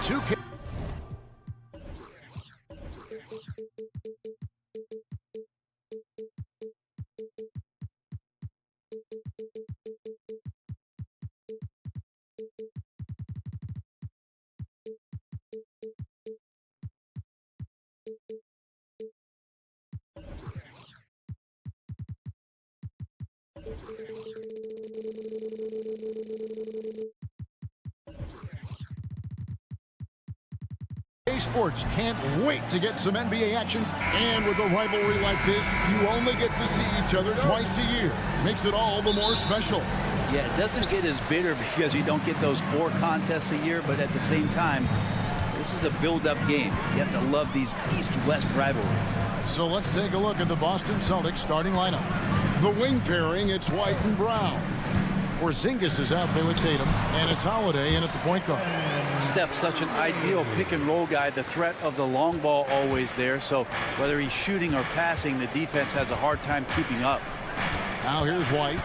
2K. Sports can't wait to get some NBA action, and with a rivalry like this, you only get to see each other twice a year. Makes it all the more special. Yeah, it doesn't get as bitter because you don't get those 4 contests a year, but at the same time, this is a build-up game. You have to love these East-West rivalries. So let's take a look at the Boston Celtics starting lineup. The wing pairing, it's White and Brown. Porzingis is out there with Tatum, and it's Holiday in at the point guard. Steph's such an ideal pick-and-roll guy. The threat of the long ball always there, so whether he's shooting or passing, the defense has a hard time keeping up. Now here's White.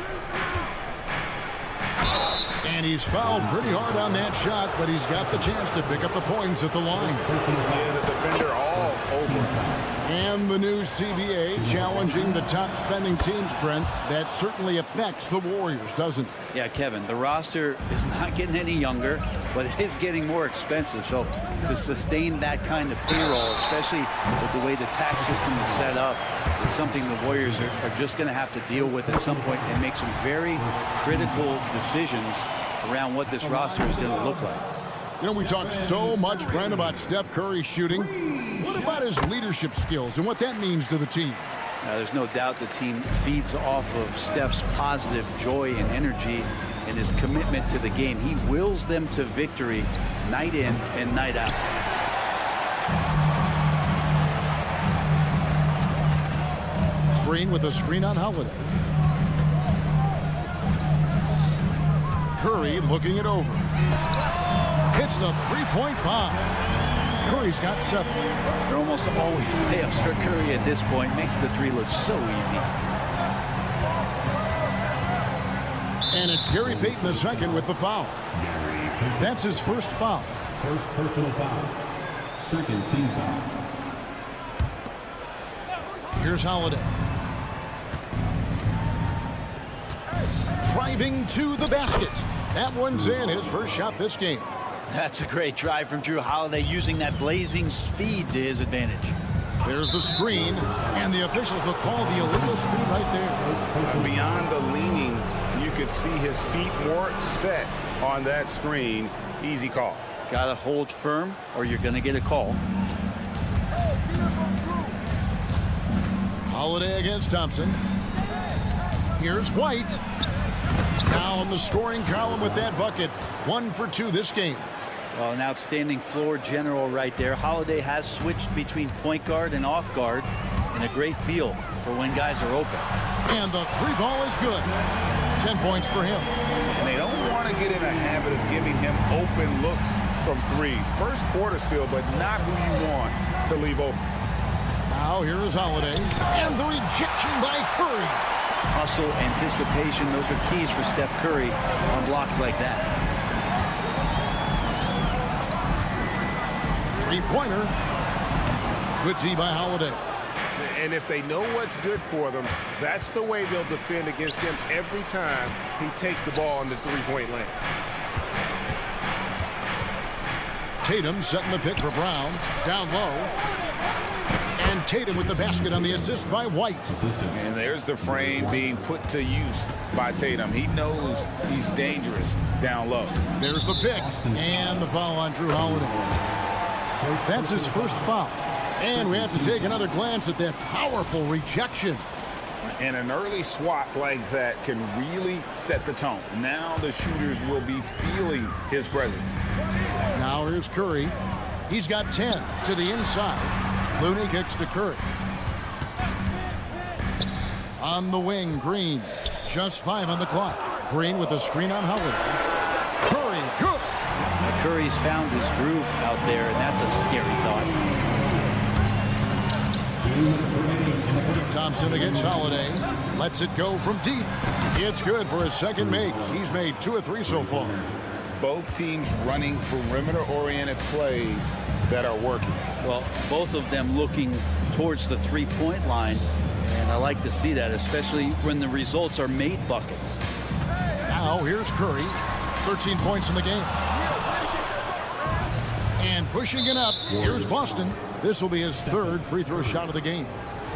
And he's fouled pretty hard on that shot, but he's got the chance to pick up the points at the line. Yeah, the defender all over. And the new CBA challenging the top spending teams, Brent. That certainly affects the Warriors, doesn't it? Yeah, Kevin, the roster is not getting any younger, but it is getting more expensive. So to sustain that kind of payroll, especially with the way the tax system is set up, is something the Warriors are just going to have to deal with at some point and make some very critical decisions around what this roster is going to look like. You know, we talk so much, Brent, about Steph Curry shooting. What about his leadership skills and what that means to the team? There's no doubt the team feeds off of Steph's positive joy and energy and his commitment to the game. He wills them to victory night in and night out. Green with a screen on Holiday. Curry looking it over. Hits the three-point bomb. Curry's got 7. They're almost always layups for Curry at this point. Makes the 3 look so easy. And it's Gary Payton II with the foul. That's his first foul. First personal foul. Second team foul. Here's Holiday. Driving to the basket. That one's in, his first shot this game. That's a great drive from Drew Holiday, using that blazing speed to his advantage. There's the screen, and the officials will call the illegal screen right there. Beyond the leaning, you could see his feet more set on that screen. Easy call. Got to hold firm or you're going to get a call. Holiday against Thompson. Here's White. Now on the scoring column with that bucket. 1 for 2 this game. Well, an outstanding floor general right there. Holiday has switched between point guard and off guard, and a great feel for when guys are open. And the 3 ball is good. 10 points for him. And they don't want to get in a habit of giving him open looks from 3. First quarter still, but not who you want to leave open. Now here is Holiday. And the rejection by Curry. Hustle, anticipation, those are keys for Steph Curry on blocks like that. 3-pointer. Good D by Holiday. And if they know what's good for them, that's the way they'll defend against him every time he takes the ball in the 3-point lane. Tatum setting the pick for Brown. Down low. And Tatum with the basket on the assist by White. And there's the frame being put to use by Tatum. He knows he's dangerous down low. There's the pick. And the foul on Drew Holiday. That's his first foul. And we have to take another glance at that powerful rejection. And an early swat like that can really set the tone. Now the shooters will be feeling his presence. Now here's Curry. He's got 10 to the inside. Looney kicks to Curry. On the wing, Green. Just 5 on the clock. Green with a screen on Holiday. Curry, good. Now Curry's found his groove out there, and that's a scary thought. Thompson against Holiday. Lets it go from deep. It's good for his second make. He's made 2 of 3 so far. both teams running perimeter-oriented plays that are working. Well, both of them looking towards the three-point line, and I like to see that, especially when the results are made buckets. Now here's Curry, 13 points in the game. And pushing it up, here's Boston. This will be his third free throw shot of the game.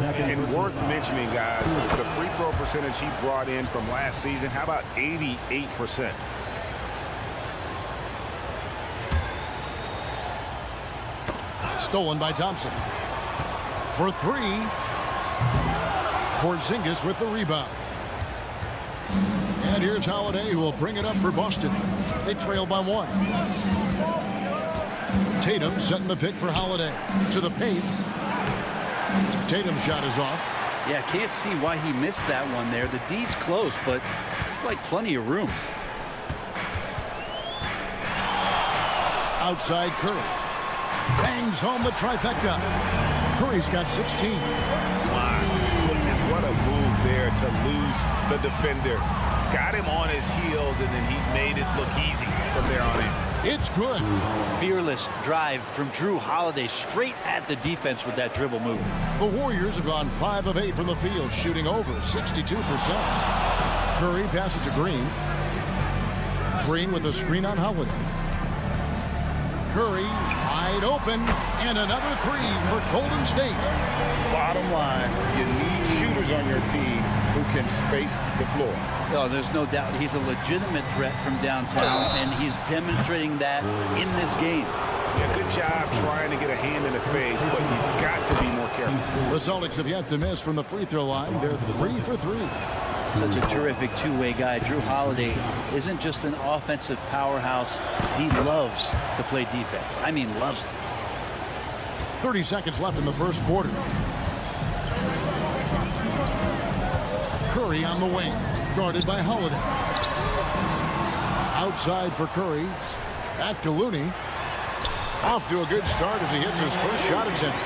And worth mentioning, guys, the free throw percentage he brought in from last season, how about 88%? Stolen by Thompson. For three, Porzingis with the rebound. And here's Holiday, who will bring it up for Boston. They trail by one. Tatum setting the pick for Holiday. To the paint. Tatum's shot is off. Yeah, can't see why he missed that one there. The D's close, but looked like plenty of room. Outside Curry. Bangs home the trifecta. Curry's got 16. My goodness, what a move there to lose the defender. Got him on his heels, and then he made it look easy from there on in. It's good. Fearless drive from Drew Holiday straight at the defense with that dribble move. The Warriors have gone 5 of 8 from the field, shooting over 62%. Curry passes to Green. Green with a screen on Holiday. Curry wide open, and another three for Golden State. Bottom line, you need shooters on your team who can space the floor. Oh, there's no doubt he's a legitimate threat from downtown, and he's demonstrating that in this game. Yeah, good job trying to get a hand in the face, but you've got to be more careful. The Celtics have yet to miss from the free throw line. They're 3 for 3. Such a terrific two-way guy. Drew Holiday isn't just an offensive powerhouse. He loves to play defense. I mean, loves it. 30 seconds left in the first quarter. Curry on the wing, guarded by Holiday. Outside for Curry. Back to Looney. Off to a good start as he hits his first shot attempt.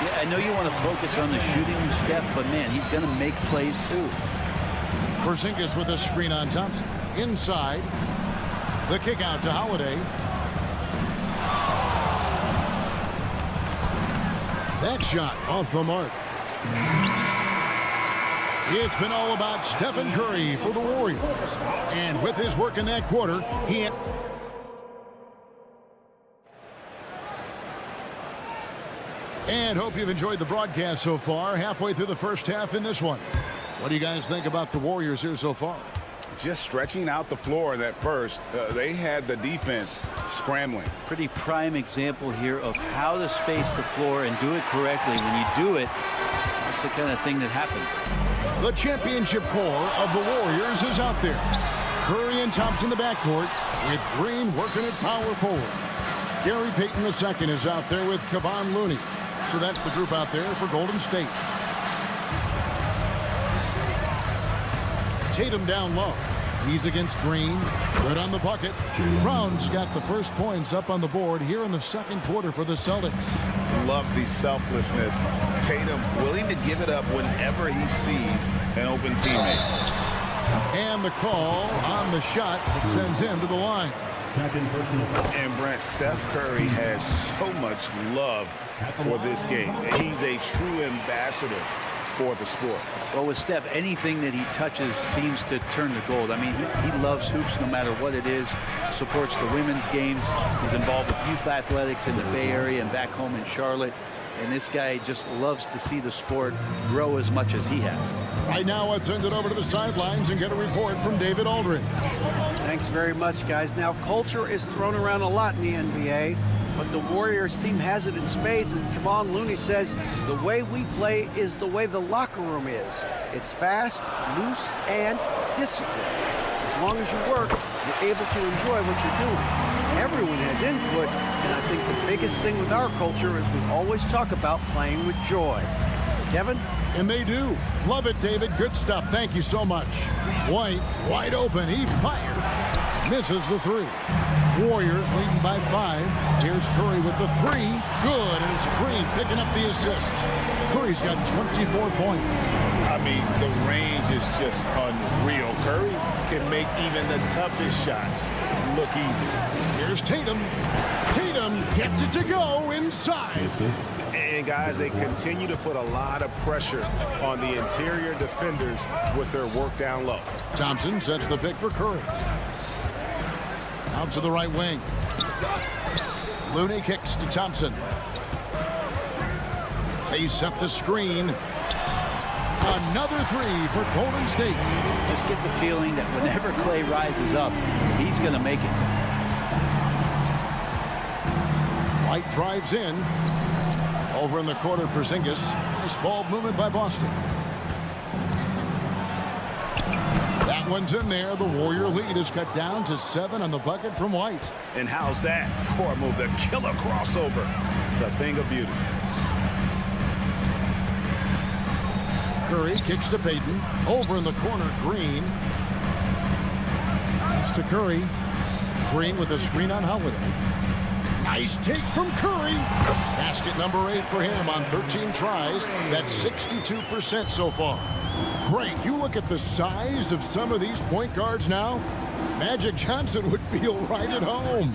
Yeah, I know you want to focus on the shooting of Steph, but man, he's going to make plays too. Porzingis with a screen on Thompson. Inside. The kick out to Holiday. That shot off the mark. It's been all about Stephen Curry for the Warriors. And with his work in that quarter, he... And hope you've enjoyed the broadcast so far. Halfway through the first half in this one. What do you guys think about the Warriors here so far? Just stretching out the floor in that first. They had the defense scrambling. Pretty prime example here of how to space the floor and do it correctly. When you do it, that's the kind of thing that happens. The championship core of the Warriors is out there. Curry and Thompson in the backcourt with Green working at power forward. Gary Payton II is out there with Kevon Looney. So that's the group out there for Golden State. Tatum down low. He's against Green. Good on the bucket. Brown's got the first points up on the board here in the second quarter for the Celtics. Love the selflessness. Tatum willing to give it up whenever he sees an open teammate. And the call on the shot that sends him to the line. And Brent, Steph Curry has so much love for this game. He's a true ambassador for the sport. Well, with Steph, anything that he touches seems to turn to gold. I mean, he loves hoops no matter what it is, supports the women's games. He's involved with youth athletics in the Bay Area and back home in Charlotte. And this guy just loves to see the sport grow as much as he has. Right now, let's send it over to the sidelines and get a report from David Aldridge. Thanks very much, guys. Now, culture is thrown around a lot in the NBA, but the Warriors team has it in spades, and Kevon Looney says the way we play is the way the locker room is. It's fast, loose, and disciplined. As long as you work, you're able to enjoy what you're doing. Everyone has input, and I think the biggest thing with our culture is we always talk about playing with joy. Kevin? And they do. Love it, David. Good stuff. Thank you so much. White, wide open. He fires. Misses the three. Warriors leading by 5. Here's Curry with the three. Good, and it's Green picking up the assist. Curry's got 24 points. I mean, the range is just unreal. Curry can make even the toughest shots look easy. Here's Tatum. Tatum gets it to go inside. And guys, they continue to put a lot of pressure on the interior defenders with their work down low. Thompson sets the pick for Curry. Out to the right wing. Looney kicks to Thompson. They set the screen. Another three for Golden State. Just get the feeling that whenever Clay rises up, he's going to make it. White drives in. Over in the corner, Porzingis. Nice ball movement by Boston. That one's in there. The Warrior lead is cut down to 7 on the bucket from White. And how's that for a move? The killer crossover. It's a thing of beauty. Curry kicks to Payton. Over in the corner, Green. It's to Curry. Green with a screen on Holiday. Nice take from Curry. Basket number 8 for him on 13 tries. That's 62% so far. Great. You look at the size of some of these point guards now. Magic Johnson would feel right at home.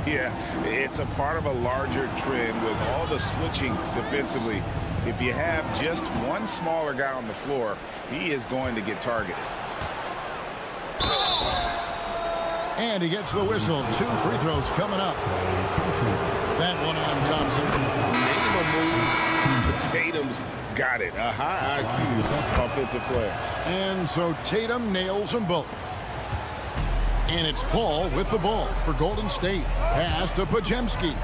Yeah, it's a part of a larger trend with all the switching defensively. If you have just one smaller guy on the floor, he is going to get targeted. And he gets the whistle. 2 free throws coming up. That one on Thompson. Name a move. Tatum's got it. A high IQ offensive player. And so Tatum nails them both. And it's Paul with the ball for Golden State. Pass to Podziemski.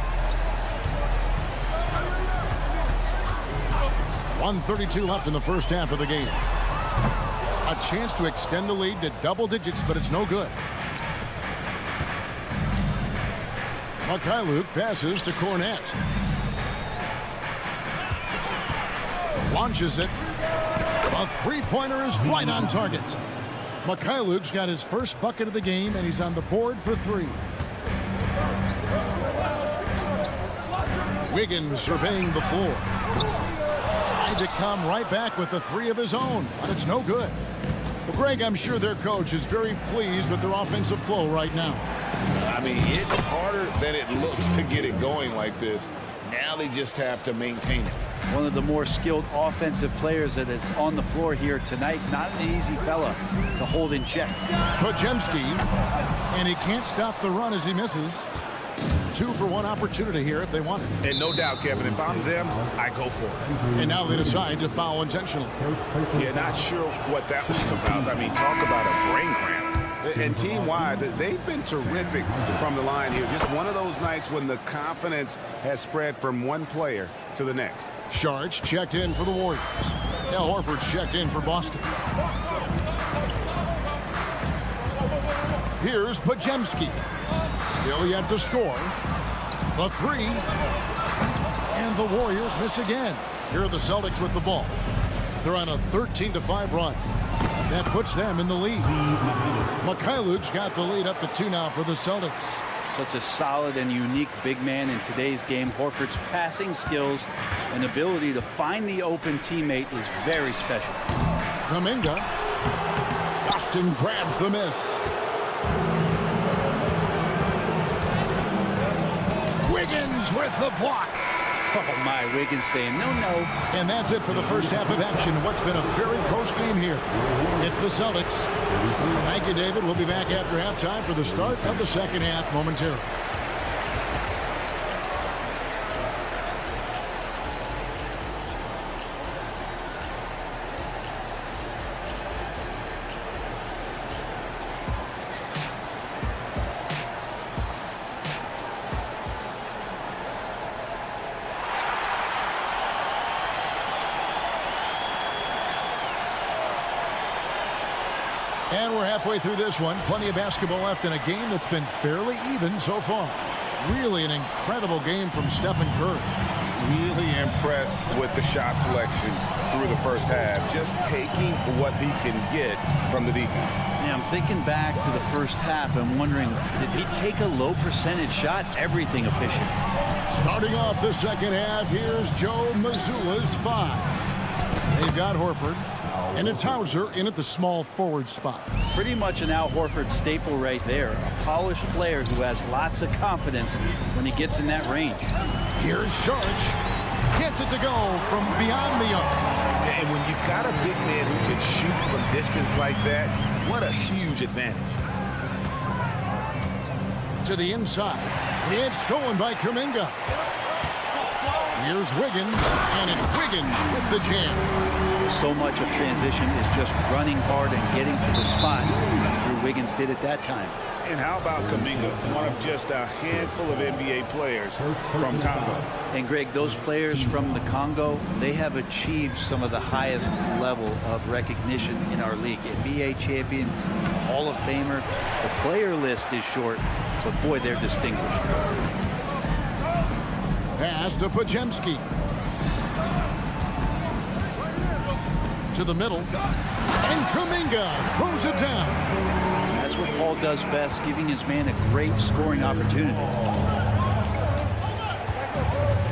1:32 left in the first half of the game. A chance to extend the lead to double digits, but it's no good. Mikhailuk passes to Cornette. Launches it. A three-pointer is right on target. Mikhailuk's got his first bucket of the game, and he's on the board for 3. Wiggins surveying the floor. Tried to come right back with the 3 of his own, but it's no good. Well, Greg, I'm sure their coach is very pleased with their offensive flow right now. I mean, it's harder than it looks to get it going like this. Now they just have to maintain it. One of the more skilled offensive players that is on the floor here tonight. Not an easy fella to hold in check. Podziemski, and he can't stop the run as he misses. 2 for 1 opportunity here if they want it. And no doubt, Kevin, if I'm them, I go for it. And now they decide to foul intentionally. Yeah, not sure what that was about. I mean, talk about a brain cramp. And team-wide, they've been terrific from the line here. Just one of those nights when the confidence has spread from one player to the next. Sharge checked in for the Warriors. Al Horford's checked in for Boston. Here's Podziemski. Still yet to score. The 3. And the Warriors miss again. Here are the Celtics with the ball. They're on a 13-5 run. That puts them in the lead. Mikhailuk's got the lead up to 2 now for the Celtics. Such a solid and unique big man in today's game. Horford's passing skills and ability to find the open teammate is very special. Kuminga. Boston grabs the miss. Wiggins with the block. Oh my, Wiggins saying no. And that's it for the first half of action. What's been a very close game here. It's the Celtics. Thank you, David. We'll be back after halftime for the start of the second half momentarily. And we're halfway through this one. Plenty of basketball left in a game that's been fairly even so far. Really an incredible game from Stephen Curry. really impressed with the shot selection through the first half, just taking what he can get from the defense. Yeah, I'm thinking back to the first half. I'm wondering, did he take a low percentage shot? Everything efficient. Starting off the second half, here's Joe Mazzulla's 5. They've got Horford, and it's Hauser in at the small forward spot. Pretty much an Al Horford staple right there. A polished player who has lots of confidence when he gets in that range. Here's Sharch. Gets it to go from beyond the arc. And when you've got a big man who can shoot from distance like that, what a huge advantage. To the inside. It's stolen by Kuminga. Here's Wiggins, and it's Wiggins with the jam. So much of transition is just running hard and getting to the spot. Drew Wiggins did it that time. And how about Kuminga, one of just a handful of NBA players from Congo. And Greg, those players from the Congo, they have achieved some of the highest level of recognition in our league. NBA champions, Hall of Famer. The player list is short, but boy, they're distinguished. Pass to Podziemski. To the middle. And Kuminga throws it down. That's what Paul does best, giving his man a great scoring opportunity.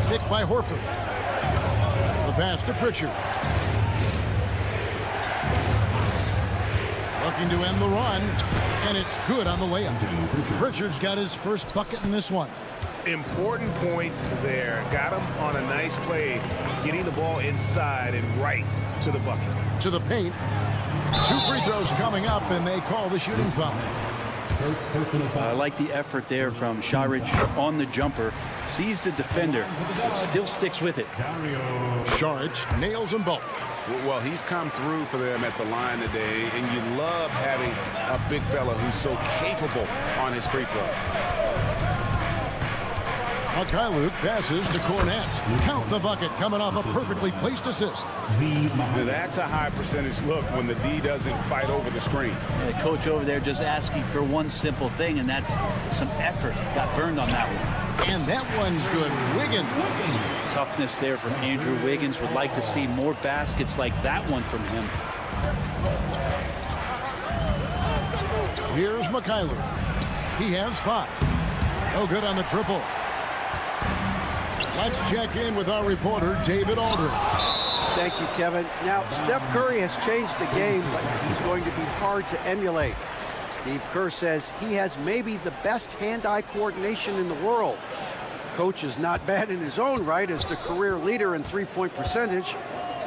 Picked by Horford. The pass to Pritchard. Looking to end the run, and it's good on the layup. Pritchard's got his first bucket in this one. Important points there. Got him on a nice play, getting the ball inside and right to the bucket. To the paint. 2 free throws coming up, and they call the shooting foul. I like the effort there from Sharich on the jumper. Sees the defender, but still sticks with it. Sharich nails them both. Well, he's come through for them at the line today, and you love having a big fella who's so capable on his free throw. Luke passes to Cornette. Count the bucket coming off a perfectly placed assist. Now that's a high percentage look when the D doesn't fight over the screen. The coach over there just asking for one simple thing, and that's some effort. Got burned on that one. And that one's good. Wiggins. Toughness there from Andrew Wiggins. Would like to see more baskets like that one from him. Here's Mikhailuk. He has 5. No good on the triple. Let's check in with our reporter, David Aldridge. Thank you, Kevin. Now, Steph Curry has changed the game, but he's going to be hard to emulate. Steve Kerr says he has maybe the best hand-eye coordination in the world. Coach is not bad in his own right as the career leader in three-point percentage,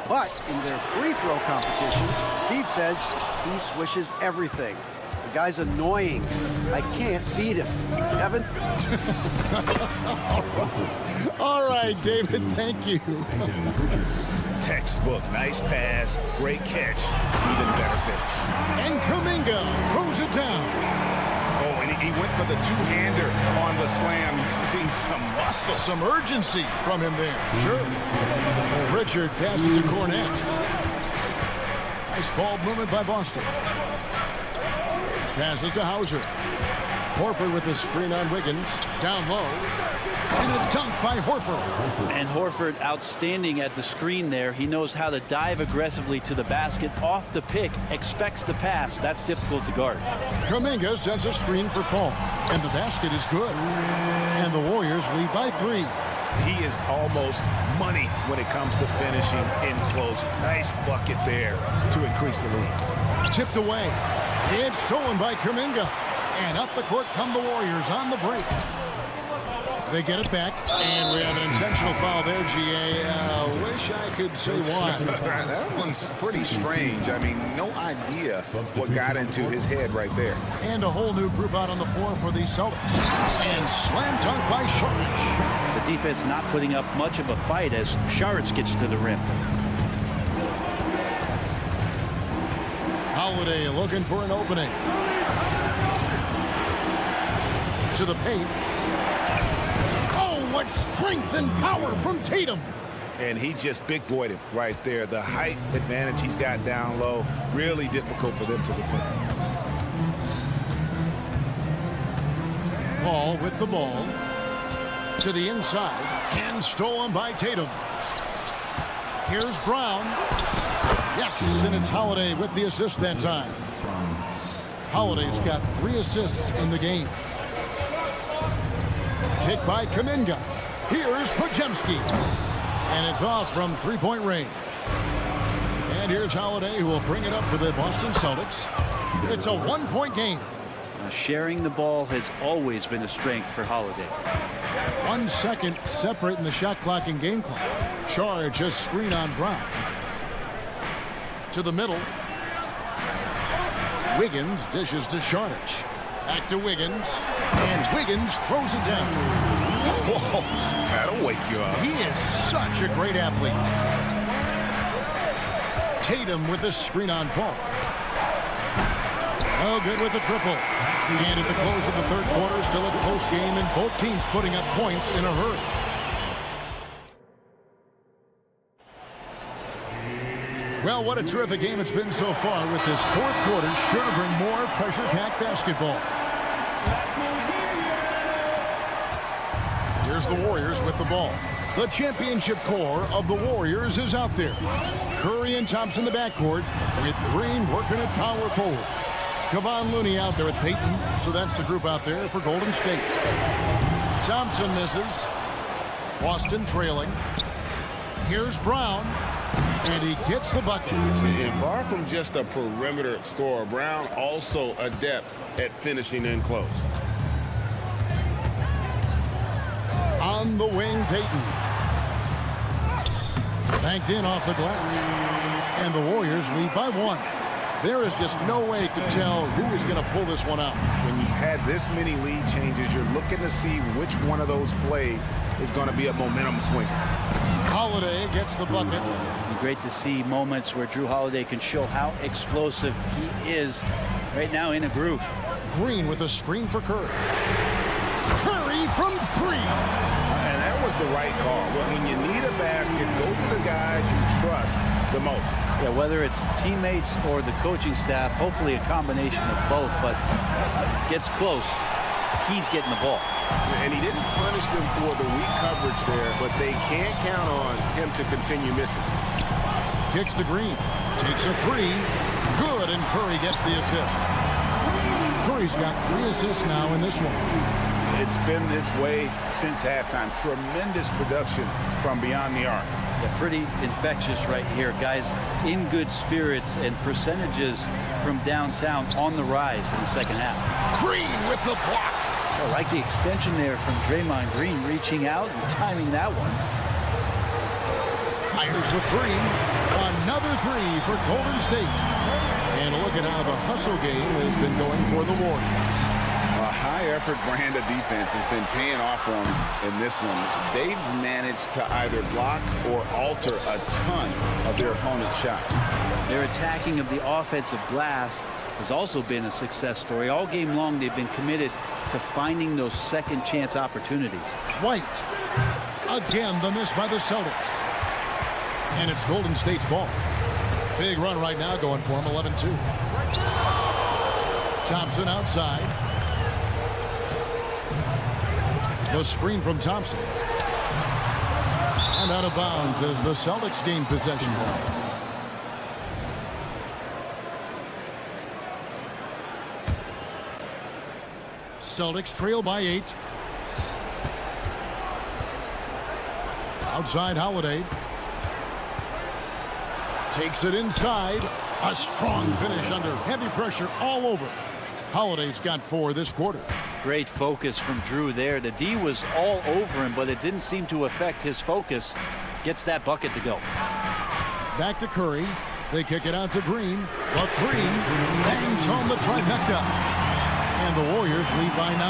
but in their free throw competitions, Steve says he swishes everything. The guy's annoying. I can't beat him. Kevin? All right, David, thank you. Textbook, nice pass, great catch, even better finish. And Kuminga throws it down. Oh, and he went for the two-hander on the slam, using some muscle. Some urgency from him there. Sure. Pritchard passes to Cornette. Nice ball movement by Boston. Passes to Hauser. Horford with the screen on Wiggins. Down low. And a dunk by Horford. And Horford outstanding at the screen there. He knows how to dive aggressively to the basket off the pick, expects the pass. That's difficult to guard. Kuminga sends a screen for Paul. And the basket is good. And the Warriors lead by 3. He is almost money when it comes to finishing in closing. Nice bucket there to increase the lead. Tipped away. It's stolen by Kuminga. And up the court come the Warriors on the break. They get it back, and we have an intentional foul there, GA. Wish I could say why. That one's pretty strange. I mean, no idea what got into his head right there. And a whole new group out on the floor for the Celtics. And slam dunk by Sharich. The defense not putting up much of a fight as Sharich gets to the rim. Holiday looking for an opening. To the paint. What strength and power from Tatum. And he just big boyed him right there. The height advantage he's got down low, really difficult for them to defend. Paul with the ball. To the inside, and stolen by Tatum. Here's Brown. Yes, and it's Holiday with the assist that time. Holiday's got 3 assists in the game. Hit by Kuminga. Here's Podziemski. And it's off from 3-point range. And here's Holiday, who will bring it up for the Boston Celtics. It's a 1-point game. Sharing the ball has always been a strength for Holiday. 1 second separating the shot clock and game clock. Char just screen on Brown. To the middle. Wiggins dishes to Šarić. Back to Wiggins. And Wiggins throws it down. Whoa, that'll wake you up. He is such a great athlete. Tatum with the screen on Paul. Oh, good with the triple. And at the close of the third quarter, still a close game, and both teams putting up points in a hurry. Well, what a terrific game it's been so far, with this fourth quarter sure to bring more pressure-packed basketball. Here's the Warriors with the ball. The championship core of the Warriors is out there. Curry and Thompson in the backcourt, with Green working at power forward. Kevon Looney out there with Payton, so that's the group out there for Golden State. Thompson misses. Boston trailing. Here's Brown, and he gets the bucket. And far from just a perimeter scorer, Brown also adept at finishing in close. On the wing, Payton. Banked in off the glass. And the Warriors lead by 1. There is just no way to tell who is going to pull this one out. When you had this many lead changes, you're looking to see which one of those plays is going to be a momentum swinger. Holiday gets the bucket. It'd be great to see moments where Jrue Holiday can show how explosive he is right now in a groove. Green with a screen for Curry. Curry from 3. And that was the right call. When you need a basket, go to the guys you trust the most. Yeah, whether it's teammates or the coaching staff, hopefully a combination of both, but gets close, he's getting the ball. And he didn't punish them for the weak coverage there, but they can't count on him to continue missing. Kicks to Green. Takes a 3. Good, and Curry gets the assist. Curry's got 3 assists now in this one. It's been this way since halftime. Tremendous production from beyond the arc. Yeah, pretty infectious right here. Guys in good spirits, and percentages from downtown on the rise in the second half. Green with the block. I like the extension there from Draymond Green, reaching out and timing that one. Fires the 3. Another 3 for Golden State. And look at how the hustle game has been going for the Warriors. A high-effort brand of defense has been paying off for them in this one. They've managed to either block or alter a ton of their opponent's shots. Their attacking of the offensive glass has also been a success story. All game long, they've been committed to finding those second chance opportunities. White. Again, the miss by the Celtics. And it's Golden State's ball. Big run right now going for him, 11-2. Thompson outside. No screen from Thompson. And out of bounds as the Celtics gain possession. Celtics trail by 8. Outside Holiday. Takes it inside. A strong finish under heavy pressure all over. Holiday's got 4 this quarter. Great focus from Jrue there. The D was all over him, but it didn't seem to affect his focus. Gets that bucket to go. Back to Curry. They kick it out to Green. A 3. Bangs home the trifecta. And the Warriors lead by 9.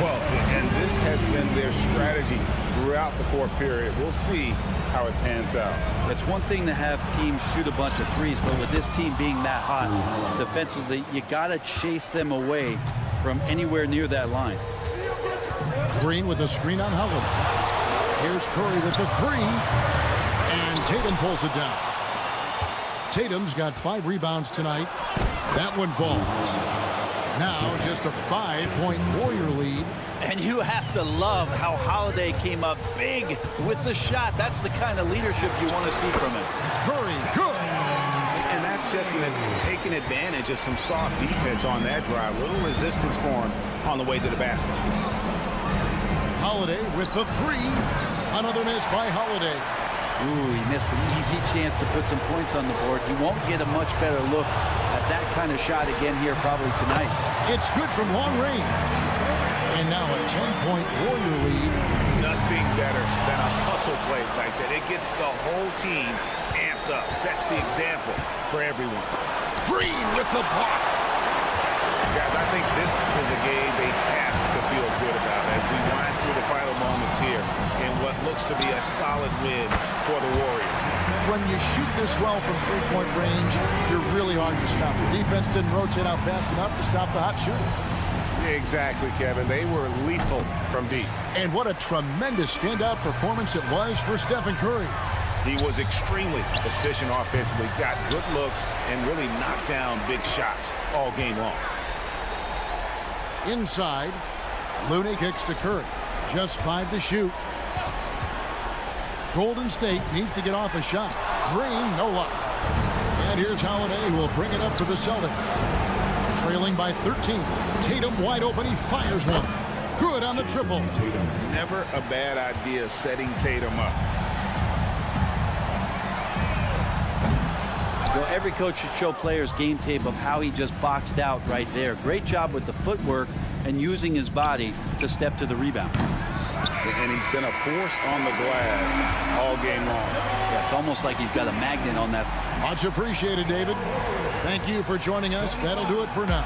Well, and this has been their strategy throughout the fourth period. We'll see how it pans out. It's one thing to have teams shoot a bunch of threes, but with this team being that hot defensively, you got to chase them away from anywhere near that line. Green with a screen on Holiday. Here's Curry with the 3. And Tatum pulls it down. Tatum's got 5 rebounds tonight. That one falls. Now just a 5-point Warrior lead. And you have to love how Holiday came up big with the shot. That's the kind of leadership you want to see from him. Curry, good. And that's just taking advantage of some soft defense on that drive. Little resistance for him on the way to the basket. Holiday with the three. Another miss by Holiday. Ooh, he missed an easy chance to put some points on the board. He won't get a much better look at that kind of shot again here probably tonight. It's good from long range. And now a 10-point Warrior lead. Nothing better than a hustle play like that. It gets the whole team amped up, sets the example for everyone. Green with the block. Guys, I think this is a game they have to feel good about as we wind through the final moments here in what looks to be a solid win for the Warriors. When you shoot this well from three-point range, you're really hard to stop. The defense didn't rotate out fast enough to stop the hot shooters. Exactly, Kevin. They were lethal from deep. And what a tremendous standout performance it was for Stephen Curry. He was extremely efficient offensively, got good looks, and really knocked down big shots all game long. Inside, Looney kicks to Curry. Just 5 to shoot. Golden State needs to get off a shot. Green, no luck. And here's Holiday, who will bring it up for the Celtics. Trailing by 13. Tatum wide open. He fires one. Good on the triple. Never a bad idea setting Tatum up. Well, every coach should show players game tape of how he just boxed out right there. Great job with the footwork and using his body to step to the rebound. And he's been a force on the glass all game long. Yeah, it's almost like he's got a magnet on that. Much appreciated, David. Thank you for joining us. That'll do it for now.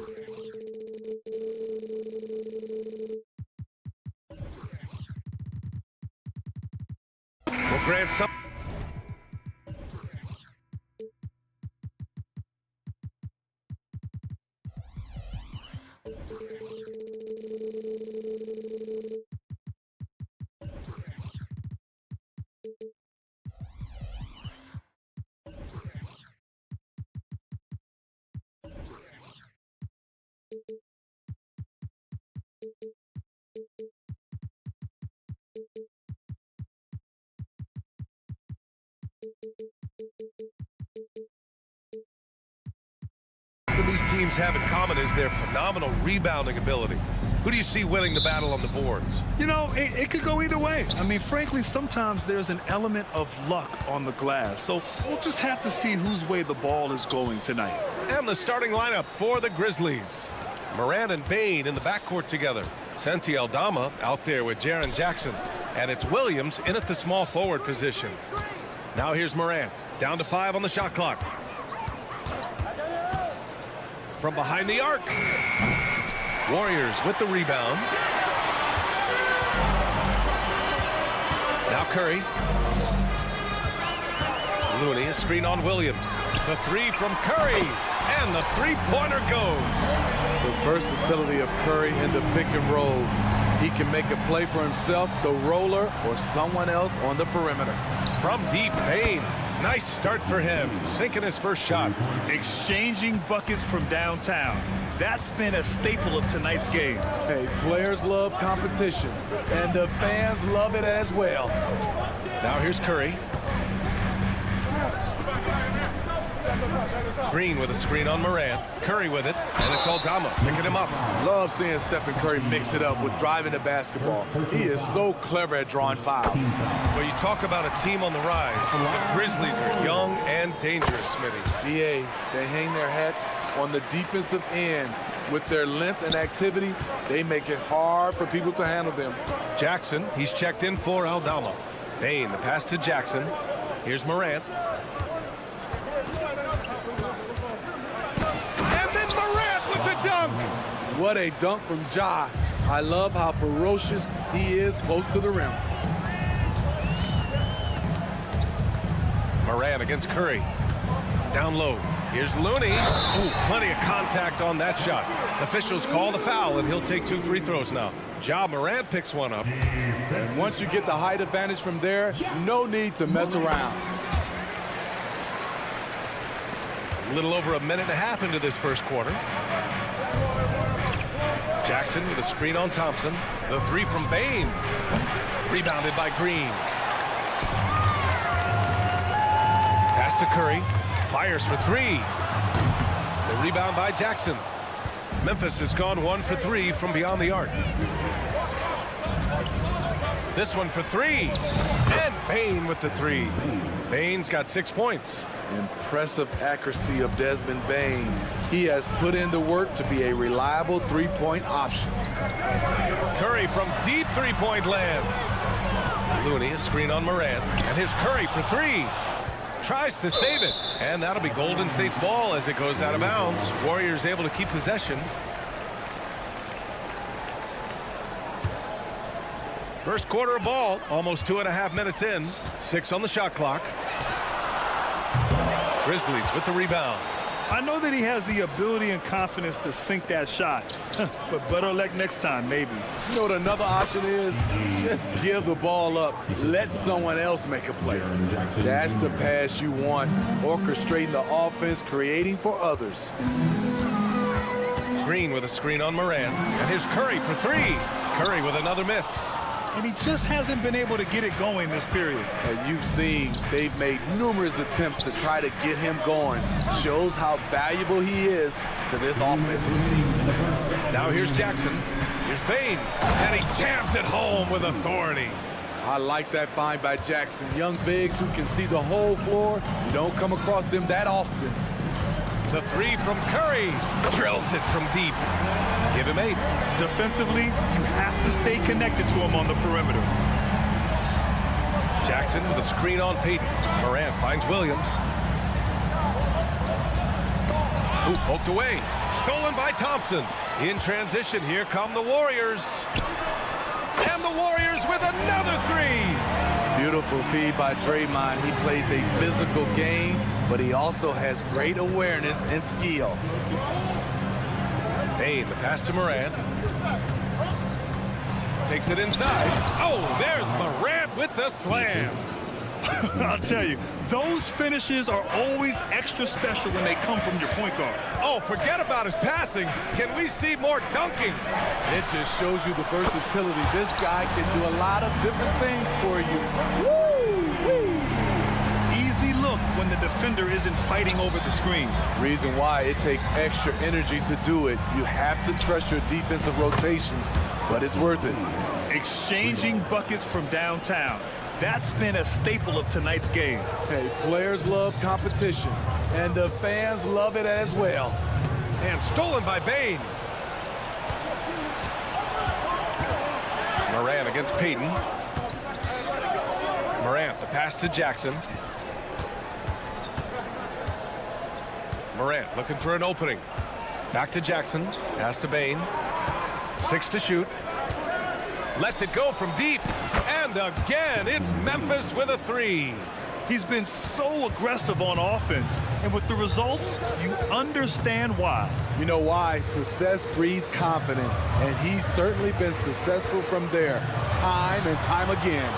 Will grant some. These teams have in common is their phenomenal rebounding ability. Who do you see winning the battle on the boards? You know, it could go either way. I mean, frankly, sometimes there's an element of luck on the glass. So we'll just have to see whose way the ball is going tonight. And the starting lineup for the Grizzlies. Moran and Bain in the backcourt together. Santi Aldama out there with Jaren Jackson. And it's Williams in at the small forward position. Now here's Moran. Down to 5 on the shot clock. From behind the arc. Warriors with the rebound. Now Curry. Looney, a screen on Williams. The 3 from Curry. And the three-pointer goes. The versatility of Curry in the pick and roll. He can make a play for himself, the roller, or someone else on the perimeter. From deep, Bain. Nice start for him, sinking his first shot. Exchanging buckets from downtown. That's been a staple of tonight's game. Hey, players love competition, and the fans love it as well. Now here's Curry. Green with a screen on Moran. Curry with it, and it's Aldama picking him up. Love seeing Stephen Curry mix it up with driving the basketball. He is so clever at drawing fouls. Well, you talk about a team on the rise. The Grizzlies are young and dangerous, Smitty. BA, they hang their hats on the defensive end. With their length and activity, they make it hard for people to handle them. Jackson, he's checked in for Aldama. Bain, the pass to Jackson. Here's Morant. And then Morant with the dunk. What a dunk from Ja. I love how ferocious he is close to the rim. Morant against Curry. Down low. Here's Looney. Ooh, plenty of contact on that shot. Officials call the foul, and he'll take 2 free throws now. Ja Morant picks one up. And once you get the height advantage from there, no need to mess around. A little over a minute and a half into this first quarter. Jackson with a screen on Thompson. The 3 from Bain. Rebounded by Green. Pass to Curry. Fires for 3. The rebound by Jackson. Memphis has gone 1 for 3 from beyond the arc. This one for 3. And Bain with the 3. Bain's got 6 points. Impressive accuracy of Desmond Bain. He has put in the work to be a reliable three-point option. Curry from deep three-point land. Looney, a screen on Moran. And here's Curry for 3. Tries to save it. And that'll be Golden State's ball as it goes out of bounds. Warriors able to keep possession. First quarter of ball, almost 2.5 minutes in. 6 on the shot clock. Grizzlies with the rebound. I know that he has the ability and confidence to sink that shot, but better luck next time, maybe. You know what another option is? Just give the ball up. Let someone else make a play. That's the pass you want. Orchestrating the offense, creating for others. Green with a screen on Moran. And here's Curry for 3. Curry with another miss. And he just hasn't been able to get it going this period. And you've seen they've made numerous attempts to try to get him going. Shows how valuable he is to this offense. Now here's Jackson. Here's Bain. And he jams it home with authority. I like that find by Jackson. Young bigs who can see the whole floor. You don't come across them that often. The 3 from Curry. Drills it from deep. Give him 8. Defensively, you have to stay connected to him on the perimeter. Jackson with a screen on Payton. Morant finds Williams. Ooh, poked away. Stolen by Thompson. In transition, here come the Warriors. And the Warriors with another three. Beautiful feed by Draymond. He plays a physical game, but he also has great awareness and skill. Bane, the pass to Morant. Takes it inside. Oh, there's Morant with the slam. I'll tell you, those finishes are always extra special when they come from your point guard. Oh, forget about his passing. Can we see more dunking? It just shows you the versatility. This guy can do a lot of different things for you. Woo-wee. Easy look when the defender isn't fighting over the screen. Reason why it takes extra energy to do it. You have to trust your defensive rotations, but it's worth it. Exchanging buckets from downtown. That's been a staple of tonight's game. Hey, players love competition, and the fans love it as well. And stolen by Bane. Morant against Payton. Morant, the pass to Jackson. Morant looking for an opening. Back to Jackson. Pass to Bane. 6 to shoot. Lets it go from deep. And again, it's Memphis with a three. He's been so aggressive on offense, and with the results, you understand why. You know why? Success breeds confidence, and he's certainly been successful from there, time and time again.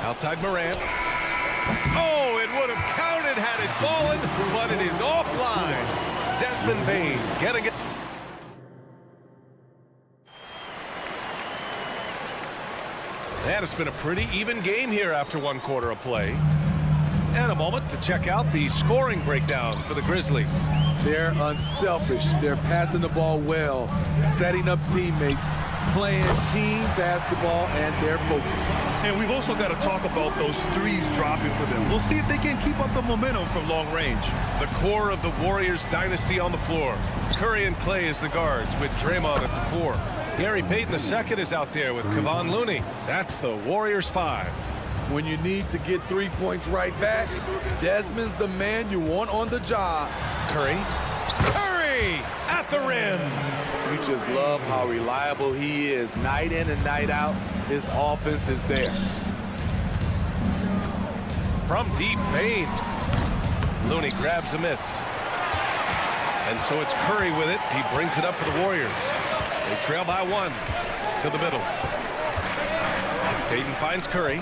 Outside Morant. Oh, it would have counted had it fallen, but it is offline. Desmond Bane getting it. And it's been a pretty even game here after 1 quarter of play. And a moment to check out the scoring breakdown for the Grizzlies. They're unselfish. They're passing the ball well, setting up teammates, playing team basketball, and they're focused. And we've also got to talk about those threes dropping for them. We'll see if they can keep up the momentum from long range. The core of the Warriors dynasty on the floor. Curry and Clay as the guards with Draymond at the 4. Gary Payton II is out there with Kevon Looney. That's the Warriors 5. When you need to get 3 points right back, Desmond's the man you want on the job. Curry at the rim. You just love how reliable he is. Night in and night out, his offense is there. From deep, Bane. Looney grabs a miss. And so it's Curry with it. He brings it up for the Warriors. They trail by 1 to the middle. Payton finds Curry.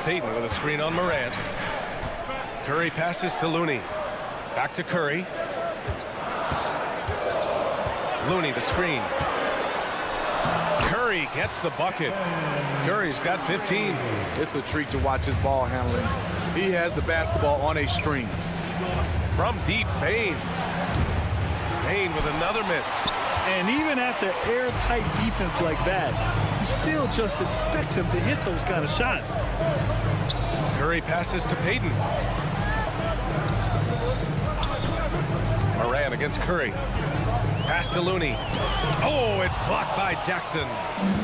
Payton with a screen on Morant. Curry passes to Looney. Back to Curry. Looney the screen. Curry gets the bucket. Curry's got 15. It's a treat to watch his ball handling. He has the basketball on a string. From deep, Bane. Bane with another miss. And even after airtight defense like that, you still just expect him to hit those kind of shots. Curry passes to Payton. Morant against Curry. Pass to Looney. Oh, it's blocked by Jackson.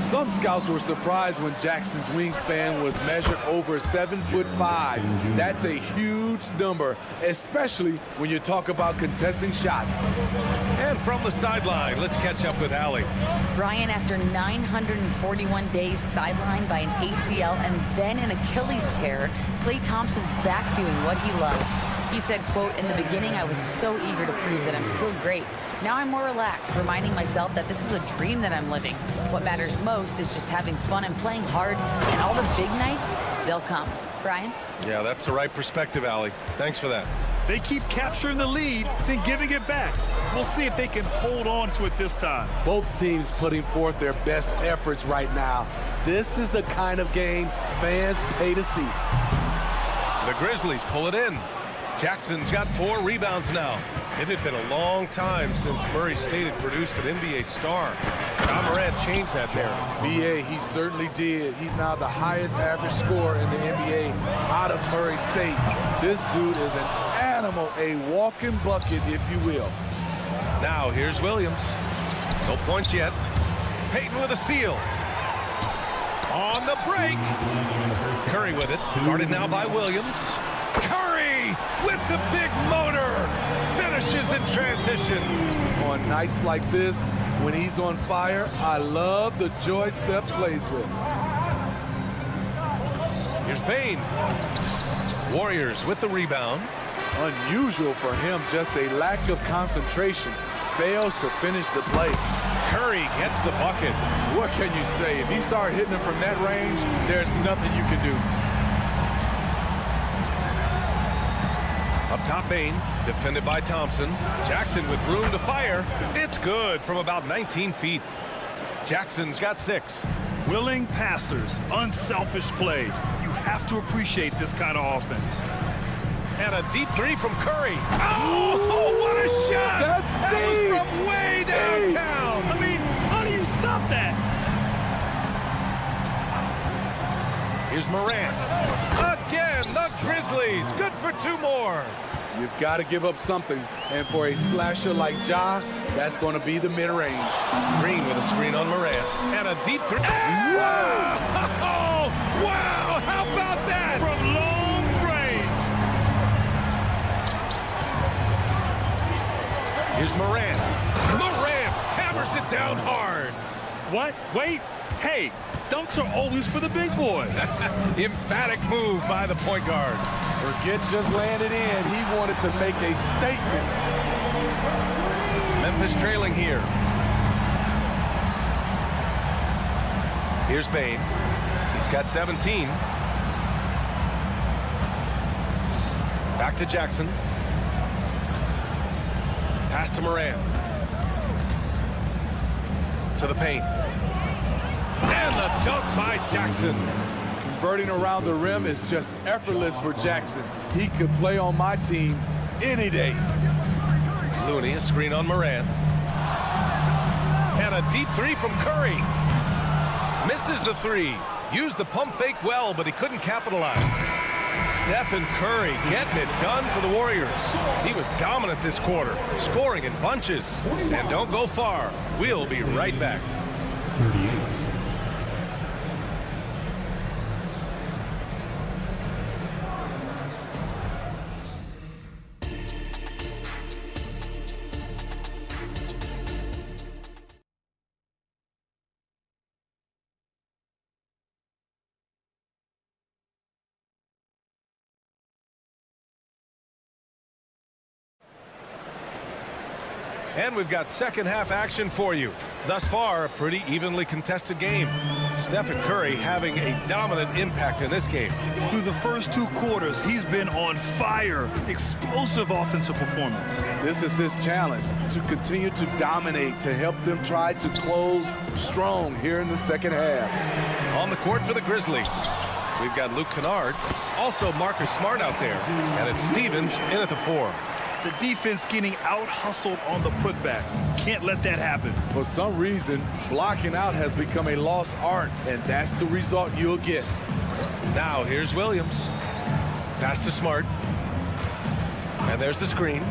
Some scouts were surprised when Jackson's wingspan was measured over 7'5". That's a huge number, especially when you talk about contesting shots. And from the sideline, let's catch up with Allie. Brian, after 941 days sidelined by an ACL and then an Achilles tear, Klay Thompson's back doing what he loves. He said, quote, "In the beginning, I was so eager to prove that I'm still great. Now I'm more relaxed, reminding myself that this is a dream that I'm living. What matters most is just having fun and playing hard, and all the big nights, they'll come." Brian? Yeah, that's the right perspective, Allie. Thanks for that. They keep capturing the lead, then giving it back. We'll see if they can hold on to it this time. Both teams putting forth their best efforts right now. This is the kind of game fans pay to see. The Grizzlies pull it in. Jackson's got 4 rebounds now. It had been a long time since Murray State had produced an NBA star. John Morant changed that narrative. BA, he certainly did. He's now the highest average scorer in the NBA out of Murray State. This dude is an animal, a walking bucket, if you will. Now here's Williams. No points yet. Payton with a steal. On the break. Curry with it. Guarded now by Williams. Curry with the big motor. Finishes in transition. On nights like this, when he's on fire, I love the joy Steph plays with. Here's Bane. Warriors with the rebound. Unusual for him, just a lack of concentration. Fails to finish the play. Curry gets the bucket. What can you say? If he started hitting them from that range, there's nothing you can do. Up top, Bane, defended by Thompson. Jackson with room to fire. It's good from about 19 feet. Jackson's got 6. Willing passers, unselfish play. You have to appreciate this kind of offense. And a deep 3 from Curry. Oh, what a shot! That's deep! Was from way downtown. I mean, how do you stop that? Here's Morant. Again, the Grizzlies. Good for 2 more. You've got to give up something. And for a slasher like Ja, that's going to be the mid-range. Green with a screen on Morant. And a deep 3. Wow! Oh, wow! How about that? From long range. Here's Morant. Morant hammers it down hard. What? Wait. Hey, dunks are always for the big boys. Emphatic move by the point guard. Forget just landing in. He wanted to make a statement. Memphis trailing here. Here's Bane. He's got 17. Back to Jackson. Pass to Morant. To the paint. And the dunk by Jackson. Converting around the rim is just effortless for Jackson. He could play on my team any day. Looney, a screen on Morant. And a deep 3 from Curry. Misses the 3. Used the pump fake well, but he couldn't capitalize. Steph and Curry getting it done for the Warriors. He was dominant this quarter, scoring in bunches. And don't go far. We'll be right back. 38. And we've got second half action for you. Thus far, a pretty evenly contested game. Steph and Curry having a dominant impact in this game. Through the first 2 quarters, he's been on fire. Explosive offensive performance. This is his challenge, to continue to dominate, to help them try to close strong here in the second half. On the court for the Grizzlies, we've got Luke Kennard, also Marcus Smart out there, and it's Stevens in at the 4. The defense getting out-hustled on the putback. Can't let that happen. For some reason, blocking out has become a lost art, and that's the result you'll get. Now here's Williams. Pass to Smart. And there's the screen.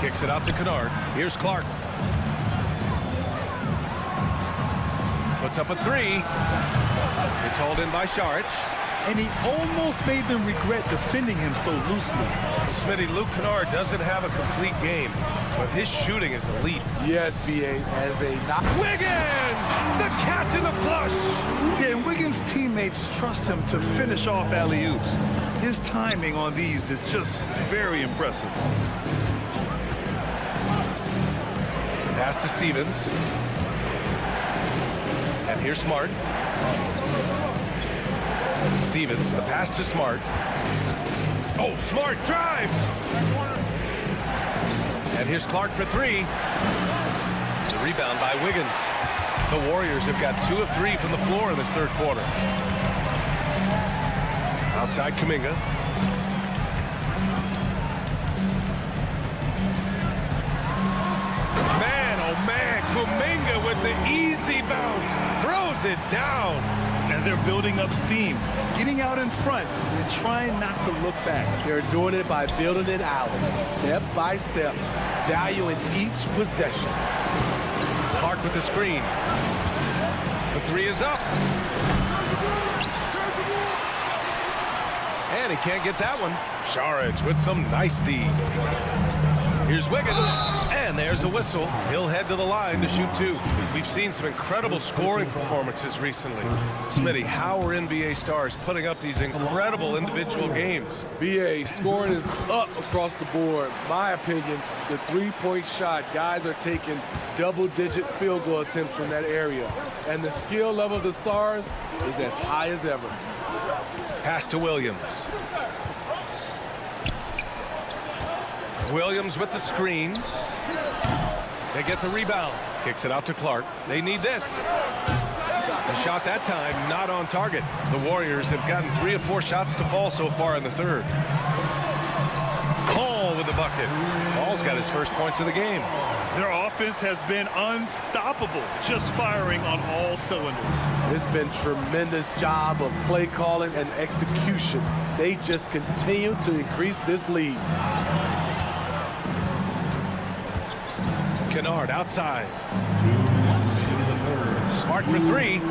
Kicks it out to Kennard. Here's Clark. Puts up a 3. It's hauled in by Saric. And he almost made them regret defending him so loosely. Smitty, Luke Kennard doesn't have a complete game, but his shooting is elite. Yes, B.A. has a knock. Wiggins! The catch in the flush! Yeah, and Wiggins' teammates trust him to finish off alley-oops. His timing on these is just very impressive. Pass to Stevens. And here's Smart. Stevens, the pass to Smart. Oh, Smart drives! And here's Clark for 3. The rebound by Wiggins. The Warriors have got 2 of 3 from the floor in this third quarter. Outside Kuminga. Man, oh man, Kuminga with the easy bounce. Throws it down. And they're building up steam, getting out in front and trying not to look back. They're doing it by building it out, step by step, valuing each possession. Clark with the screen. The 3 is up. And he can't get that one. Sharage with some nice D. Here's Wiggins, and there's a whistle. He'll head to the line to shoot 2. We've seen some incredible scoring performances recently. Smitty, how are NBA stars putting up these incredible individual games? BA, scoring is up across the board. My opinion, the three-point shot, guys are taking double-digit field goal attempts from that area. And the skill level of the stars is as high as ever. Pass to Williams. Williams with the screen. They get the rebound. Kicks it out to Clark. They need this. The shot that time not on target. The Warriors have gotten 3 of 4 shots to fall so far in the third. Paul with the bucket. Paul's got his first points of the game. Their offense has been unstoppable, just firing on all cylinders. It's been tremendous job of play calling and execution. They just continue to increase this lead. Kennard outside. Smart for 3.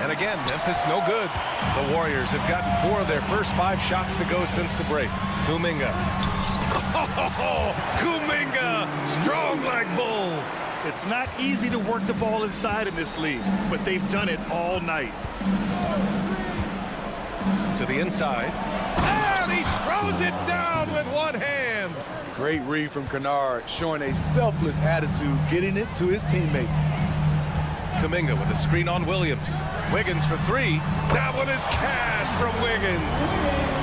And again, Memphis no good. The Warriors have gotten 4 of their first 5 shots to go since the break. Kuminga. Oh, Kuminga, strong like bull. It's not easy to work the ball inside in this league, but they've done it all night. To the inside. And he throws it down with one hand. Great read from Kennard, showing a selfless attitude, getting it to his teammate. Kuminga with a screen on Williams. Wiggins for 3. That one is cash from Wiggins.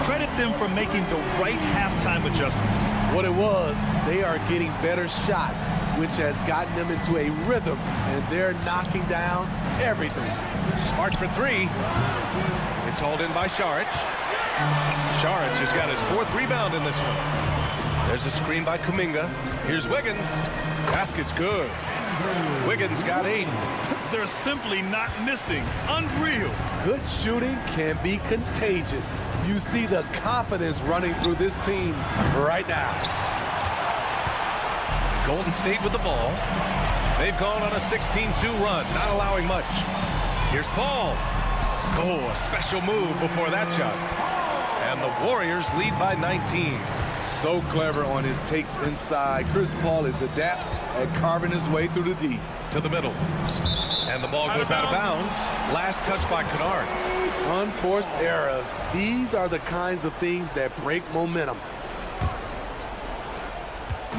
Credit them for making the right halftime adjustments. What it was, they are getting better shots, which has gotten them into a rhythm, and they're knocking down everything. Smart for 3. It's hauled in by Sharage. Sharage has got his 4th rebound in this one. There's a screen by Kuminga. Here's Wiggins. Basket's good. Wiggins got 8. They're simply not missing. Unreal. Good shooting can be contagious. You see the confidence running through this team right now. Golden State with the ball. They've gone on a 16-2 run, not allowing much. Here's Paul. Oh, a special move before that shot. And the Warriors lead by 19. So clever on his takes inside. Chris Paul is adept at carving his way through the D. To the middle. And the ball goes out of bounds. Last touch by Kennard. Unforced errors. These are the kinds of things that break momentum.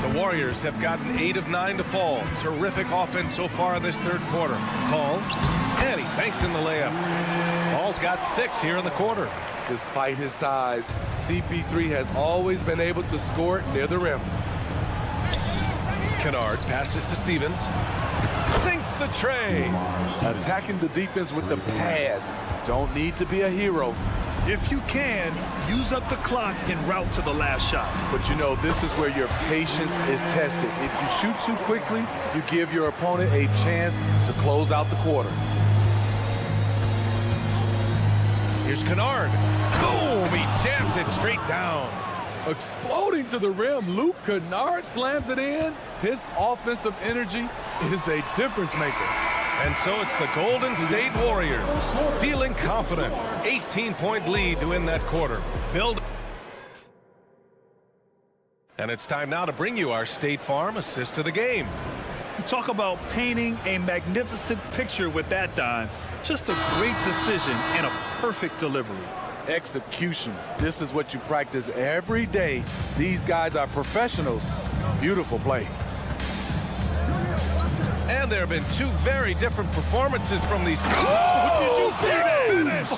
The Warriors have gotten 8 of 9 to fall. Terrific offense so far in this third quarter. Paul, and he banks in the layup. Paul's got 6 here in the quarter. Despite his size, CP3 has always been able to score near the rim. Kennard passes to Stevens. Sinks the tray. Attacking the defense with the pass. Don't need to be a hero. If you can, use up the clock en route to the last shot. But you know, this is where your patience is tested. If you shoot too quickly, you give your opponent a chance to close out the quarter. Here's Kennard. Boom! He jams it straight down. Exploding to the rim, Luke Kennard slams it in. His offensive energy is a difference maker. And so it's the Golden State Warriors feeling confident. 18-point lead to win that quarter. Build. And it's time now to bring you our State Farm assist of the game. You talk about painting a magnificent picture with that dime. Just a great decision and a perfect delivery. Execution. This is what you practice every day. These guys are professionals. Beautiful play. And there have been 2 very different performances from these. Oh, did you see that finish?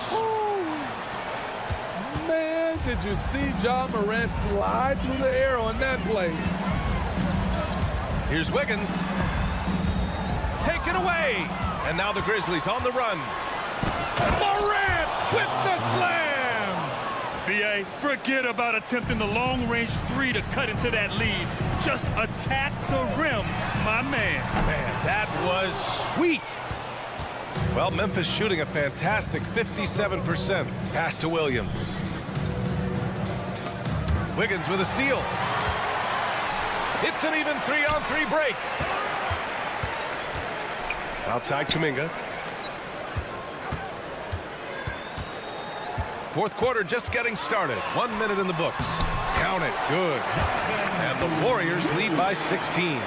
Man, did you see John Morant fly through the air on that play? Here's Wiggins. Taken away. And now the Grizzlies on the run. Morant with the slam. BA, forget about attempting the long-range 3 to cut into that lead. Just attack the rim, my man. Man, that was sweet. Well, Memphis shooting a fantastic 57%. Pass to Williams. Wiggins with a steal. It's an even 3-on-3 break. Outside Kuminga. Fourth quarter just getting started. 1 minute in the books. Count it. Good. And the Warriors lead by 16.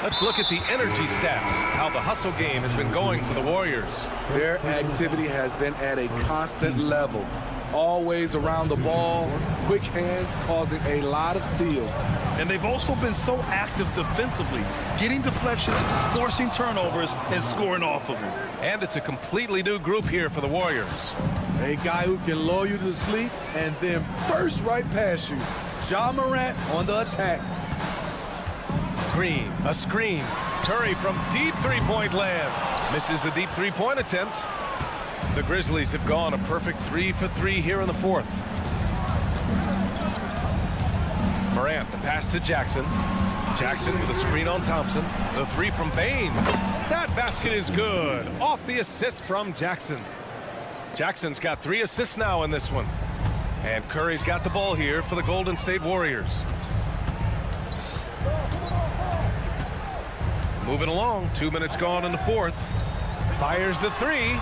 Let's look at the energy stats, how the hustle game has been going for the Warriors. Their activity has been at a constant level. Always around the ball, quick hands causing a lot of steals. And they've also been so active defensively, getting deflections, forcing turnovers, and scoring off of them. And it's a completely new group here for the Warriors. A guy who can lull you to sleep and then burst right past you. Ja Morant on the attack. Green, a screen. Curry from deep three-point land. Misses the deep three-point attempt. The Grizzlies have gone a perfect 3 for 3 here in the fourth. Morant, the pass to Jackson. Jackson with a screen on Thompson. The three from Bane. That basket is good. Off the assist from Jackson. Jackson's got 3 assists now in this one. And Curry's got the ball here for the Golden State Warriors. Moving along, 2 minutes gone in the fourth. Fires the three.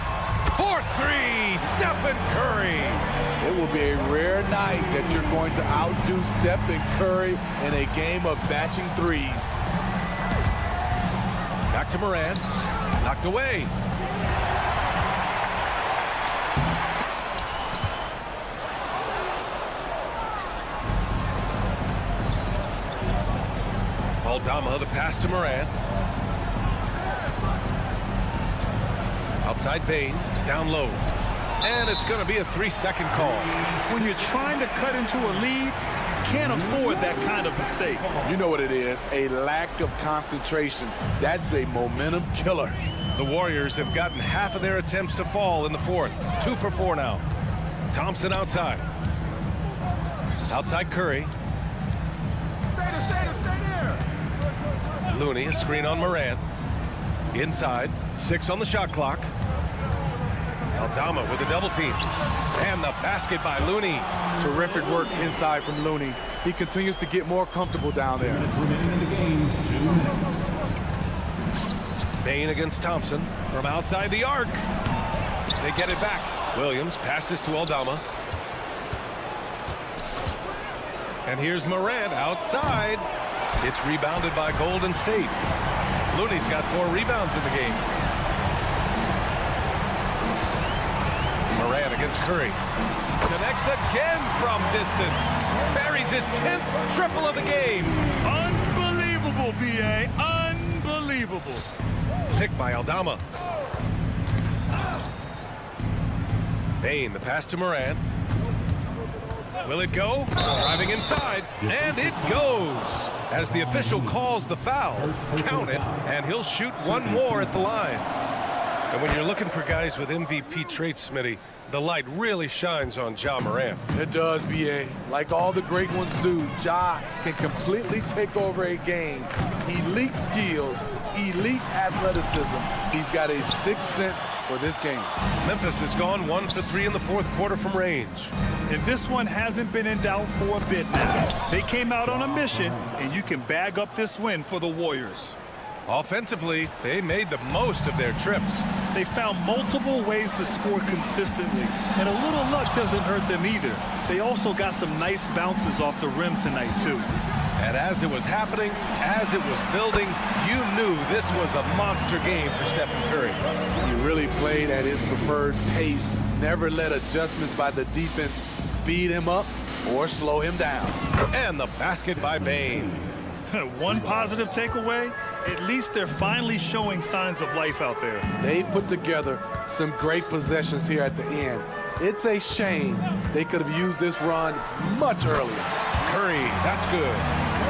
4-3, Stephen Curry. It will be a rare night that you're going to outdo Stephen Curry in a game of batching threes. Back to Morant. Knocked away. Aldama, the pass to Morant. Outside Bane, down low. And it's going to be a 3-second call. When you're trying to cut into a lead, you can't afford that kind of mistake. You know what it is, a lack of concentration. That's a momentum killer. The Warriors have gotten half of their attempts to fall in the fourth. 2 for 4 now. Thompson outside. Outside Curry. Looney, a screen on Morant. Inside, 6 on the shot clock. Aldama with a double team. And the basket by Looney. Terrific work inside from Looney. He continues to get more comfortable down there. Bane against Thompson from outside the arc. They get it back. Williams passes to Aldama. And here's Morant outside. It's rebounded by Golden State. Looney's got 4 rebounds in the game. Morant against Curry. Connects again from distance. Buries his 10th triple of the game. Unbelievable, B.A. Unbelievable. Picked by Aldama. Bane, the pass to Morant. Will it go? Driving inside, and it goes. As the official calls the foul, count it, and he'll shoot 1 more at the line. And when you're looking for guys with MVP traits, Smitty, the light really shines on Ja Morant. It does, B.A. Like all the great ones do, Ja can completely take over a game. Elite skills, elite athleticism. He's got a 6th sense for this game. Memphis has gone 1 for 3 in the fourth quarter from range. And this one hasn't been in doubt for a bit now. They came out on a mission, and you can bag up this win for the Warriors. Offensively, they made the most of their trips. They found multiple ways to score consistently, and a little luck doesn't hurt them either. They also got some nice bounces off the rim tonight, too. And as it was happening, as it was building, you knew this was a monster game for Stephen Curry. He really played at his preferred pace, never let adjustments by the defense speed him up or slow him down. And the basket by Bane. One positive takeaway, at least they're finally showing signs of life out there. They put together some great possessions here at the end. It's a shame they could have used this run much earlier. Curry, that's good.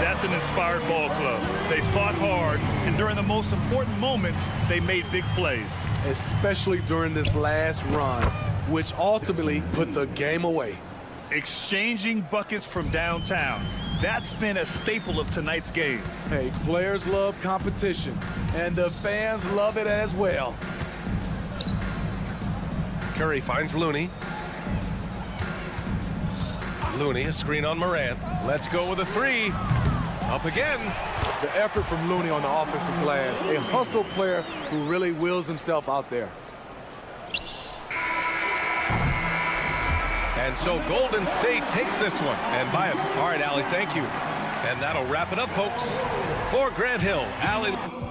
That's an inspired ball club. They fought hard, and during the most important moments, they made big plays. Especially during this last run, which ultimately put the game away. Exchanging buckets from downtown. That's been a staple of tonight's game. Hey, players love competition, and the fans love it as well. Curry finds Looney. Looney, a screen on Morant. Let's go with a 3. Up again. The effort from Looney on the offensive glass. A hustle player who really wills himself out there. And so Golden State takes this one. And by it. All right, Allie, thank you. And that'll wrap it up, folks. For Grant Hill, Allie.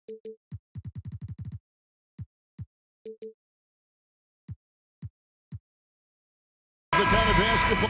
The kind of basketball.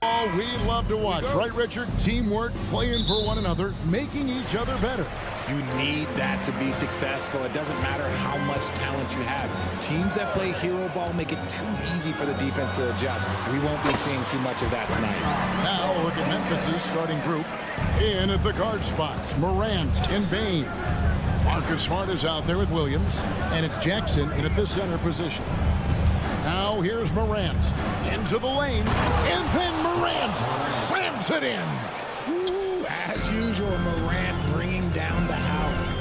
Oh, we love to watch, right, Richard? Teamwork, playing for one another, making each other better. You need that to be successful. It doesn't matter how much talent you have. Teams that play hero ball make it too easy for the defense to adjust. We won't be seeing too much of that tonight. Now look at Memphis' starting group. In at the guard spots, Morant and Bane. Marcus Smart is out there with Williams, and it's Jackson in at the center position. Now here's Morant into the lane, and then Morant slams it in. Ooh, as usual, Morant bringing down the house.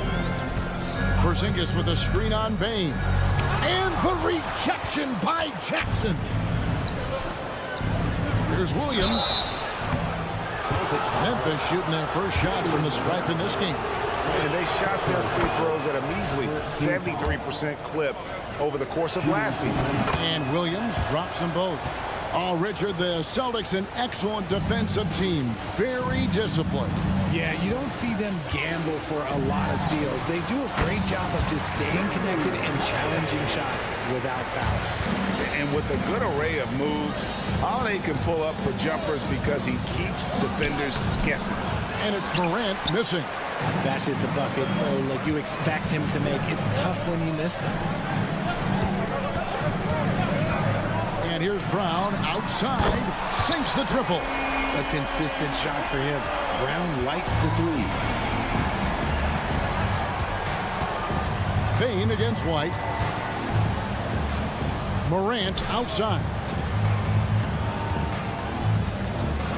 Porzingis with a screen on Bane, and the rejection by Jackson. Here's Williams. Memphis shooting their first shots from the stripe in this game. And they shot their free throws at a measly 73% clip over the course of last season. And Williams drops them both. Oh, Richard, the Celtics, an excellent defensive team. Very disciplined. Yeah, you don't see them gamble for a lot of steals. They do a great job of just staying connected and challenging shots without fouling. And with a good array of moves, Holiday can pull up for jumpers because he keeps defenders guessing. And it's Morant missing. That's just the bucket like you expect him to make. It's tough when you miss them. And here's Brown outside, sinks the triple. A consistent shot for him. Brown likes the three. Bane against White. Morant outside.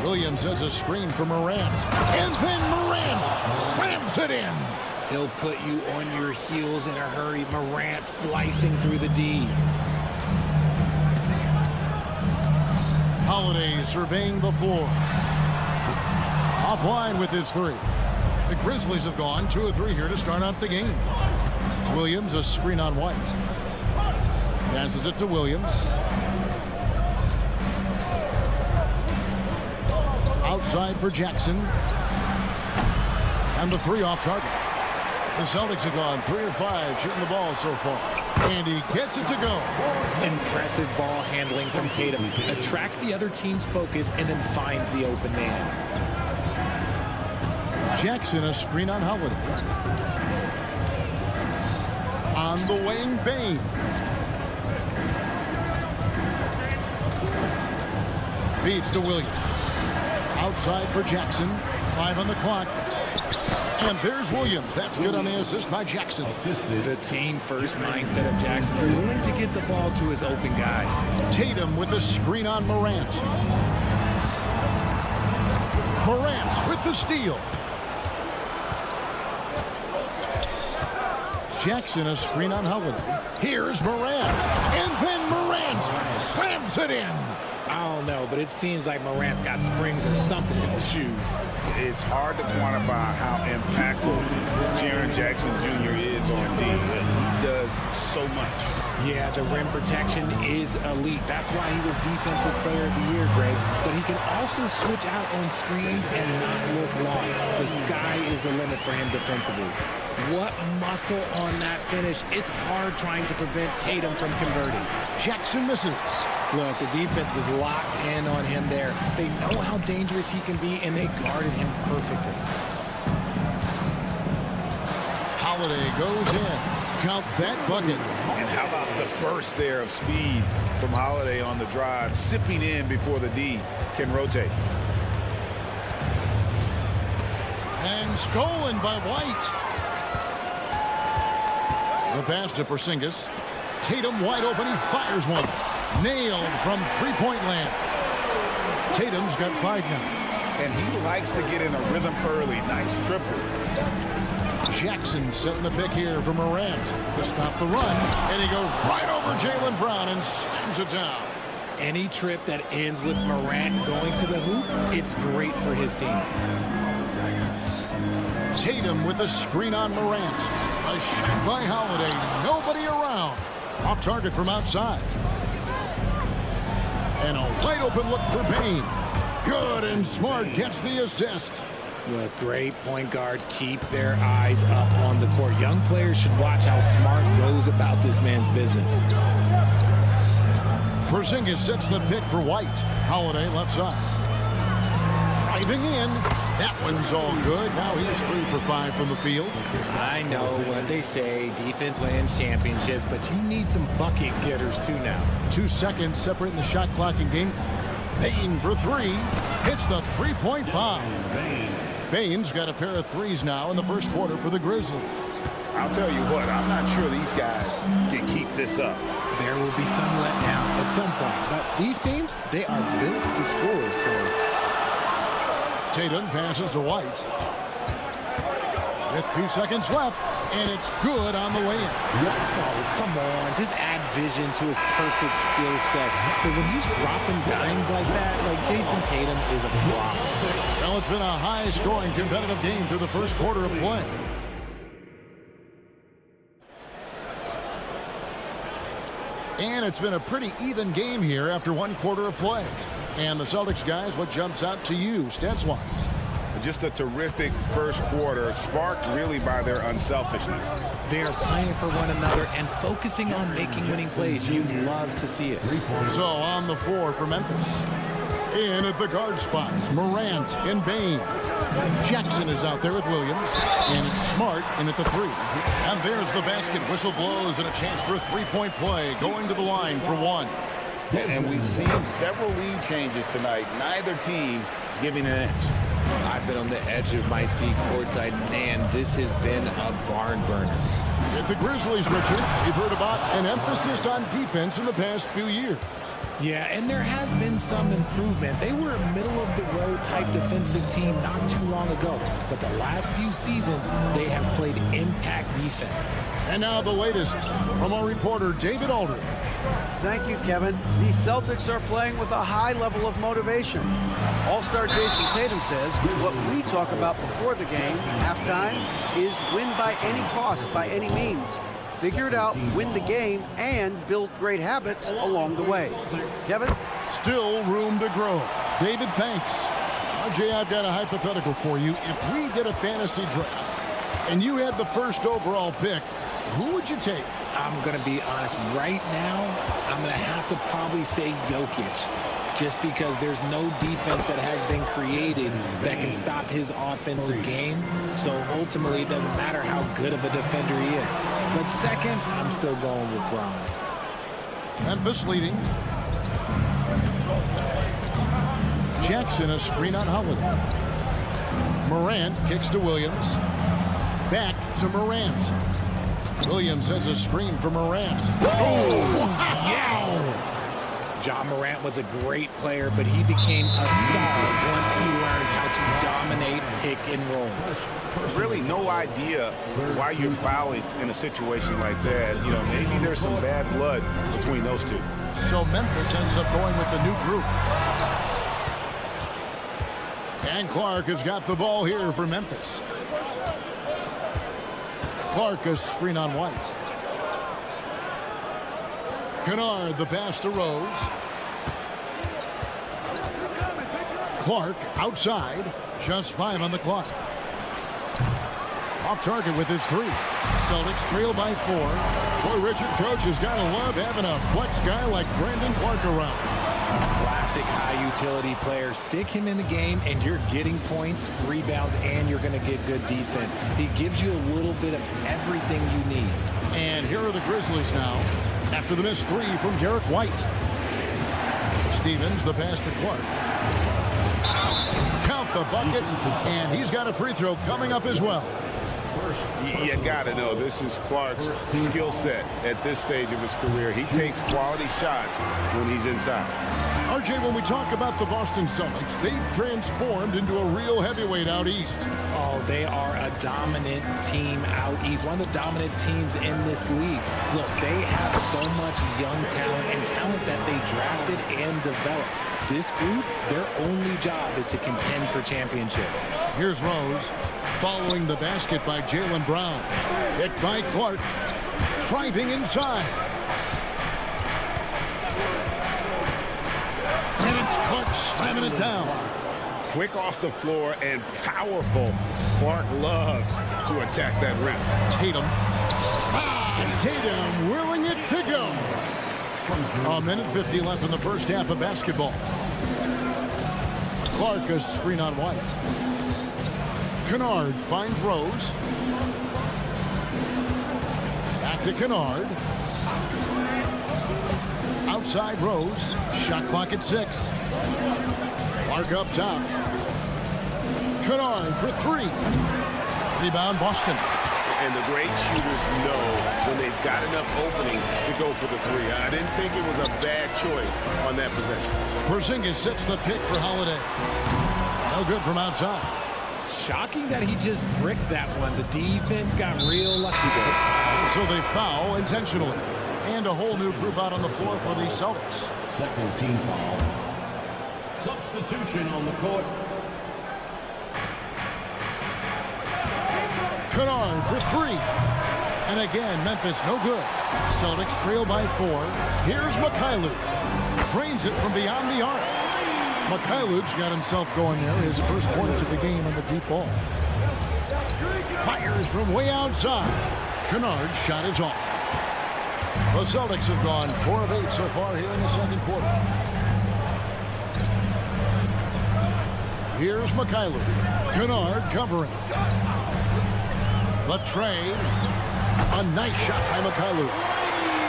Williams has a screen for Morant. And then Morant slams it in. He'll put you on your heels in a hurry. Morant slicing through the D. Holiday surveying the floor. Offline with his three. The Grizzlies have gone 2 of 3 here to start out the game. Williams a screen on White. Passes it to Williams. Outside for Jackson. And the 3 off target. The Celtics have gone 3 of 5 shooting the ball so far. And he gets it to go. Impressive ball handling from Tatum. Attracts the other team's focus and then finds the open man. Jackson a screen on Holiday. On the wing, Bane. Feeds to Williams. Outside for Jackson. 5 on the clock. And there's Williams. That's good on the assist by Jackson. The team first mindset of Jackson, willing to get the ball to his open guys. Tatum with the screen on Morant. Morant with the steal. Jackson a screen on Holiday. Here's Morant. And then Morant slams it in. I don't know, but it seems like Morant's got springs or something in his shoes. It's hard to quantify how impactful Jaren Jackson Jr. is on D. He does so much. Yeah, the rim protection is elite. That's why he was Defensive Player of the Year, Greg. But he can also switch out on screens and not look lost. The sky is the limit for him defensively. What muscle on that finish. It's hard trying to prevent Tatum from converting. Jackson misses. Look, the defense was locked in on him there. They know how dangerous he can be, and they guarded him perfectly. Holiday goes in. Count that bucket. And how about the burst there of speed from Holiday on the drive, sipping in before the D can rotate. And stolen by White. The pass to Porzingis. Tatum wide open. He fires one. Nailed from three-point land. Tatum's got 5 now. And he likes to get in a rhythm early. Nice triple. Jackson setting the pick here for Morant to stop the run, and he goes right over Jaylen Brown and slams it down. Any trip that ends with Morant going to the hoop, it's great for his team. Tatum with a screen on Morant. A shot by Holiday. Nobody around. Off target from outside. And a wide open look for Bane. Good, and Smart gets the assist. Look, great point guards keep their eyes up on the court. Young players should watch how Smart goes about this man's business. Porzingis sets the pick for White. Holiday left side. Driving in. That one's all good. Now he's 3 for 5 from the field. I know what they say, defense wins championships, but you need some bucket getters too now. 2 seconds separating the shot clock and game. Bane for 3. Hits the three-point bomb. Bane's got a pair of threes now in the first quarter for the Grizzlies. I'll tell you what, I'm not sure these guys can keep this up. There will be some letdown at some point, but these teams, they are built to score, so. Tatum passes to White. With 2 seconds left, and it's good on the way in. Oh, come on. Just add vision to a perfect skill set. But when he's dropping dimes like that, like Jason Tatum is a problem. Well, it's been a high-scoring competitive game through the first quarter of play. And it's been a pretty even game here after 1 quarter of play. And the Celtics guys, what jumps out to you, stats-wise? Just a terrific first quarter, sparked really by their unselfishness. They are playing for one another and focusing on making winning plays. You love to see it. So on the floor for Memphis. In at the guard spots, Morant and Bane. Jackson is out there with Williams, and it's Smart in at the 3. And there's the basket. Whistle blows and a chance for a three-point play going to the line for 1. And we've seen several lead changes tonight. Neither team giving an edge. I've been on the edge of my seat courtside. Man, this has been a barn burner. With the Grizzlies, Richard, we've heard about an emphasis on defense in the past few years. Yeah, and there has been some improvement. They were a middle-of-the-road type defensive team not too long ago. But the last few seasons, they have played impact defense. And now the latest from our reporter, David Aldridge. Thank you, Kevin. The Celtics are playing with a high level of motivation. All-star Jason Tatum says what we talk about before the game, halftime, is win by any cost, by any means. Figure it out, win the game, and build great habits along the way. Kevin? Still room to grow. David, thanks. RJ, I've got a hypothetical for you. If we did a fantasy draft and you had the first overall pick, who would you take? I'm going to be honest. Right now, I'm going to have to probably say Jokic. Just because there's no defense that has been created that can stop his offensive game. So ultimately, it doesn't matter how good of a defender he is. But second, I'm still going with Brown. Memphis leading. Jackson a screen on Holiday. Morant kicks to Williams. Back to Morant. Williams has a screen for Morant. Oh, yes! John Morant was a great player, but he became a star once he learned how to dominate pick and roll. Really no idea why you're fouling in a situation like that. You know, maybe there's some bad blood between those two. So Memphis ends up going with the new group. And Clark has got the ball here for Memphis. Clark a screen on White. Kennard, the pass to Rose. Clark outside. Just 5 on the clock. Off target with his 3. Celtics trail by 4. Boy, Richard, coach has got to love having a flex guy like Brandon Clark around. Classic high utility player. Stick him in the game and you're getting points, rebounds, and you're going to get good defense. He gives you a little bit of everything you need. And here are the Grizzlies now after the missed 3 from Derek White. Stevens, the pass to Clark. Count the bucket, and he's got a free throw coming up as well. You got to know this is Clark's skill set at this stage of his career. He takes quality shots when he's inside. RJ, when we talk about the Boston Celtics, they've transformed into a real heavyweight out east. Oh, they are a dominant team out east, one of the dominant teams in this league. Look, they have so much young talent and talent that they drafted and developed. This group, their only job is to contend for championships. Here's Rose, following the basket by Jaylen Brown. Hit by Clark, driving inside. And it's Clark slamming it down. Quick off the floor and powerful. Clark loves to attack that rim. Tatum. Tatum willing it to go. A minute 50 left in the first half of basketball. Clark a screen on White. Kennard finds Rose. Back to Kennard. Outside Rose. Shot clock at 6. Clark up top. Kennard for 3. Rebound Boston. And the great shooters know when they've got enough opening to go for the 3. I didn't think it was a bad choice on that possession. Porzingis sets the pick for Holiday. No good from outside. Shocking that he just bricked that one. The defense got real lucky there. So they foul intentionally. And a whole new group out on the floor for the Celtics. Second team foul. Substitution on the court. Kennard for 3. And again, Memphis no good. Celtics trail by 4. Here's Mikhailuk. Drains it from beyond the arc. Mikhailuk's got himself going there. His first points of the game on the deep ball. Fires from way outside. Kennard's shot is off. The Celtics have gone 4 of 8 so far here in the second quarter. Here's Mikhailuk. Kennard covering. The trade. A nice shot by Mikhailuk.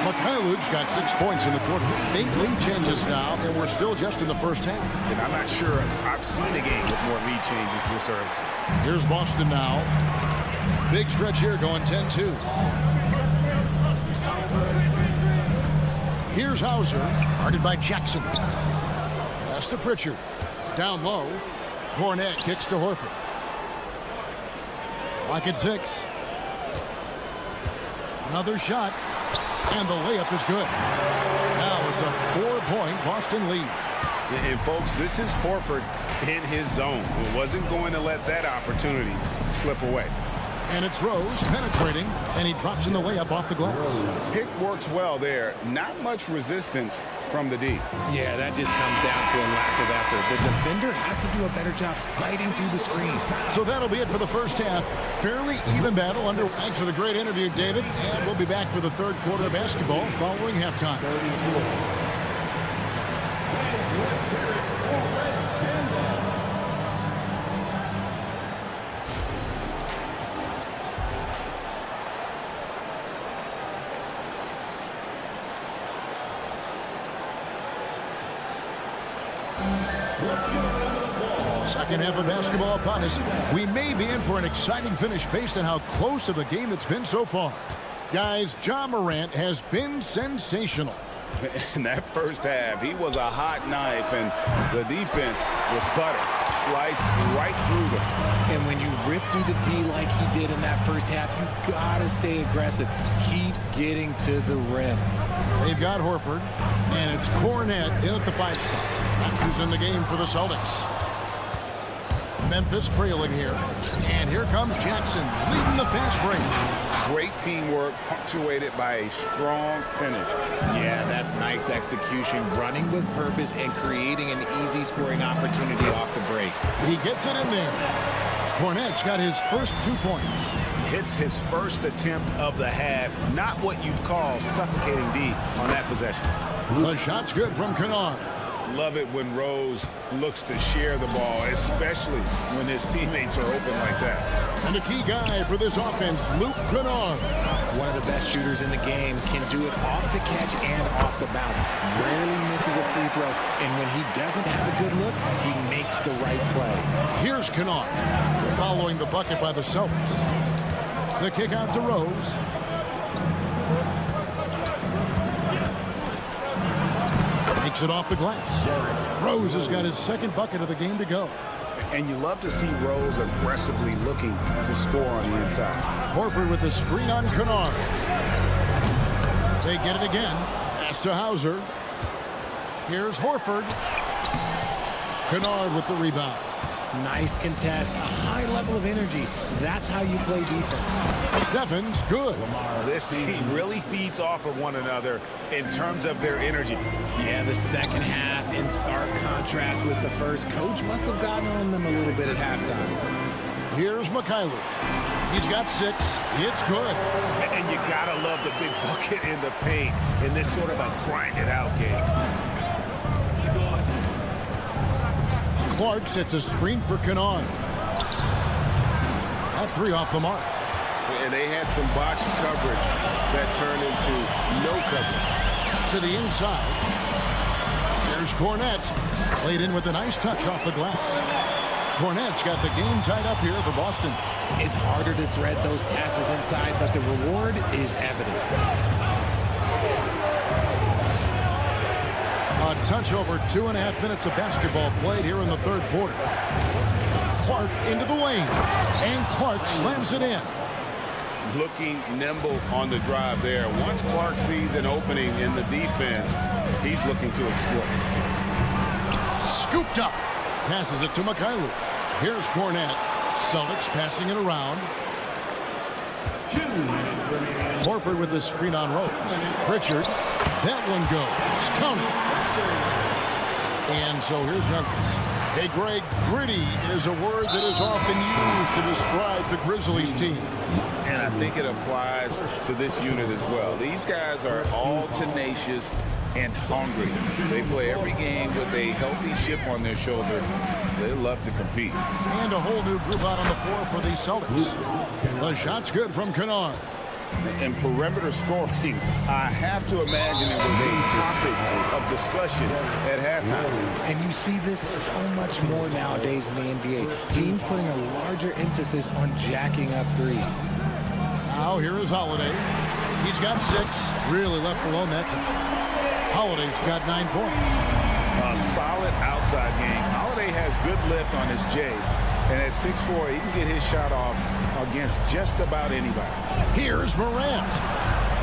Mikhailuk's got 6 points in the quarter. 8 lead changes now, and we're still just in the first half. And I'm not sure I've seen a game with more lead changes this early. Here's Boston now. Big stretch here going 10-2. Here's Hauser, guarded by Jackson. Pass to Pritchard. Down low. Cornette kicks to Horford. Clock at 6. Another shot. And the layup is good. Now it's a 4-point Boston lead. And folks, this is Horford in his zone. He wasn't going to let that opportunity slip away. And it's Rose penetrating, and he drops in the layup off the glass. Pick works well there. Not much resistance from the D. Yeah, that just comes down to a lack of effort. The defender has to do a better job fighting through the screen. So that'll be it for the first half. Fairly even battle under. Thanks for the great interview, David. And we'll be back for the third quarter of basketball following halftime. Second half of basketball upon us. We may be in for an exciting finish based on how close of a game it's been so far. Guys, Ja Morant has been sensational. In that first half, he was a hot knife, and the defense was butter. Sliced right through them. And when you rip through the D like he did in that first half, you gotta stay aggressive. Keep getting to the rim. They've got Horford, and it's Cornette in at the 5 spot. That's who's in the game for the Celtics. Memphis trailing here. And here comes Jackson leading the fast break. Great teamwork punctuated by a strong finish. Yeah, that's nice execution, running with purpose and creating an easy scoring opportunity off the break. He gets it in there. Cornette's got his first 2 points. Hits his first attempt of the half. Not what you'd call suffocating D on that possession. The shot's good from Kennard. Love it when Rose looks to share the ball, especially when his teammates are open like that. And a key guy for this offense, Luke Kennard. One of the best shooters in the game, can do it off the catch and off the bounce. Rarely misses a free throw, and when he doesn't have a good look, he makes the right play. Here's Kennard, following the bucket by the Celtics. The kick out to Rose. Kicks it off the glass. Rose has got his second bucket of the game to go. And you love to see Rose aggressively looking to score on the inside. Horford with the screen on Kennard. They get it again. Pass to Hauser. Here's Horford. Kennard with the rebound. Nice contest, a high level of energy. That's how you play defense. Stephens, good. This team really feeds off of one another in terms of their energy. Yeah, the second half in stark contrast with the first. Coach must have gotten on them a little bit at halftime. Here's Mikhailuk. He's got 6. It's good. And you gotta love the big bucket in the paint in this sort of a grind-it-out game. Clark sets a screen for Kennard. That 3 off the mark. And they had some botched coverage that turned into no coverage. To the inside. Here's Cornette. Played in with a nice touch off the glass. Cornette's got the game tied up here for Boston. It's harder to thread those passes inside, but the reward is evident. A touch over 2.5 minutes of basketball played here in the third quarter. Clark into the lane. And Clark slams it in. Looking nimble on the drive there. Once Clark sees an opening in the defense, he's looking to exploit. Scooped up. Passes it to Mikhailuk. Here's Cornette. Celtics passing it around. Horford with the screen on Rose. Pritchard. That one goes. Counted. And so here's Memphis. Hey, Greg, gritty is a word that is often used to describe the Grizzlies team. And I think it applies to this unit as well. These guys are all tenacious and hungry. They play every game with a healthy chip on their shoulder. They love to compete. And a whole new group out on the floor for the Celtics. The shot's good from Kennard. And perimeter scoring, I have to imagine it was a topic of discussion at halftime. And you see this so much more nowadays in the NBA. Teams putting a larger emphasis on jacking up threes. Now here is Holiday. He's got 6. Really left alone that time. Holiday's got 9 points. A solid outside game. Holiday has good lift on his J. And at 6'4", he can get his shot off against just about anybody. Here's Morant.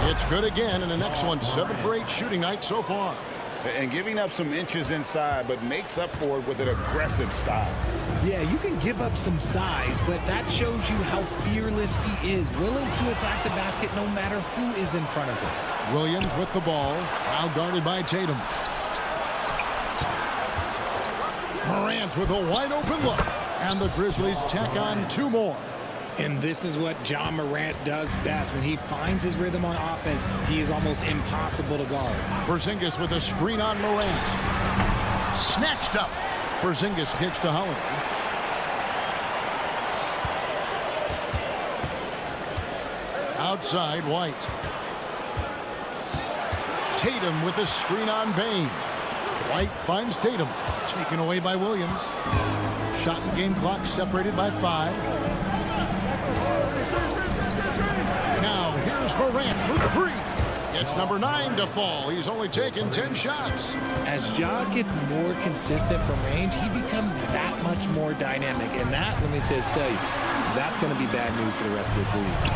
It's good again, and an excellent 7 for 8 shooting night so far. And giving up some inches inside, but makes up for it with an aggressive style. Yeah, you can give up some size, but that shows you how fearless he is, willing to attack the basket no matter who is in front of him. Williams with the ball, now guarded by Tatum. Morant with a wide open look. And the Grizzlies tack on 2 more. And this is what John Morant does best. When he finds his rhythm on offense, he is almost impossible to guard. Porzingis with a screen on Morant. Snatched up. Porzingis kicks to Holiday. Outside, White. Tatum with a screen on Bane. White finds Tatum. Taken away by Williams. Shot and game clock separated by 5. Now here's Morant for 3. It's number 9 to fall. He's only taken 10 shots. As Ja gets more consistent from range, he becomes that much more dynamic. And that, let me just tell you, that's going to be bad news for the rest of this league.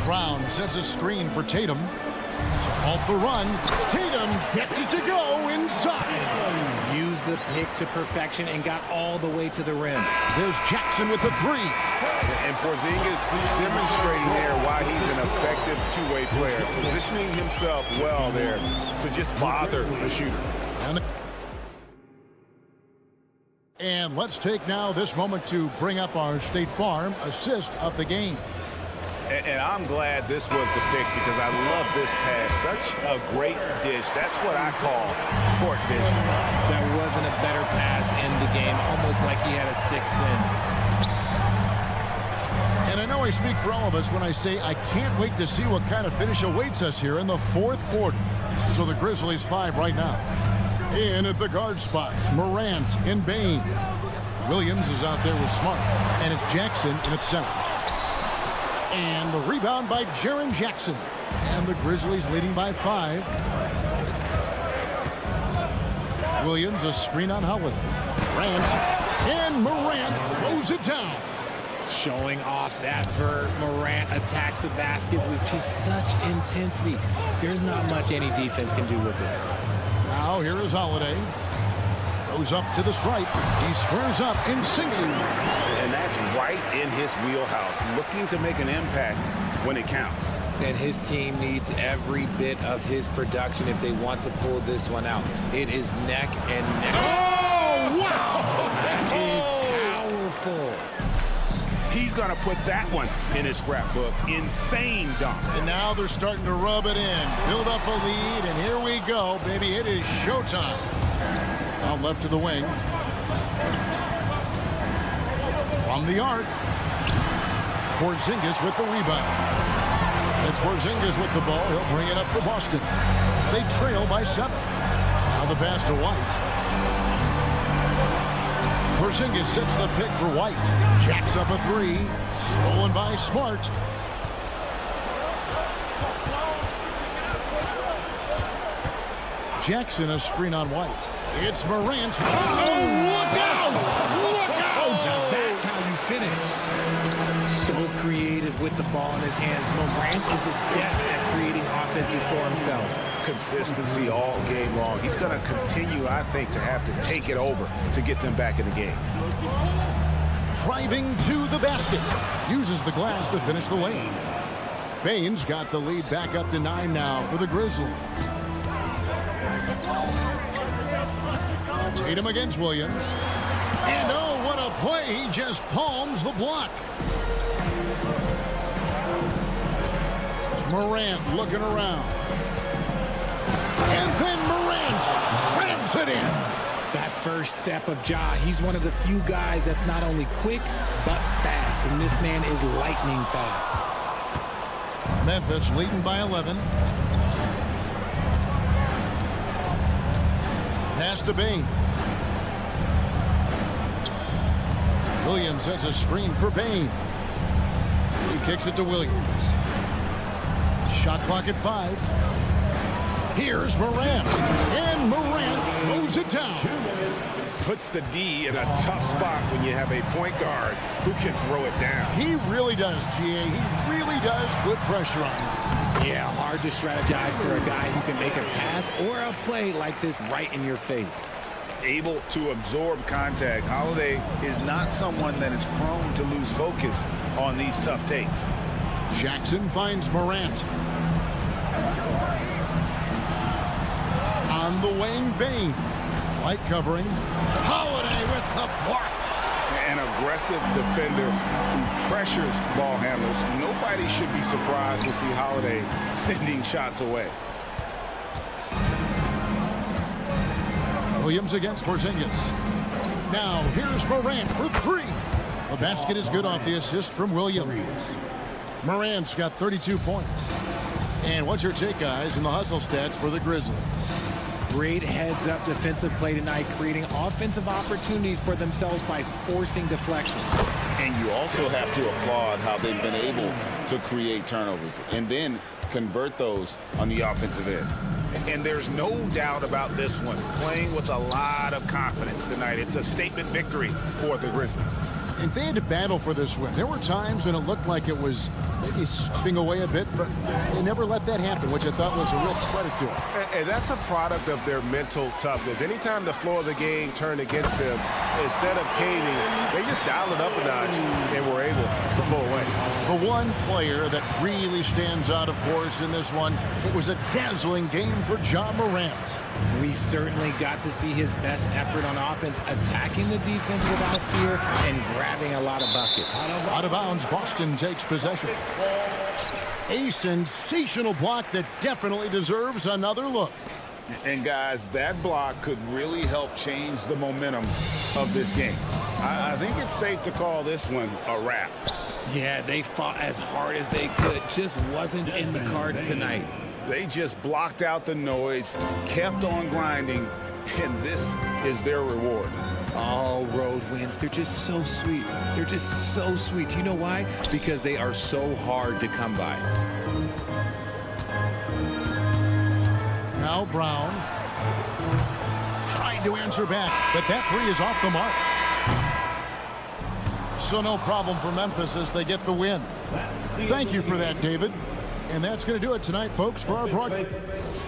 Brown sets a screen for Tatum. To halt the run, Tatum gets it to go inside. Used the pick to perfection and got all the way to the rim. There's Jackson with the 3. And Porzingis demonstrating there why he's an effective two-way player, positioning himself well there to just bother the shooter. And let's take now this moment to bring up our State Farm assist of the game. And I'm glad this was the pick because I love this pass. Such a great dish. That's what I call court vision. There wasn't a better pass in the game, almost like he had a 6th sense. And I know I speak for all of us when I say I can't wait to see what kind of finish awaits us here in the 4th quarter. So the Grizzlies 5 right now. In at the guard spots, Morant and Bane. Williams is out there with Smart. And it's Jackson in at center. And the rebound by Jaren Jackson. And the Grizzlies leading by 5. Williams, a screen on Holiday. Morant, and Morant throws it down. Showing off that vert. Morant attacks the basket with just such intensity. There's not much any defense can do with it. Now here is Holiday. Goes up to the stripe. He squares up and sinks it. And that's right in his wheelhouse, looking to make an impact when it counts. And his team needs every bit of his production if they want to pull this one out. It is neck and neck. Oh, wow! That is powerful. He's going to put that one in his scrapbook. Insane dunk. And now they're starting to rub it in. Build up a lead, and here we go, baby. It is showtime. Out left to the wing. From the arc. Porzingis with the rebound. It's Porzingis with the ball. He'll bring it up for Boston. They trail by 7. Now the pass to White. Porzingis sets the pick for White. Jacks up a 3. Stolen by Smart. Jackson a screen on White. It's Morant. Oh, look out! Look out! Now that's how you finish. So creative with the ball in his hands. Morant is adept at creating offenses for himself. Consistency all game long. He's going to continue, I think, to have to take it over to get them back in the game. Driving to the basket. Uses the glass to finish the lane. Baines got the lead back up to 9 now for the Grizzlies. Tatum against Williams. And oh, what a play. He just palms the block. Morant looking around. And then Morant grabs it in. That first step of Ja, he's one of the few guys that's not only quick, but fast. And this man is lightning fast. Memphis leading by 11. Pass to Bane. Williams sets a screen for Bane. He kicks it to Williams. Shot clock at 5. Here's Morant. And Morant throws it down. Puts the D in a tough spot when you have a point guard who can throw it down. He really does, GA. He really does put pressure on him. Yeah, hard to strategize for a guy who can make a pass or a play like this right in your face. Able to absorb contact. Holiday is not someone that is prone to lose focus on these tough takes. Jackson finds Morant. On the wing, Bane. Light covering. Holiday with the block. An aggressive defender who pressures ball handlers. Nobody should be surprised to see Holiday sending shots away. Williams against Porzingis. Now here's Morant for 3. The basket is good off the assist from Williams. Morant's got 32 points. And what's your take, guys, in the hustle stats for the Grizzlies? Great heads-up defensive play tonight, creating offensive opportunities for themselves by forcing deflection. And you also have to applaud how they've been able to create turnovers and then convert those on the offensive end. And there's no doubt about this one. Playing with a lot of confidence tonight. It's a statement victory for the Grizzlies. And they had to battle for this win. There were times when it looked like it was maybe slipping away a bit, but they never let that happen, which I thought was a real credit to them. And that's a product of their mental toughness. Anytime the floor of the game turned against them, instead of caving, they just dialed it up a notch and were able to pull away. The one player that really stands out, of course, in this one, it was a dazzling game for Ja Morant. We certainly got to see his best effort on offense, attacking the defense without fear and grabbing a lot of buckets. Out of bounds, Boston takes possession. A sensational block that definitely deserves another look. And guys, that block could really help change the momentum of this game. I think it's safe to call this one a wrap. Yeah, they fought as hard as they could. Just wasn't in the cards tonight. They just blocked out the noise, kept on grinding, and this is their reward. All road wins. They're just so sweet. They're just so sweet. You know why? Because they are so hard to come by. Now Brown trying to answer back, but that three is off the mark. So no problem for Memphis as they get the win. Thank you for that, David. And that's going to do it tonight, folks, for our broadcast.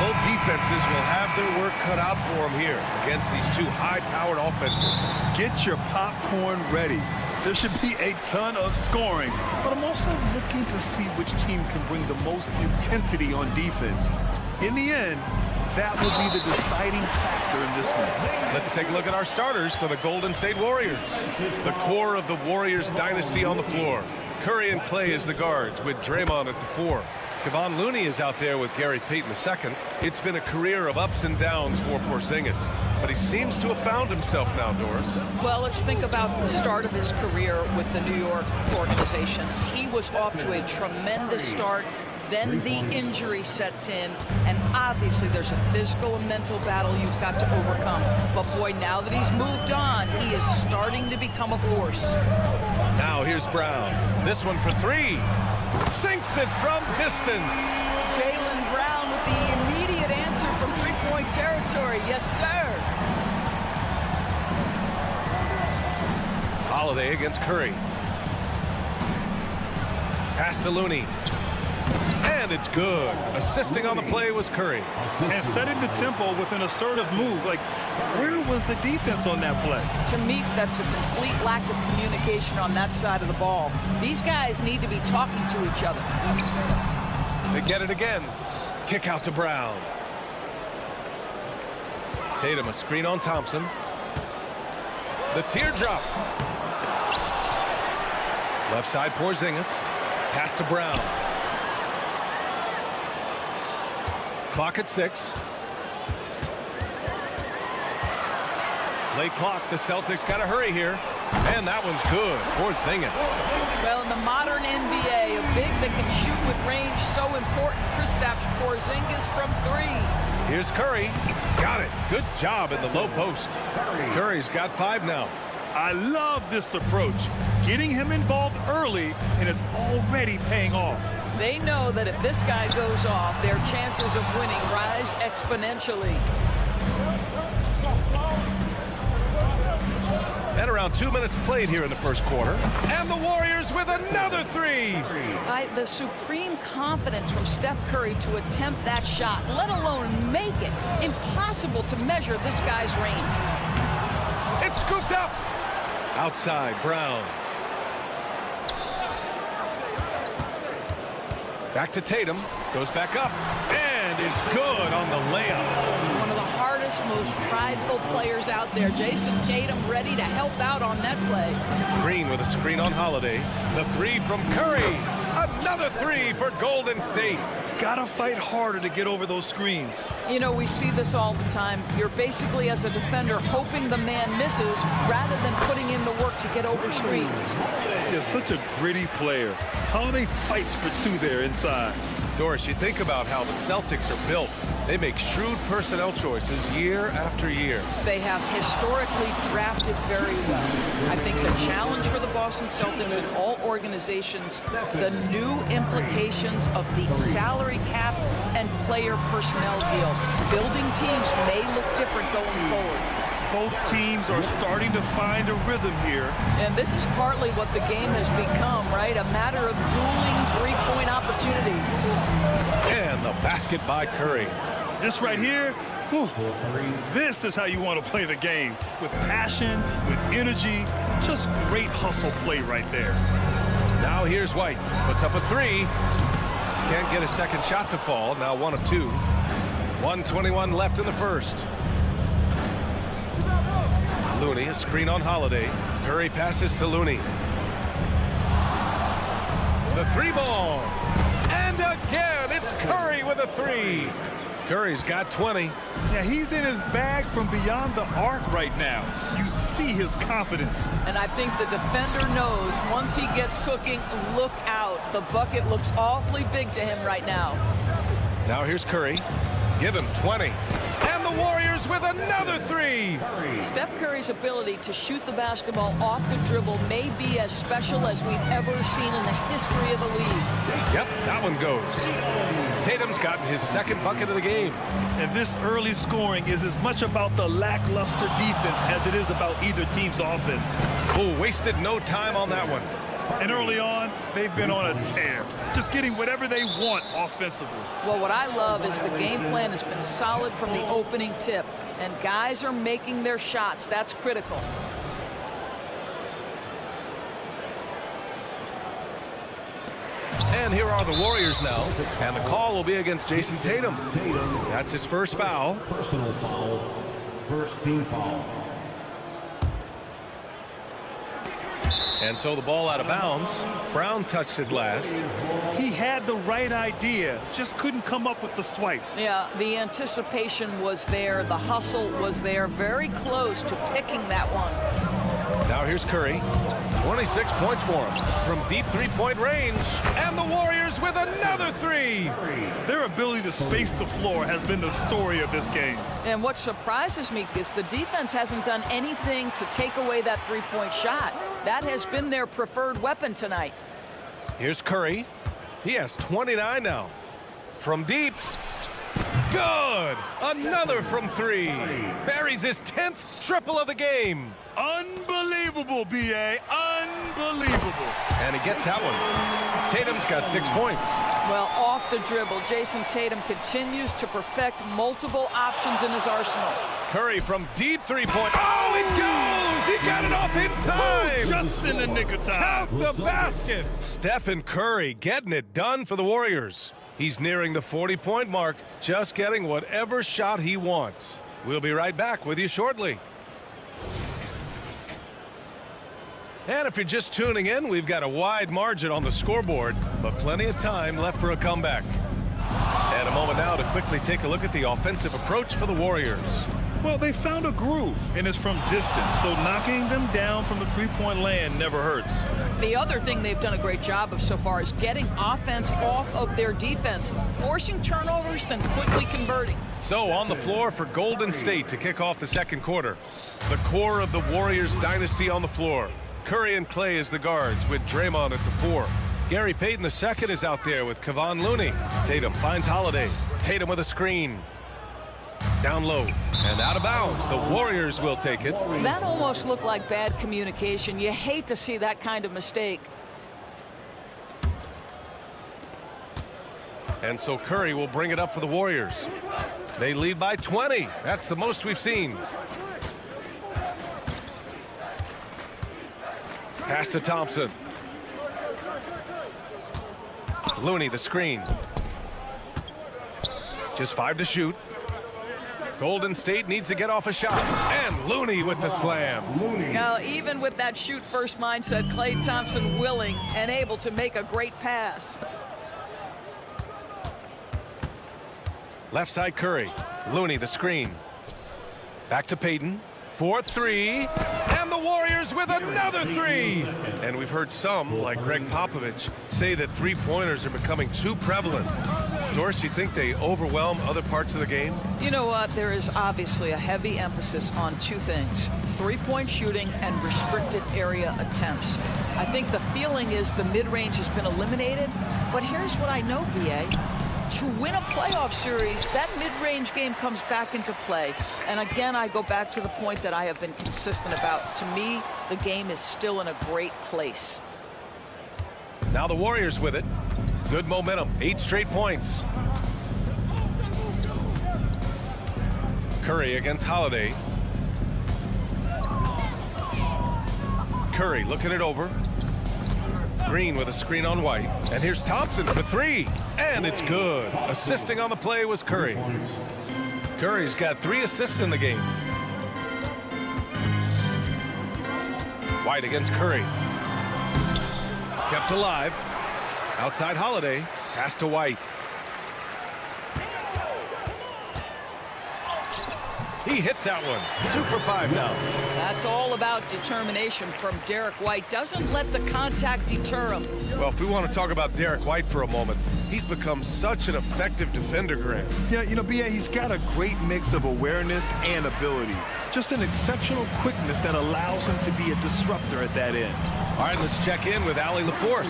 Both defenses will have their work cut out for them here against these two high-powered offenses. Get your popcorn ready. There should be a ton of scoring, but I'm also looking to see which team can bring the most intensity on defense. In the end, that will be the deciding factor in this one. Let's take a look at our starters for the Golden State Warriors. The core of the Warriors dynasty on the floor. Curry and Clay as the guards, with Draymond at the 4. Kevon Looney is out there with Gary Payton II. It's been a career of ups and downs for Porzingis, but he seems to have found himself now, Doris. Well, let's think about the start of his career with the New York organization. He was off to a tremendous start. Then the injury sets in, and obviously there's a physical and mental battle you've got to overcome. But boy, now that he's moved on, he is starting to become a force. Now here's Brown. This one for 3. Sinks it from distance. Jaylen Brown with the immediate answer from three-point territory. Yes, sir. Holiday against Curry. Pass to Looney. And it's good. Assisting on the play was Curry. And setting the tempo with an assertive move. Like, where was the defense on that play? To me, that's a complete lack of communication on that side of the ball. These guys need to be talking to each other. They get it again. Kick out to Brown. Tatum, a screen on Thompson. The teardrop. Left side, Porzingis. Pass to Brown. Clock at 6. Late clock. The Celtics got to hurry here. And that one's good. Porzingis. Well, in the modern NBA, a big that can shoot with range, so important. Kristaps Porzingis from 3. Here's Curry. Got it. Good job in the low post. Curry's got 5 now. I love this approach. Getting him involved early, and it's already paying off. They know that if this guy goes off, their chances of winning rise exponentially. And around 2 minutes played here in the first quarter. And the Warriors with another 3. The supreme confidence from Steph Curry to attempt that shot, let alone make it. Impossible to measure this guy's range. It's scooped up. Outside, Brown. Back to Tatum. Goes back up. And it's good on the layup. One of the hardest, most prideful players out there. Jason Tatum ready to help out on that play. Green with a screen on Holiday. The 3 from Curry. Another 3 for Golden State. Gotta fight harder to get over those screens. You know, we see this all the time. You're basically, as a defender, hoping the man misses rather than putting in the work to get over screens. He's such a gritty player. Holiday fights for 2 there inside. Doris, you think about how the Celtics are built. They make shrewd personnel choices year after year. They have historically drafted very well. I think the challenge for the Boston Celtics and all organizations, the new implications of the salary cap and player personnel deal. Building teams may look different going forward. Both teams are starting to find a rhythm here. And this is partly what the game has become, right? A matter of dueling three-point opportunities. And the basket by Curry. This right here, whew, this is how you want to play the game. With passion, with energy, just great hustle play right there. Now here's White. Puts up a 3. Can't get a second shot to fall. Now 1 of 2. 1:21 left in the first. Looney, a screen on Holiday. Curry passes to Looney. The 3 ball. And again, it's Curry with a 3. Curry's got 20. Yeah, he's in his bag from beyond the arc right now. You see his confidence. And I think the defender knows once he gets cooking, look out. The bucket looks awfully big to him right now. Now here's Curry. Give him 20. And And the Warriors with another three. Steph Curry's ability to shoot the basketball off the dribble may be as special as we've ever seen in the history of the league. Yep, that one goes. Tatum's gotten his second bucket of the game. And this early scoring is as much about the lackluster defense as it is about either team's offense. Oh, wasted no time on that one. And early on, they've been on a tear, just getting whatever they want offensively. Well, what I love is the game plan has been solid from the opening tip, and guys are making their shots. That's critical. And here are the Warriors now, and the call will be against Jason Tatum. That's his first foul. Personal foul. First team foul. And so the ball out of bounds. Brown touched it last. He had the right idea, just couldn't come up with the swipe. Yeah, the anticipation was there. The hustle was there. Very close to picking that one. Now here's Curry. 26 points for him from deep three-point range. And the Warriors with another three. Their ability to space the floor has been the story of this game. And what surprises me is the defense hasn't done anything to take away that three-point shot. That has been their preferred weapon tonight. Here's Curry. He has 29 now. From deep. Good. Another from three. Buries his 10th triple of the game. Unbelievable, B.A. Unbelievable. And he gets that one. Tatum's got 6 points. Well, off the dribble, Jason Tatum continues to perfect multiple options in his arsenal. Curry from deep three-point. Oh, it goes! He got it off in time! Just in the nick of time. Count the basket! Stephen Curry getting it done for the Warriors. He's nearing the 40-point mark, just getting whatever shot he wants. We'll be right back with you shortly. And if you're just tuning in, we've got a wide margin on the scoreboard, but plenty of time left for a comeback. And a moment now to quickly take a look at the offensive approach for the Warriors. Well, they found a groove, and it's from distance, so knocking them down from the three-point land never hurts. The other thing they've done a great job of so far is getting offense off of their defense, forcing turnovers, then quickly converting. So on the floor for Golden State to kick off the second quarter. The core of the Warriors dynasty on the floor. Curry and Clay as the guards with Draymond at the 4. Gary Payton II is out there with Kevon Looney. Tatum finds Holiday. Tatum with a screen. Down low and out of bounds. The Warriors will take it. That almost looked like bad communication. You hate to see that kind of mistake. And so Curry will bring it up for the Warriors. They lead by 20. That's the most we've seen. Pass to Thompson. Looney, the screen. Just 5 to shoot. Golden State needs to get off a shot. And Looney with the slam. Now, even with that shoot-first mindset, Klay Thompson willing and able to make a great pass. Left side Curry. Looney, the screen. Back to Payton. 4-3. And the Warriors with another three. And we've heard some, like Greg Popovich, say that three-pointers are becoming too prevalent. Doris, you think they overwhelm other parts of the game? You know what? There is obviously a heavy emphasis on two things: three-point shooting and restricted area attempts. I think the feeling is the mid-range has been eliminated, but here's what I know, B.A. To win a playoff series, that mid-range game comes back into play. And again, I go back to the point that I have been consistent about. To me, the game is still in a great place. Now the Warriors with it. Good momentum, 8 straight points. Curry against Holiday. Curry looking it over. Green with a screen on White. And here's Thompson for 3. And it's good. Assisting on the play was Curry. Curry's got 3 assists in the game. White against Curry. Kept alive. Outside Holiday. Pass to White. He hits that one. 2 for 5 now. That's all about determination from Derek White. Doesn't let the contact deter him. Well, if we want to talk about Derek White for a moment, He's become such an effective defender, Grant. Yeah, you know, B.A., he's got a great mix of awareness and ability. Just an exceptional quickness that allows him to be a disruptor at that end. All right, let's check in with Allie LaForce.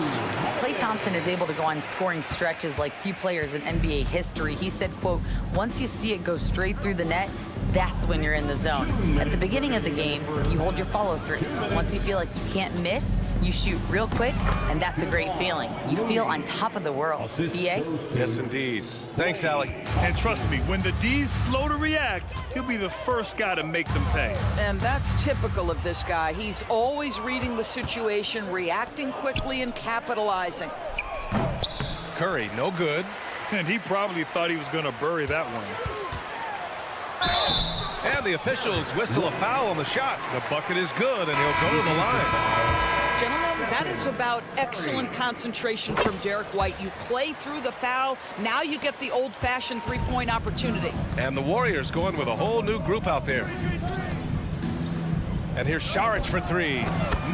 Klay Thompson is able to go on scoring stretches like few players in NBA history. He said, quote, once you see it go straight through the net, that's when you're in the zone. At the beginning of the game, you hold your follow through. Once you feel like you can't miss, you shoot real quick, and that's a great feeling. You feel on top of the world. B.A.? Yes, indeed. Thanks, Allie. And trust me, when the D's slow to react, he'll be the first guy to make them pay. And that's typical of this guy. He's always reading the situation, reacting quickly, and capitalizing. Curry, no good. And he probably thought he was going to bury that one. And the officials whistle a foul on the shot. The bucket is good, and he'll go to the line. Gentlemen, that is about excellent concentration from Derek White. You play through the foul. Now you get the old-fashioned three-point opportunity. And the Warriors going with a whole new group out there. And here's Saric for three.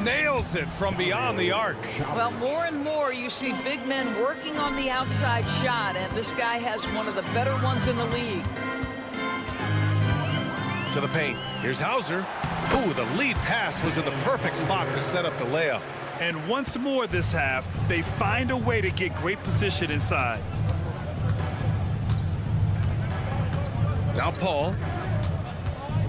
Nails it from beyond the arc. Well, more and more you see big men working on the outside shot, and this guy has one of the better ones in the league. To the paint. Here's Hauser. Ooh, the lead pass was in the perfect spot to set up the layup. And once more this half, they find a way to get great position inside. Now Paul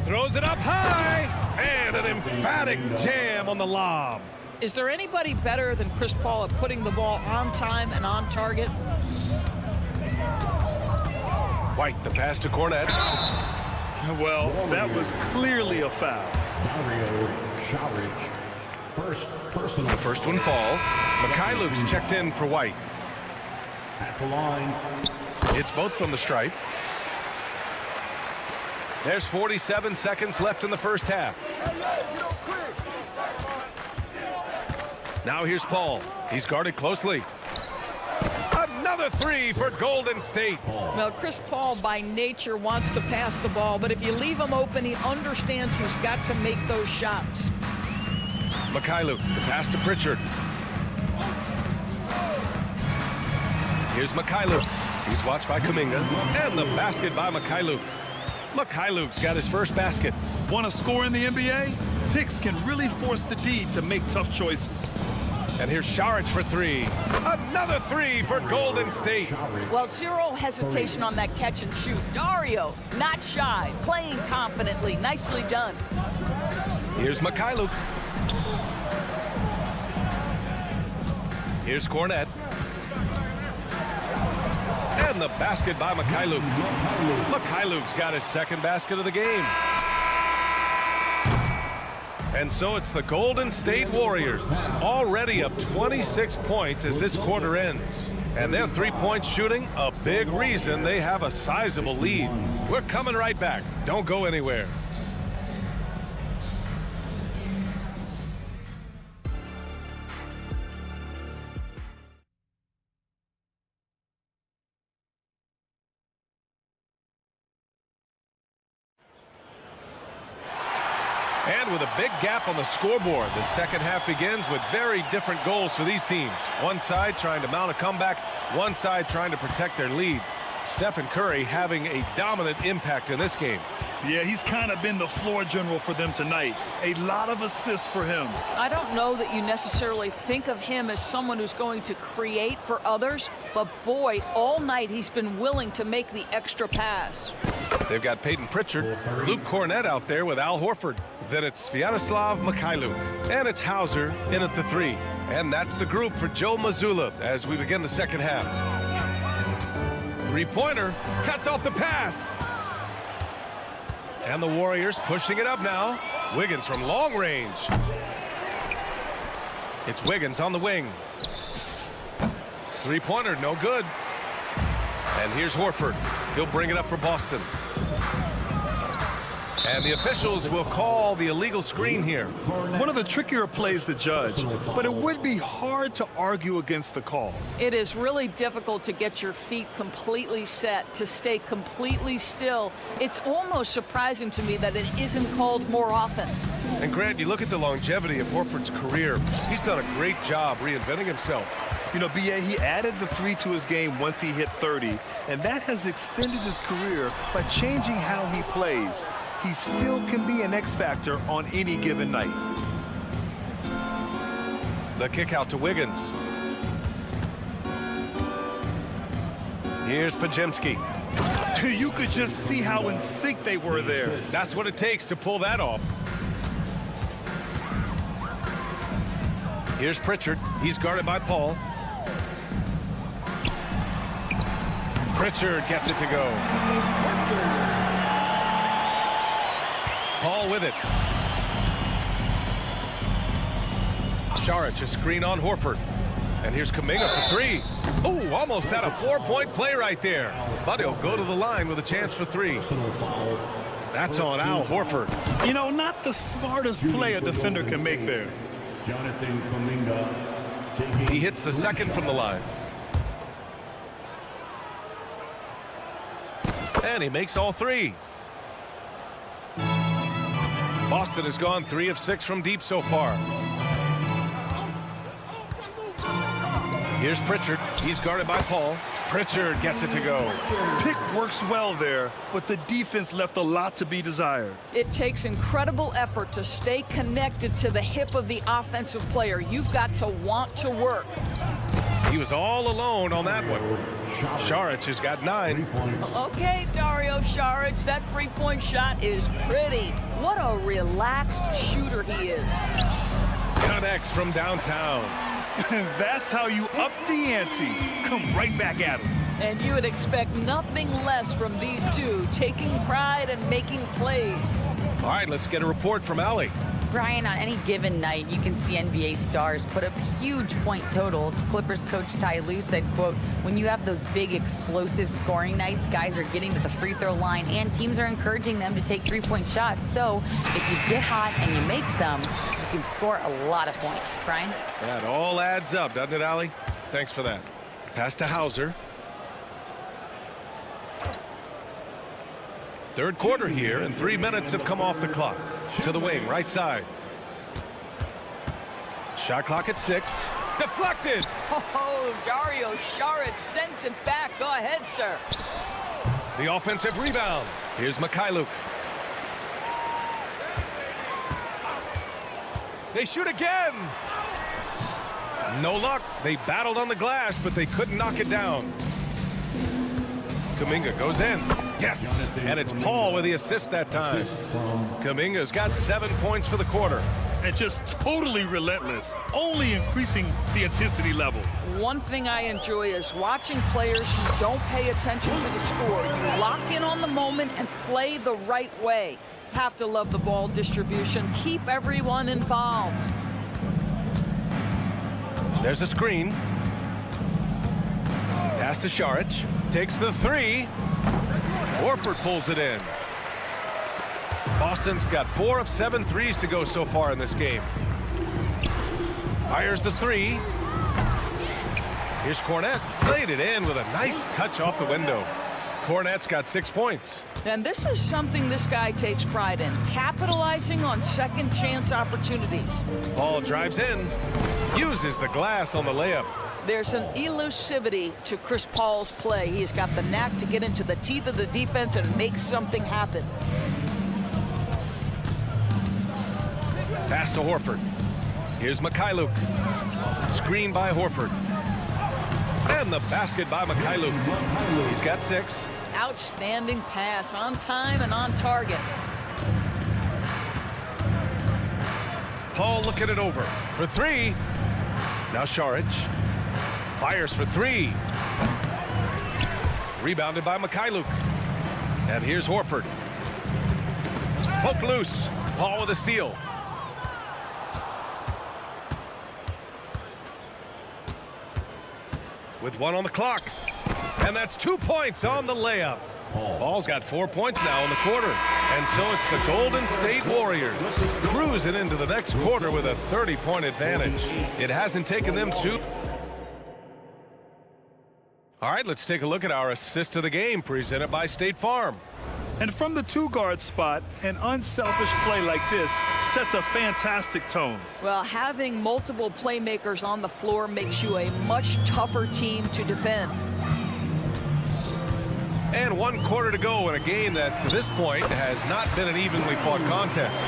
throws it up high, and an emphatic jam on the lob. Is there anybody better than Chris Paul at putting the ball on time and on target? White, the pass to Cornette. Well, that was clearly a foul. The first one falls. Mikhailuk's checked in for White. At the line. It's both from the stripe. There's 47 seconds left in the first half. Now here's Paul. He's guarded closely. Another three for Golden State. Well, Chris Paul by nature wants to pass the ball, but if you leave him open, he understands he's got to make those shots. Mikhailuk, the pass to Pritchard. Here's Mikhailuk. He's watched by Kuminga. And the basket by Mikhailuk. Mikhailuk's got his first basket. Want to score in the NBA? Picks can really force the D to make tough choices. And here's Saric for three. Another three for Golden State. Well, zero hesitation on that catch and shoot. Dario, not shy, playing confidently. Nicely done. Here's Mikhailuk. Here's Cornette. And the basket by Mikhailuk. Mikhailuk's got his second basket of the game. And so it's the Golden State Warriors, already up 26 points as this quarter ends. And their three-point shooting, a big reason they have a sizable lead. We're coming right back. Don't go anywhere. And with a big gap on the scoreboard, the second half begins with very different goals for these teams. One side trying to mount a comeback, one side trying to protect their lead. Stephen Curry having a dominant impact in this game. Yeah, he's kind of been the floor general for them tonight. A lot of assists for him. I don't know that you necessarily think of him as someone who's going to create for others, but boy, all night he's been willing to make the extra pass. They've got Peyton Pritchard, Luke Cornette out there with Al Horford. Then it's Sviatoslav Mikhailuk. And it's Hauser in at the three. And that's the group for Joe Mazzulla as we begin the second half. Three-pointer, cuts off the pass. And the Warriors pushing it up now. Wiggins from long range. It's Wiggins on the wing. Three-pointer, no good. And here's Horford. He'll bring it up for Boston. And the officials will call the illegal screen here. One of the trickier plays to judge, but it would be hard to argue against the call. It is really difficult to get your feet completely set, to stay completely still. It's almost surprising to me that it isn't called more often. And Grant, you look at the longevity of Horford's career. He's done a great job reinventing himself. You know, B.A., he added the 3 to his game once he hit 30, and that has extended his career by changing how he plays. He still can be an X factor on any given night. The kick out to Wiggins. Here's Pajemski. You could just see how in sync they were there. That's what it takes to pull that off. Here's Pritchard. He's guarded by Paul. Pritchard gets it to go. Paul with it. Saric, a screen on Horford. And here's Kuminga for 3. Ooh, almost had a 4-point play right there. But he'll go to the line with a chance for 3. That's on Al Horford. You know, not the smartest play a defender can make there. Jonathan Kuminga. He hits the second from the line. And he makes all 3. Boston has gone 3 of 6 from deep so far. Here's Pritchard. He's guarded by Paul. Pritchard gets it to go. Pick works well there, but the defense left a lot to be desired. It takes incredible effort to stay connected to the hip of the offensive player. You've got to want to work. He was all alone on that one. Saric has got 9. Okay, Dario Saric, that 3-point shot is pretty. What a relaxed shooter he is. Connects from downtown. That's how you up the ante. Come right back at him. And you would expect nothing less from these two, taking pride and making plays. All right, let's get a report from Allie. Brian, on any given night, you can see NBA stars put up huge point totals. Clippers coach Ty Lue said, quote, when you have those big explosive scoring nights, guys are getting to the free throw line and teams are encouraging them to take 3-point shots. So if you get hot and you make some, you can score a lot of points. Brian? That all adds up, doesn't it, Allie? Thanks for that. Pass to Hauser. Third quarter here, and 3 minutes have come off the clock. To the wing, right side. Shot clock at 6. Deflected! Oh, Dario Saric sends it back. Go ahead, sir. The offensive rebound. Here's Mikhailuk. They shoot again! No luck. They battled on the glass, but they couldn't knock it down. Kuminga goes in. Yes! And it's Paul with the assist that time. Kuminga's got 7 points for the quarter. And just totally relentless, only increasing the intensity level. One thing I enjoy is watching players who don't pay attention to the score. You lock in on the moment and play the right way. Have to love the ball distribution. Keep everyone involved. There's a screen. Pass to Saric. Takes the 3. Horford pulls it in. Boston's got 4 of 7 threes to go so far in this game. Fires the 3. Here's Cornette. Played it in with a nice touch off the window. Cornette's got 6 points. And this is something this guy takes pride in, capitalizing on second chance opportunities. Paul drives in. Uses the glass on the layup. There's an elusivity to Chris Paul's play. He's got the knack to get into the teeth of the defense and make something happen. Pass to Horford. Here's Mikhailuk. Screen by Horford. And the basket by Mikhailuk. He's got 6. Outstanding pass, on time and on target. Paul looking it over for 3. Now Saric. Fires for 3. Rebounded by Mikhailuk. And here's Horford. Poke loose. Paul with a steal. With 1 on the clock. And that's 2 points on the layup. Paul's got 4 points now in the quarter. And so it's the Golden State Warriors cruising into the next quarter with a 30-point advantage. It hasn't taken them too. All right, let's take a look at our assist of the game presented by State Farm. And from the two-guard spot, an unselfish play like this sets a fantastic tone. Well, having multiple playmakers on the floor makes you a much tougher team to defend. And 1 quarter to go in a game that, to this point, has not been an evenly fought contest.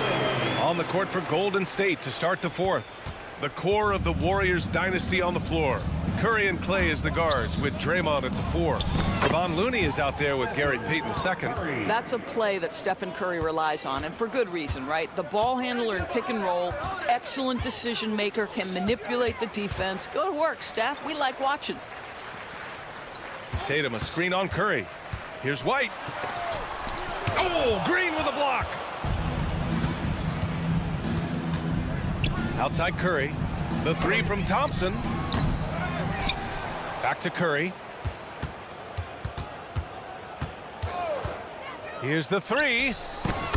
On the court for Golden State to start the fourth. The core of the Warriors dynasty on the floor. Curry and Clay as the guards with Draymond at the 4. Kevon Looney is out there with Gary Payton II. That's a play that Stephen Curry relies on, and for good reason, right? The ball handler in pick and roll, excellent decision maker, can manipulate the defense. Go to work, Steph. We like watching. Tatum, a screen on Curry. Here's White. Oh, Green with a block. Outside Curry. The 3 from Thompson. Back to Curry. Here's the 3.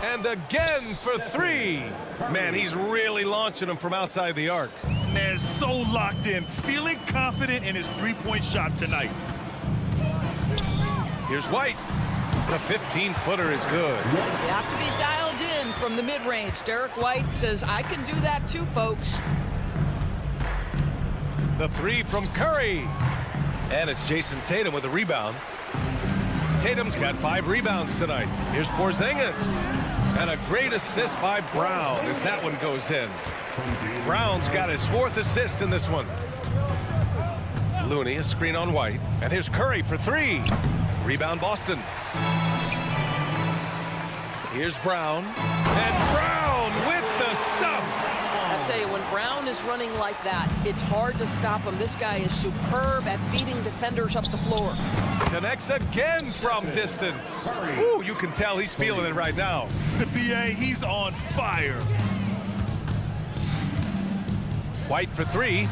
And again for 3. Man, he's really launching them from outside the arc. Man, so locked in, feeling confident in his three-point shot tonight. Here's White. The 15-footer is good. You have to be dialed in from the mid-range. Derek White says, I can do that too, folks. The 3 from Curry. And it's Jason Tatum with a rebound. Tatum's got 5 rebounds tonight. Here's Porzingis. And a great assist by Brown as that one goes in. Brown's got his 4th assist in this one. Looney, a screen on White. And here's Curry for 3. Rebound Boston. Here's Brown. And Brown with the stuff. I'll tell you, when Brown is running like that, it's hard to stop him. This guy is superb at beating defenders up the floor. Connects again from distance. Ooh, you can tell he's feeling it right now. The BA, he's on fire. White for 3.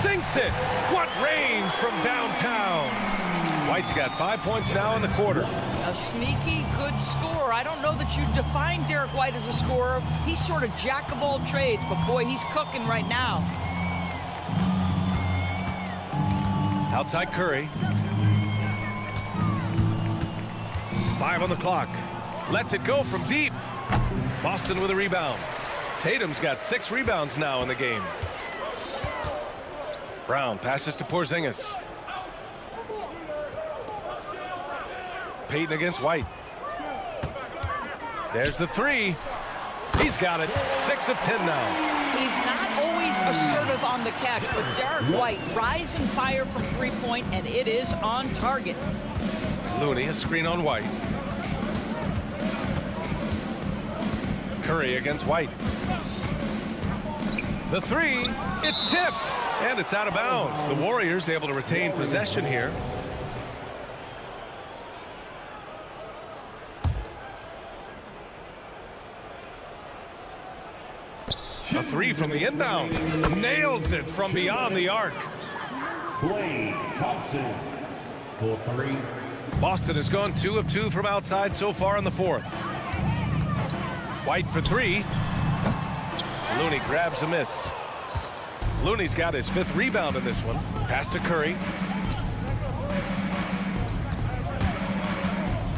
Sinks it. What range from downtown. White's got 5 points now in the quarter. A sneaky good scorer. I don't know that you define Derek White as a scorer. He's sort of jack of all trades, but boy, he's cooking right now. Outside Curry. 5 on the clock. Lets it go from deep. Boston with a rebound. Tatum's got 6 rebounds now in the game. Brown passes to Porzingis. Payton against White. There's the 3. He's got it. 6 of 10 now. He's not always assertive on the catch, but Derek White rise and fire from 3-point, and it is on target. Looney, a screen on White. Curry against White. The 3, it's tipped, and it's out of bounds. The Warriors able to retain possession here. A 3 from the inbound. Nails it from beyond the arc. Klay Thompson for 3. Boston has gone 2 of 2 from outside so far in the fourth. White for 3. Looney grabs a miss. Looney's got his 5th rebound in this one. Pass to Curry.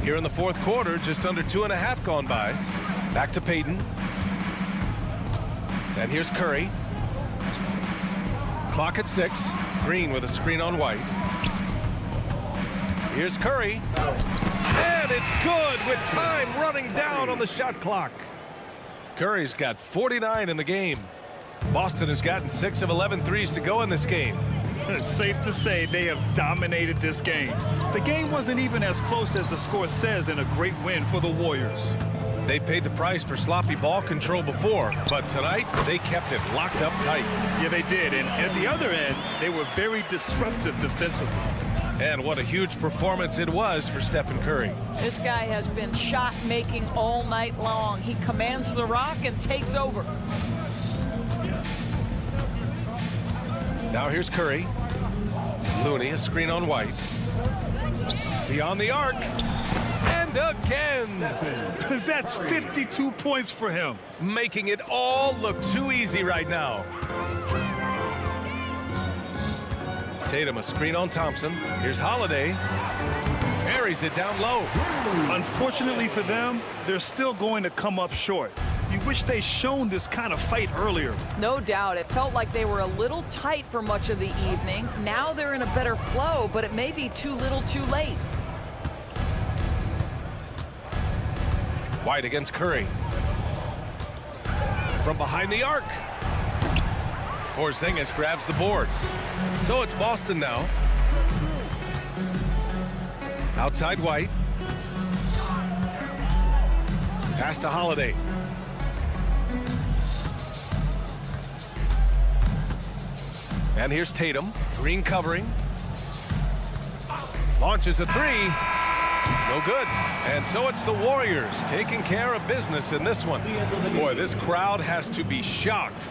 Here in the fourth quarter, just under 2.5 gone by. Back to Payton. And here's Curry. Clock at 6. Green with a screen on White. Here's Curry. And it's good with time running down on the shot clock. Curry's got 49 in the game. Boston has gotten 6 of 11 threes to go in this game. It's safe to say they have dominated this game. The game wasn't even as close as the score says in a great win for the Warriors. They paid the price for sloppy ball control before, but tonight they kept it locked up tight. Yeah, they did. And at the other end, they were very disruptive defensively. And what a huge performance it was for Stephen Curry. This guy has been shot making all night long. He commands the rock and takes over. Now here's Curry. Looney, a screen on White. Beyond the arc. And again. That's 52 points for him. Making it all look too easy right now. Tatum, a screen on Thompson. Here's Holiday. Parries it down low. Unfortunately for them, they're still going to come up short. You wish they'd shown this kind of fight earlier. No doubt. It felt like they were a little tight for much of the evening. Now they're in a better flow, but it may be too little too late. White against Curry. From behind the arc. Porzingis grabs the board. So it's Boston now. Outside White. Pass to Holiday. And here's Tatum. Green covering. Launches a three. No good. And so it's the Warriors taking care of business in this one. Boy, this crowd has to be shocked.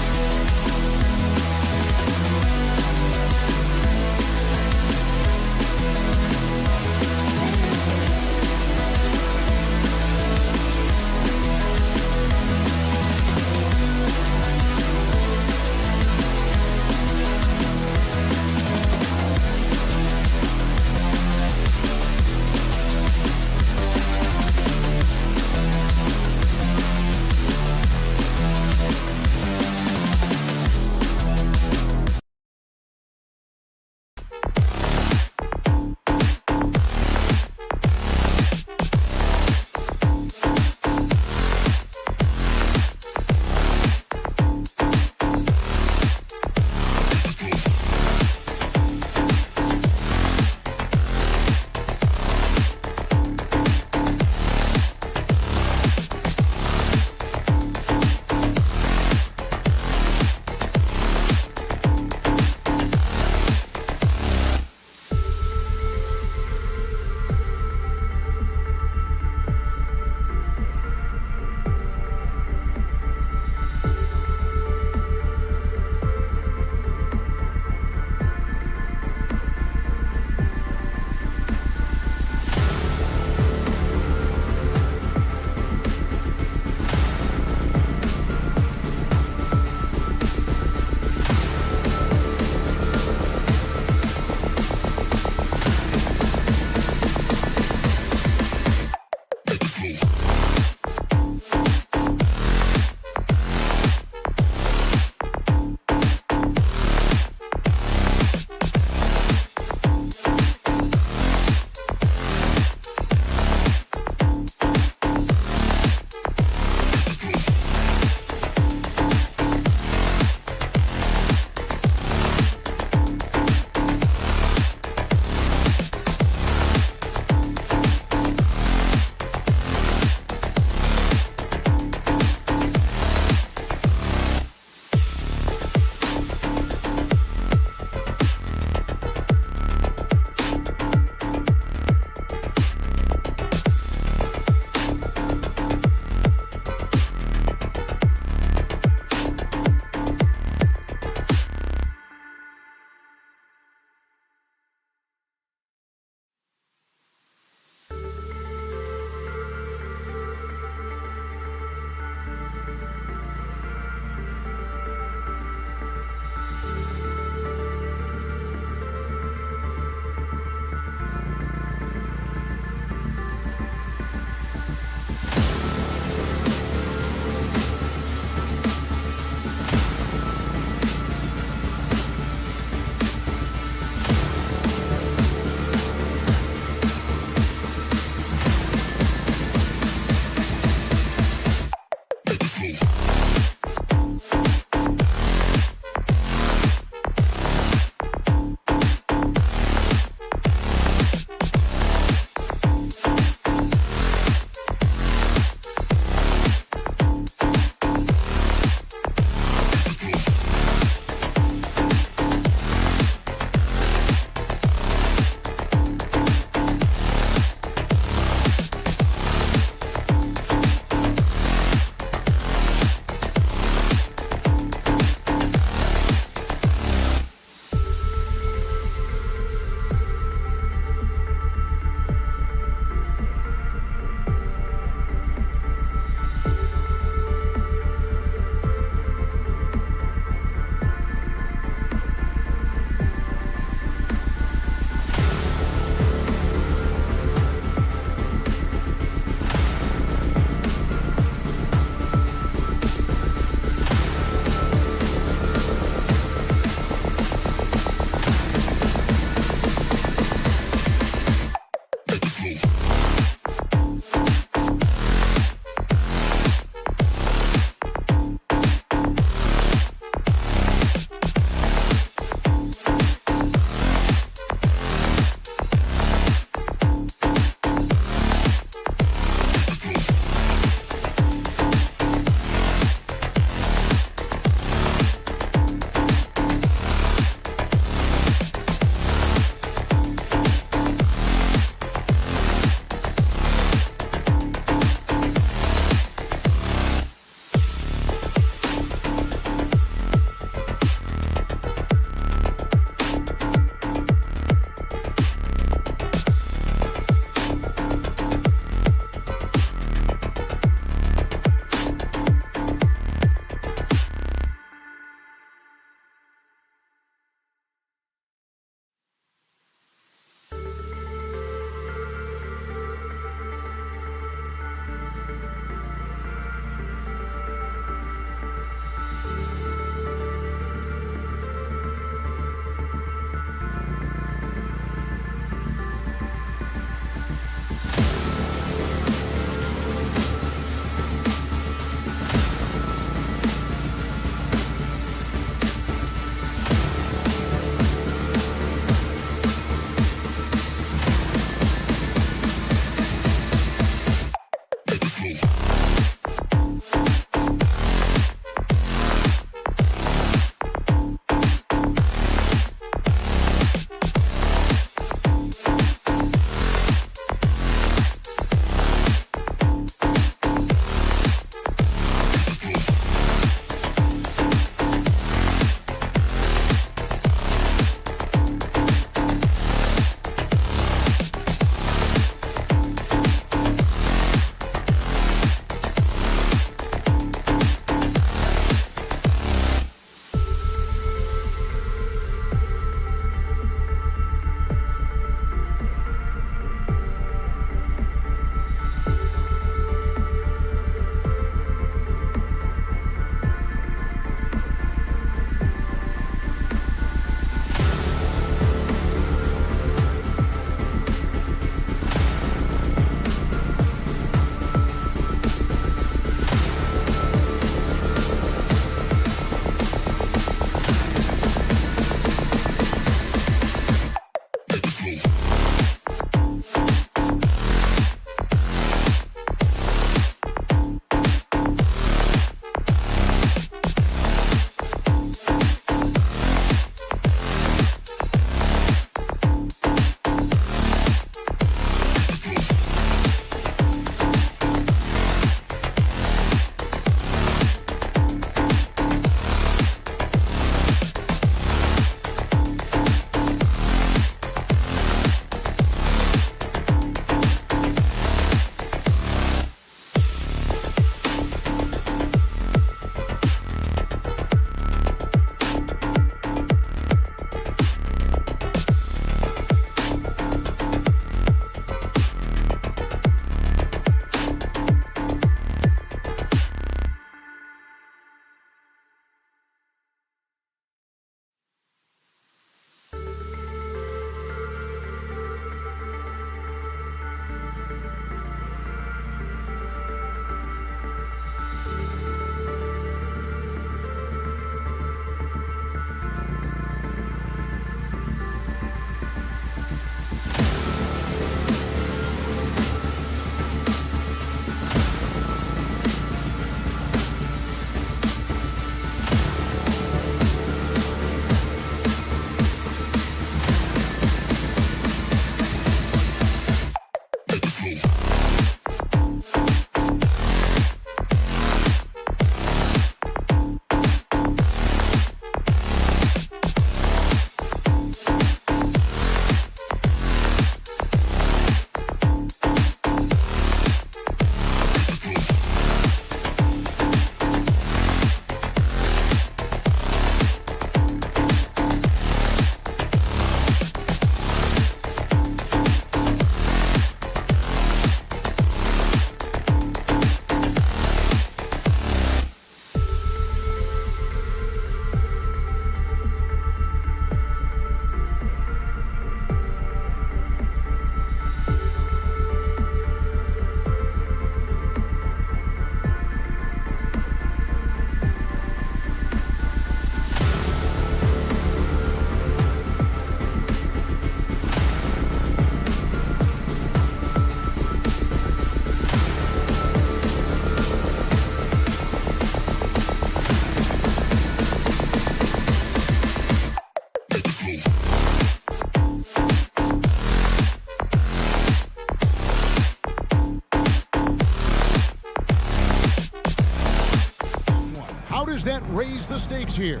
does that raise the stakes here?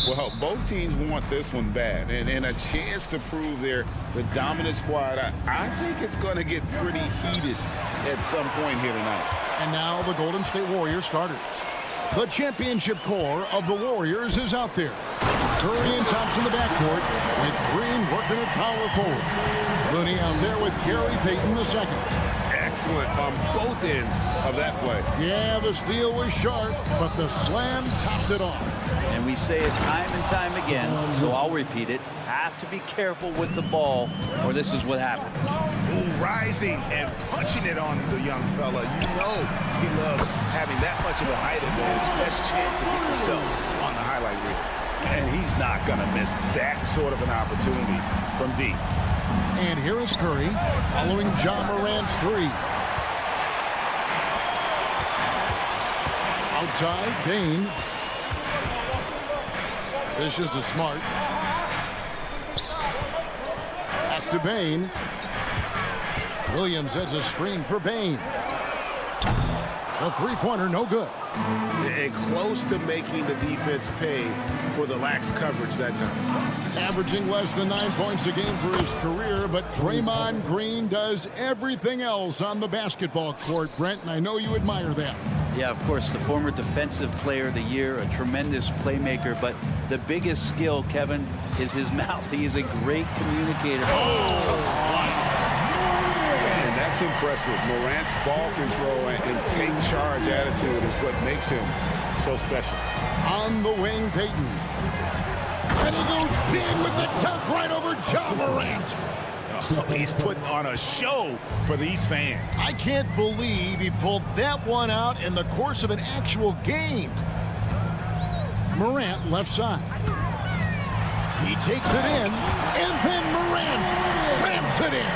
Well, both teams want this one bad, and a chance to prove they're the dominant squad. I think it's going to get pretty heated at some point here tonight. And now the Golden State Warriors starters. The championship core of the Warriors is out there. Curry and Thompson in the backcourt with Green working at power forward. Looney out there with Gary Payton II. Excellent on both ends of that play. Yeah, the steal was sharp, but the slam topped it off. And we say it time and time again, so I'll repeat it. Have to be careful with the ball, or this is what happens. Ooh, rising and punching it on the young fella. You know he loves having that much of a height advantage. Best chance to get yourself on the highlight reel. And he's not going to miss that sort of an opportunity from deep. And here is Curry following John Morant's three. Outside, Bane. This is to Smart. Back to Bane. Williams heads a screen for Bane. The three-pointer, no good. And close to making the defense pay for the lax coverage that time. Averaging less than 9 points a game for his career, but Draymond Green does everything else on the basketball court, Brent, and I know you admire that. Yeah, of course, the former defensive player of the year, a tremendous playmaker, but the biggest skill, Kevin, is his mouth. He is a great communicator. And that's impressive. Morant's ball control and take charge attitude is what makes him so special. On the wing, Payton. And he goes big with the dunk right over John Morant. Oh, he's putting on a show for these fans. I can't believe he pulled that one out in the course of an actual game. Morant left side. He takes it in, and then Morant slams it in.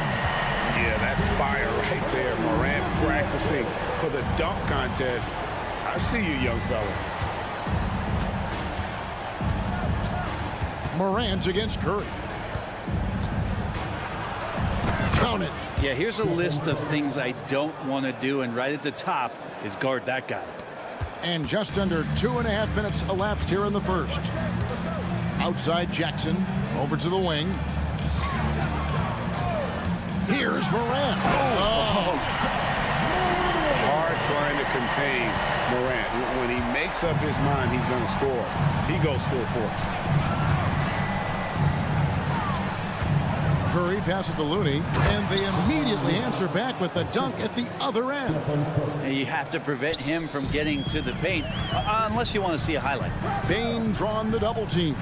Yeah, that's fire right there. Morant practicing for the dunk contest. I see you, young fella. Morant against Curry. Count it. Yeah, here's a list of things I don't want to do, and right at the top is guard that guy. And just under 2.5 minutes elapsed here in the first. Outside Jackson, over to the wing. Here's Morant. Oh. Hard trying to contain Morant. When he makes up his mind he's going to score, he goes full force. Curry passes to Looney, and they immediately answer back with the dunk at the other end. And you have to prevent him from getting to the paint, unless you want to see a highlight. Bane drawn the double team.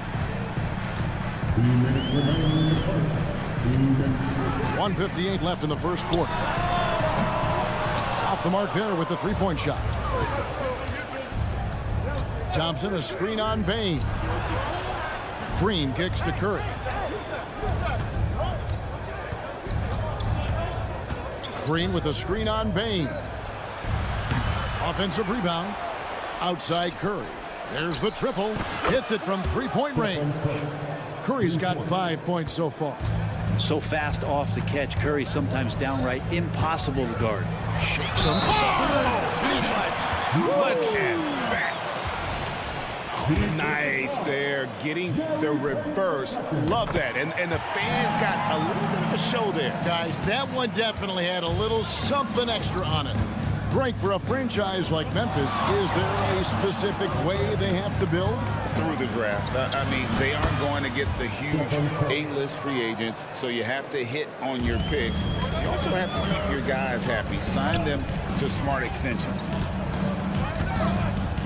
1:58 left in the first quarter. Off the mark there with the three-point shot. Thompson, a screen on Bane. Green kicks to Curry. Green with a screen on Bane. Offensive rebound. Outside Curry. There's the triple. Hits it from three-point range. Curry's got 5 points so far. So fast off the catch, Curry sometimes downright impossible to guard. Shakes him. Look at that. Nice there, getting the reverse. Love that. And the fans got a little bit of a show there. Guys, that one definitely had a little something extra on it. Greg, for a franchise like Memphis, is there a specific way they have to build? Through the draft. I mean, they aren't going to get the huge A-list free agents, so you have to hit on your picks. You also have to keep your guys happy. Sign them to smart extensions.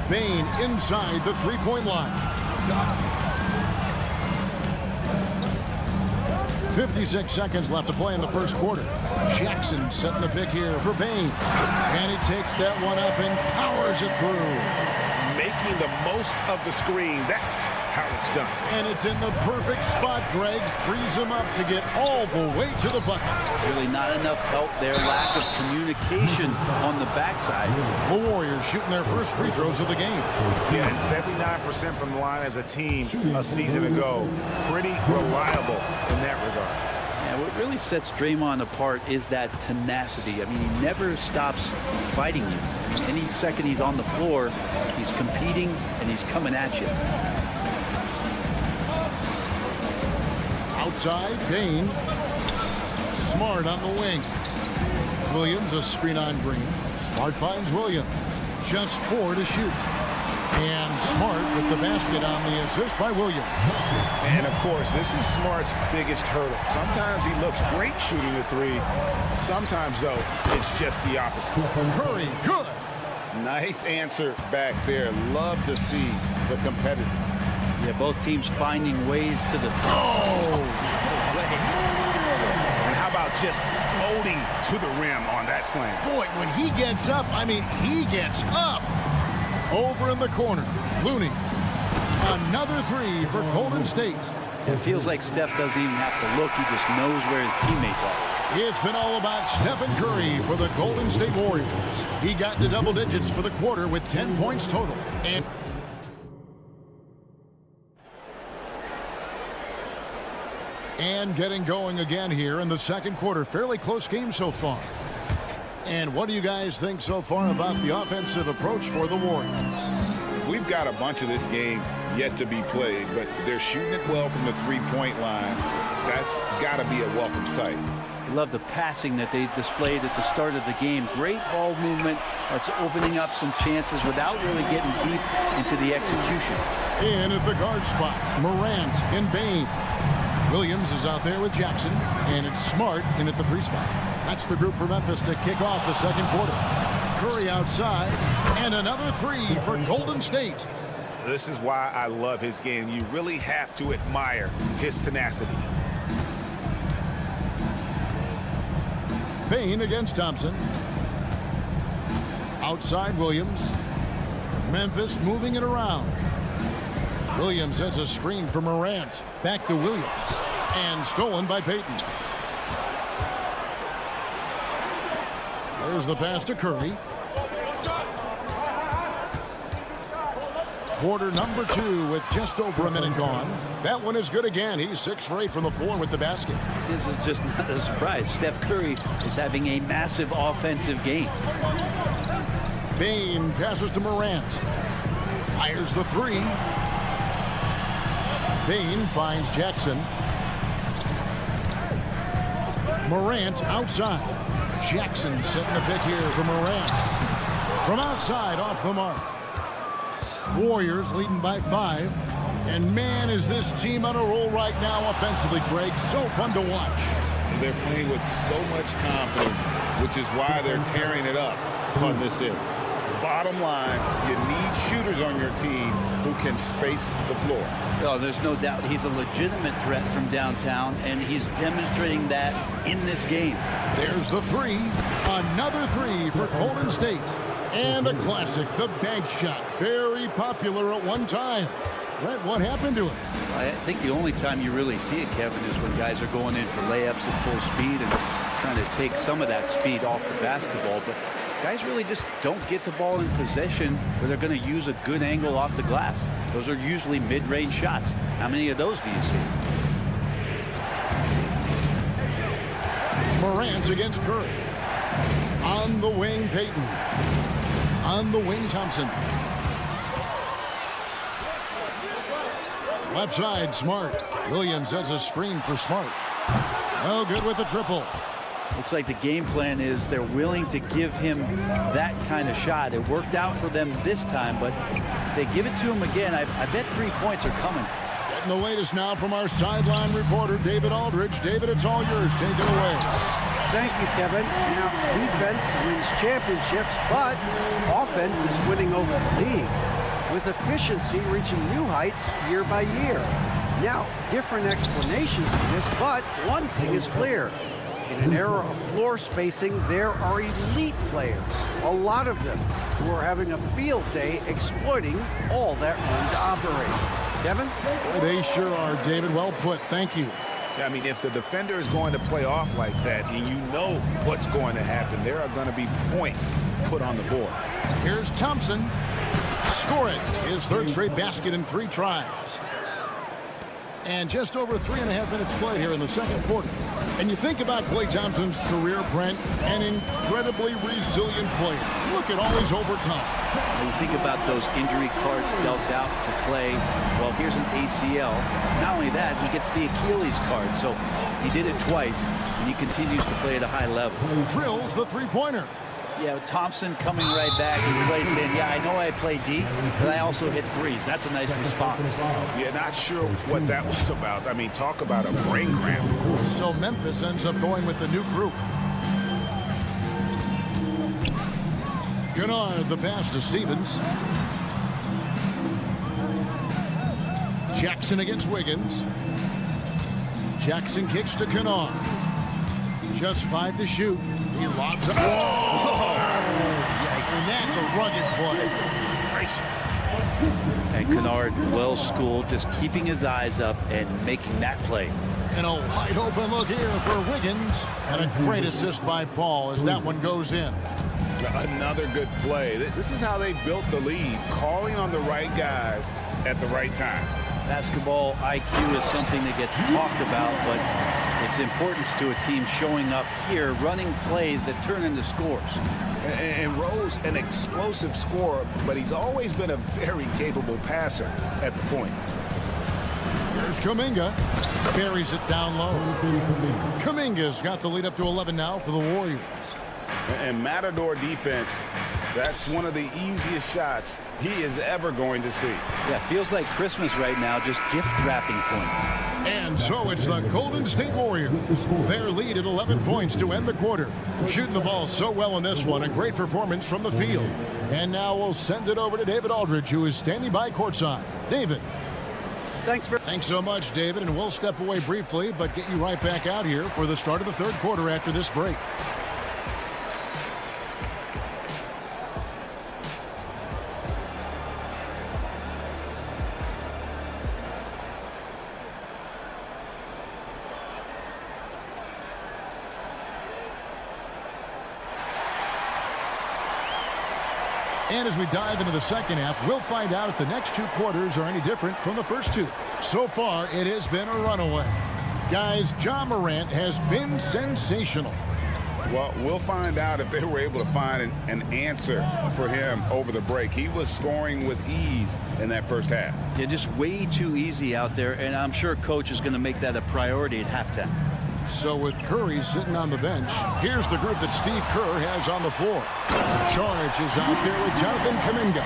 Bane inside the three-point line. 56 seconds left to play in the first quarter. Jackson setting the pick here for Bane. And he takes that one up and powers it through. Making the most of the screen. That's how it's done. And it's in the perfect spot, Greg. Frees him up to get all the way to the bucket. Really not enough help there. Lack of communication on the backside. The Warriors shooting their first free throws of the game. Yeah, and 79% from the line as a team a season ago. Pretty reliable in that regard. Yeah, what really sets Draymond apart is that tenacity. I mean, he never stops fighting you. Any second he's on the floor, he's competing and he's coming at you. Outside, Bane. Smart on the wing. Williams, a screen on Green. Smart finds Williams. Just 4 to shoot. And Smart with the basket on the assist by Williams. And, of course, this is Smart's biggest hurdle. Sometimes he looks great shooting the three. Sometimes, though, it's just the opposite. Curry, good. Nice answer back there. Love to see the competitiveness. Yeah, both teams finding ways to the And how about just floating to the rim on that slam? Boy, when he gets up, I mean, he gets up. Over in the corner, Looney. Another 3 for Golden State. It feels like Steph doesn't even have to look. He just knows where his teammates are. It's been all about Stephen Curry for the Golden State Warriors. He got into double digits for the quarter with 10 points total. And getting going again here in the second quarter. Fairly close game so far. And what do you guys think so far about the offensive approach for the Warriors? We've got a bunch of this game yet to be played, but they're shooting it well from the three-point line. That's got to be a welcome sight. I love the passing that they displayed at the start of the game. Great ball movement that's opening up some chances without really getting deep into the execution. In at the guard spots, Morant and Bane. Williams is out there with Jackson, and it's Smart in at the 3 spot. That's the group for Memphis to kick off the second quarter. Curry outside, and another 3 for Golden State. This is why I love his game. You really have to admire his tenacity. Bane against Thompson. Outside Williams. Memphis moving it around. Williams has a screen for Morant. Back to Williams. And stolen by Payton. There's the pass to Curry. Quarter number 2 with just over a minute gone. That one is good again. He's 6 for 8 from the floor with the basket. This is just not a surprise. Steph Curry is having a massive offensive game. Bane passes to Morant. Fires the 3. Bane finds Jackson. Morant outside. Jackson setting the pick here for Morant. From outside, off the mark. Warriors leading by 5. And man, is this team on a roll right now offensively, Greg. So fun to watch. They're playing with so much confidence, which is why they're tearing it up on this end. Bottom line, you need shooters on your team who can space the floor. Oh, there's no doubt he's a legitimate threat from downtown, and he's demonstrating that in this game. There's the 3. Another 3 for Golden State. And a classic, the bank shot. Very popular at one time. Brett, what happened to it? I think the only time you really see it, Kevin, is when guys are going in for layups at full speed and trying to take some of that speed off the basketball. But guys really just don't get the ball in possession where they're going to use a good angle off the glass. Those are usually mid-range shots. How many of those do you see? Morant against Curry. On the wing, Payton. On the wing, Thompson. Left side, Smart. Williams has a screen for Smart. No good with the triple. Looks like the game plan is they're willing to give him that kind of shot. It worked out for them this time, but if they give it to him again, I bet 3 points are coming. Getting the latest now from our sideline reporter, David Aldridge. David, it's all yours. Take it away. Thank you, Kevin. Now, defense wins championships, but offense is winning over the league, with efficiency reaching new heights year by year. Now, different explanations exist, but one thing is clear. In an era of floor spacing, there are elite players, a lot of them, who are having a field day exploiting all that room to operate. Kevin? They sure are, David. Well put. Thank you. I mean, if the defender is going to play off like that, and you know what's going to happen, there are going to be points put on the board. Here's Thompson. Score it. His 3rd straight basket in 3 tries. And just over 3.5 minutes played here in the second quarter. And you think about Klay Thompson's career, Brent, an incredibly resilient player. Look at all he's overcome. When you think about those injury cards dealt out to Klay, well, here's an ACL. Not only that, he gets the Achilles card. So he did it twice, and he continues to play at a high level. Drills the three-pointer. Yeah, Thompson coming right back and Klay saying, yeah, I know I play deep, but I also hit threes. That's a nice response. Yeah, not sure what that was about. I mean, talk about a brain cramp. So Memphis ends up going with the new group. Kennard, the pass to Stevens. Jackson against Wiggins. Jackson kicks to Kennard. Just 5 to shoot. He lobs it. Whoa! And that's a rugged play. And Kennard, well schooled, just keeping his eyes up and making that play. And a wide open look here for Wiggins. And a great assist by Paul as that one goes in. Another good play. This is how they built the lead, calling on the right guys at the right time. Basketball IQ is something that gets talked about, but its importance to a team showing up here, running plays that turn into scores. And Rose, an explosive scorer, but he's always been a very capable passer at the point. Here's Kuminga. Buries it down low. Kuminga's got the lead up to 11 now for the Warriors. And Matador defense, that's one of the easiest shots he is ever going to see. Yeah, feels like Christmas right now, just gift wrapping points. And so it's the Golden State Warriors. Their lead at 11 points to end the quarter. Shooting the ball so well in this one. A great performance from the field. And now we'll send it over to David Aldridge, who is standing by courtside. David. Thanks so much, David. And we'll step away briefly, but get you right back out here for the start of the third quarter after this break. And as we dive into the second half, we'll find out if the next 2 quarters are any different from the first 2. So far, it has been a runaway. Guys, Ja Morant has been sensational. Well, we'll find out if they were able to find an answer for him over the break. He was scoring with ease in that first half. Yeah, just way too easy out there, and I'm sure coach is going to make that a priority at halftime. So with Curry sitting on the bench, here's the group that Steve Kerr has on the floor. Charge is out there with Jonathan Kuminga.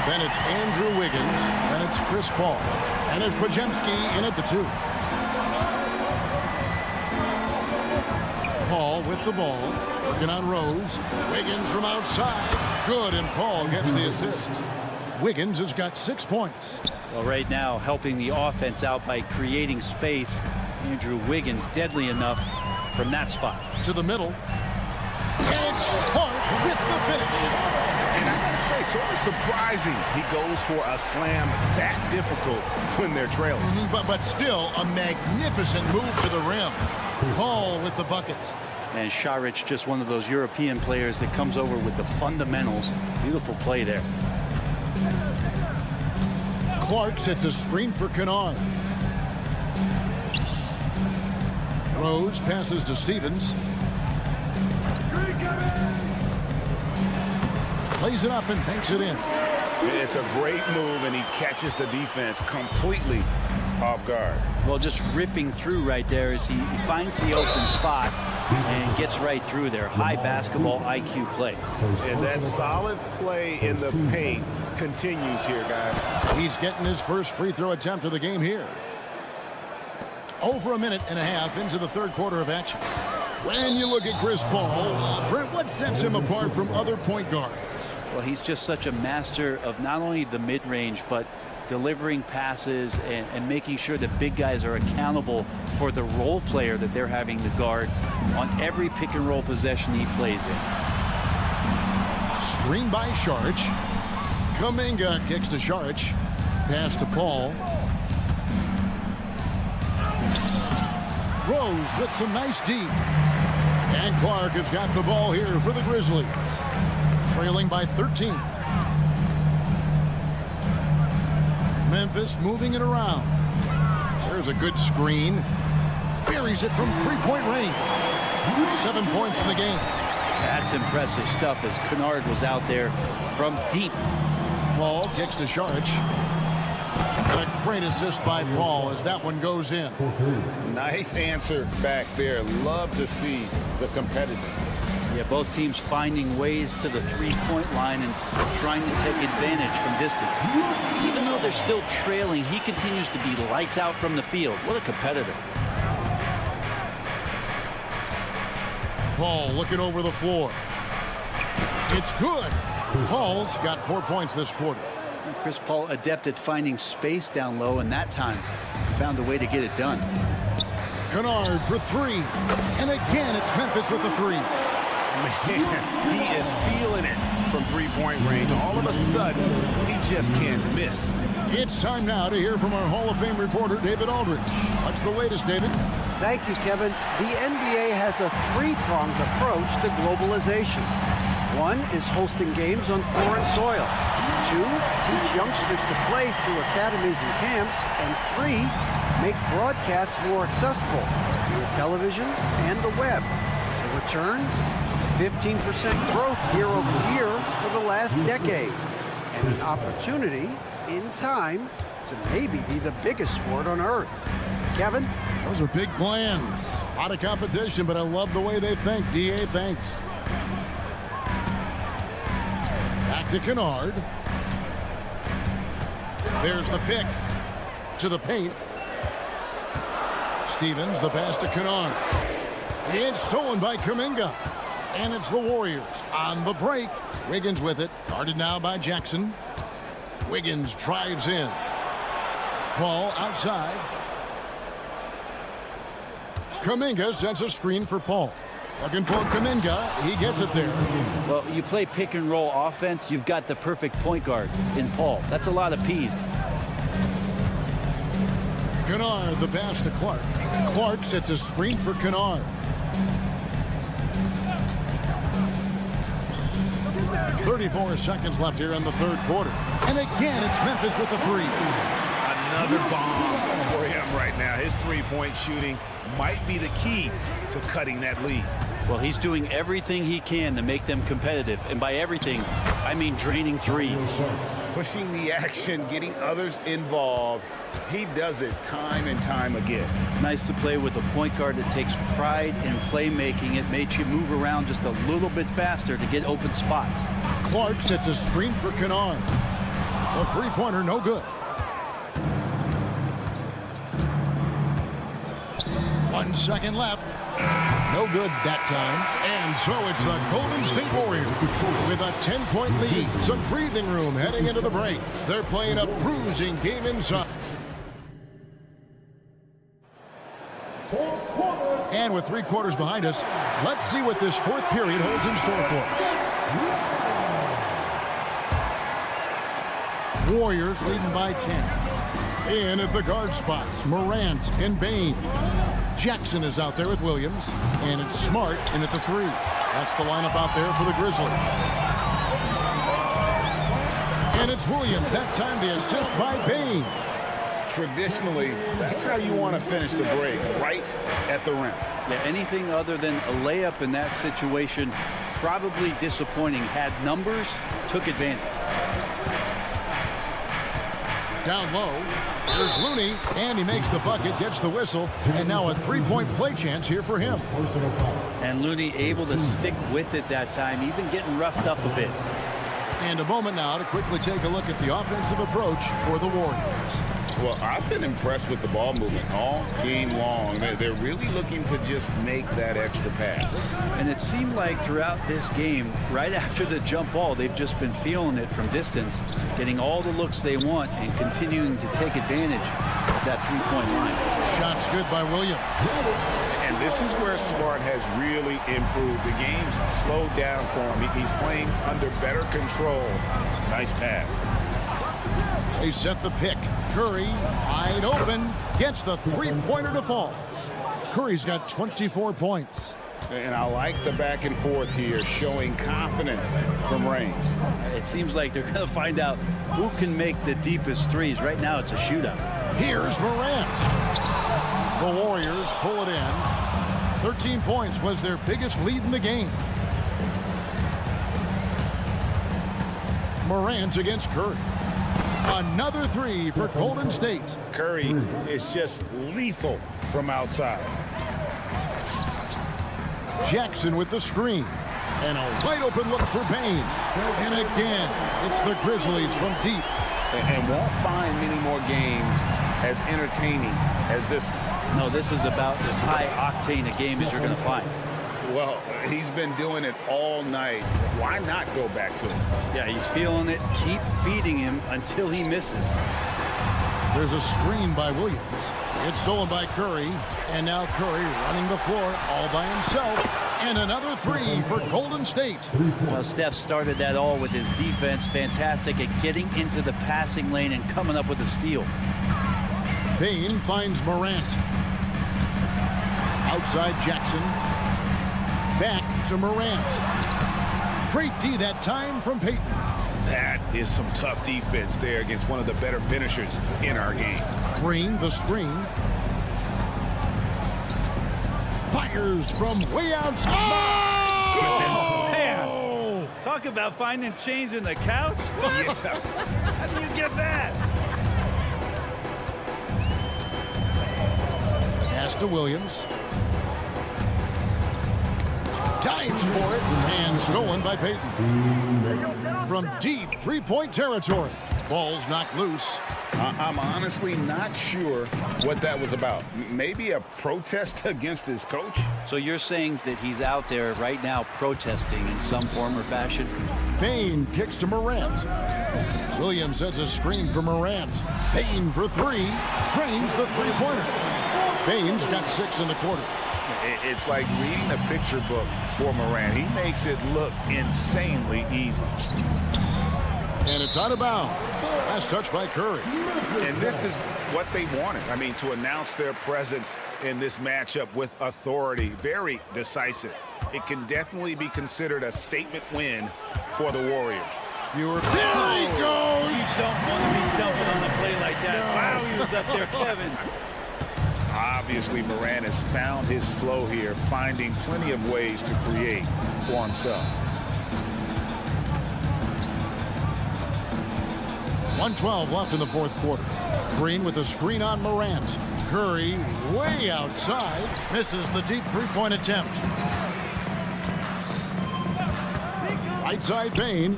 Then it's Andrew Wiggins. Then it's Chris Paul. And there's Podziemski in at the 2. Paul with the ball. Working on Rose. Wiggins from outside. Good, and Paul gets the assist. Wiggins has got 6 points. Well, right now, helping the offense out by creating space. Andrew Wiggins deadly enough from that spot. To the middle. And it's Clark with the finish. And I gotta say, sort of surprising he goes for a slam that difficult when they're trailing. But still a magnificent move to the rim. Paul with the bucket. And Šarić, just one of those European players that comes over with the fundamentals. Beautiful play there. Clark sets a screen for Kennard. Rose passes to Stevens. Plays it up and takes it in. It's a great move, and he catches the defense completely off guard. Well, just ripping through right there as he finds the open spot and gets right through there. High basketball IQ play. And that solid play in the paint continues here, guys. He's getting his first free throw attempt of the game here. Over a minute and a half into the third quarter of action. When you look at Chris Paul, Brent, what sets him apart from other point guards? Well, he's just such a master of not only the mid-range, but delivering passes and making sure that big guys are accountable for the role player that they're having to guard on every pick and roll possession he plays in. Screen by Šarić. Kuminga kicks to Šarić. Pass to Paul. Rose with some nice D. And Clark has got the ball here for the Grizzlies. Trailing by 13. Memphis moving it around. There's a good screen. buries it from three-point range. 7 points in the game. That's impressive stuff as Kennard was out there from deep. Paul kicks to Sharich. And a great assist by Paul as that one goes in. Nice answer back there. Love to see the competitiveness. Yeah, both teams finding ways to the three-point line and trying to take advantage from distance. Even though they're still trailing, he continues to be lights out from the field. What a competitor. Paul looking over the floor. It's good. Paul's got 4 points this quarter. Chris Paul adept at finding space down low, and that time he found a way to get it done. Kennard for three. And again, it's Memphis with the three. Man, he is feeling it from three-point range. All of a sudden, he just can't miss. It's time now to hear from our Hall of Fame reporter, David Aldridge. What's the latest, David? Thank you, Kevin. The NBA has a three-pronged approach to globalization. One is hosting games on foreign soil. Two, teach youngsters to play through academies and camps. And three, make broadcasts more accessible via television and the web. The returns? 15% growth year over year for the last decade. And an opportunity, in time, to maybe be the biggest sport on earth. Kevin? Those are big plans. A lot of competition, but I love the way they think. D.A., thanks. Back to Kennard. There's the pick to the paint. Stevens, the pass to Kennard. It's stolen by Kuminga. And it's the Warriors on the break. Wiggins with it. Guarded now by Jackson. Wiggins drives in. Paul outside. Kuminga sends a screen for Paul. Looking for Kuminga. He gets it there. Well, you play pick and roll offense, you've got the perfect point guard in Paul. That's a lot of P's. Kennard, the pass to Clark. Clark sets a screen for Kennard. 34 seconds left here in the third quarter. And again, it's Memphis with the three. Another bomb for him right now. His three-point shooting might be the key to cutting that lead. Well, he's doing everything he can to make them competitive. And by everything, I mean draining threes. Pushing the action, getting others involved. He does it time and time again. Nice to play with a point guard that takes pride in playmaking. It makes you move around just a little bit faster to get open spots. Clark sets a screen for Kennard. The three-pointer, no good. 1 second left. No good that time. And so it's the Golden State Warriors with a 10-point lead. Some breathing room heading into the break. They're playing a bruising game inside. And with 3 quarters behind us, let's see what this fourth period holds in store for us. Warriors leading by 10. In at the guard spots, Morant and Bain. Jackson is out there with Williams, and it's Smart in at the 3. That's the lineup out there for the Grizzlies. And it's Williams, that time the assist by Bain. Traditionally, that's how you want to finish the break, right at the rim. Yeah, anything other than a layup in that situation, probably disappointing. Had numbers, took advantage. Down low, there's Looney, and he makes the bucket, gets the whistle, and now a three-point play chance here for him. And Looney able to stick with it that time, even getting roughed up a bit. And a moment now to quickly take a look at the offensive approach for the Warriors. Well, I've been impressed with the ball movement all game long. They're really looking to just make that extra pass. And it seemed like throughout this game, right after the jump ball, they've just been feeling it from distance, getting all the looks they want and continuing to take advantage of that three-point line. Shots good by Williams. And this is where Smart has really improved. The game's slowed down for him. He's playing under better control. Nice pass. They set the pick. Curry, wide open, gets the three-pointer to fall. Curry's got 24 points. And I like the back and forth here, showing confidence from range. It seems like they're going to find out who can make the deepest threes. Right now, it's a shootout. Here's Morant. The Warriors pull it in. 13 points was their biggest lead in the game. Morant against Curry. Another three for Golden State. Curry is just lethal from outside. Jackson with the screen. And a wide open look for Payne. And again, it's the Grizzlies from deep. And won't find many more games as entertaining as this one. No, this is about as high octane a game as you're going to find. Well, he's been doing it all night. Why not go back to him? Yeah, he's feeling it. Keep feeding him until he misses. There's a screen by Williams. It's stolen by Curry. And now Curry running the floor all by himself. And another three for Golden State. Well, Steph started that all with his defense. Fantastic at getting into the passing lane and coming up with a steal. Payne finds Morant. Outside Jackson. Back to Morant. Great D that time from Payton. That is some tough defense there against one of the better finishers in our game. Green, the screen. Fires from way outside. Oh, man. Talk about finding change in the couch. Yeah. How do you get that? Pass to Williams. Dives for it and stolen by Payton. From deep three-point territory. Ball's knocked loose. I'm honestly not sure what that was about. Maybe a protest against his coach? So you're saying that he's out there right now protesting in some form or fashion? Payne kicks to Morant. Williams has a screen for Morant. Payne for three. Trains the three-pointer. Payne's got 6 in the quarter. It's like reading a picture book for Morant. He makes it look insanely easy. And it's out of bounds. Last touch by Curry. And this is what they wanted. I mean, to announce their presence in this matchup with authority. Very decisive. It can definitely be considered a statement win for the Warriors. There he goes! You don't want to be dumping on a play like that. Wow, he was up there, Kevin. Obviously, Morant has found his flow here, finding plenty of ways to create for himself. 1:12 left in the fourth quarter. Green with a screen on Morant. Curry way outside. Misses the deep three-point attempt. Right side Payne.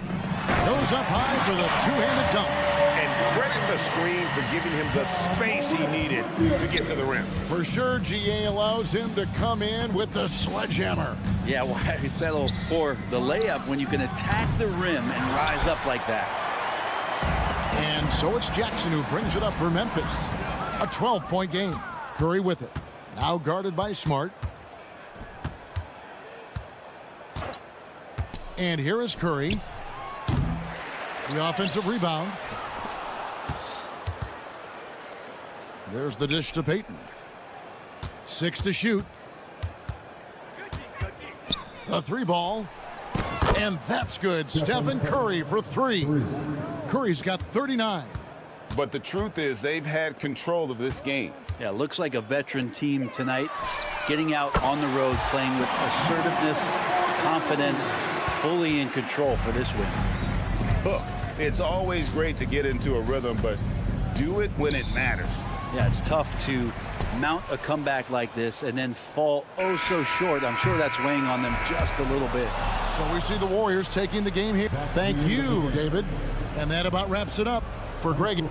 Goes up high for the two-handed dunk. And credit the screen for giving him the space he needed to get to the rim. For sure, GA allows him to come in with the sledgehammer. Yeah, why settle for the layup when you can attack the rim and rise up like that? And so it's Jackson who brings it up for Memphis. A 12-point game. Curry with it. Now guarded by Smart. And here is Curry. The offensive rebound. There's the dish to Payton. 6 to shoot. The three ball. And that's good. Stephen Curry for 3. Curry's got 39. But the truth is they've had control of this game. Yeah, looks like a veteran team tonight. Getting out on the road, playing with assertiveness, confidence, fully in control for this win. Look, it's always great to get into a rhythm, but do it when it matters. Yeah, it's tough to mount a comeback like this and then fall oh so short. I'm sure that's weighing on them just a little bit. So we see the Warriors taking the game here. Thank you, David. And that about wraps it up for Greg.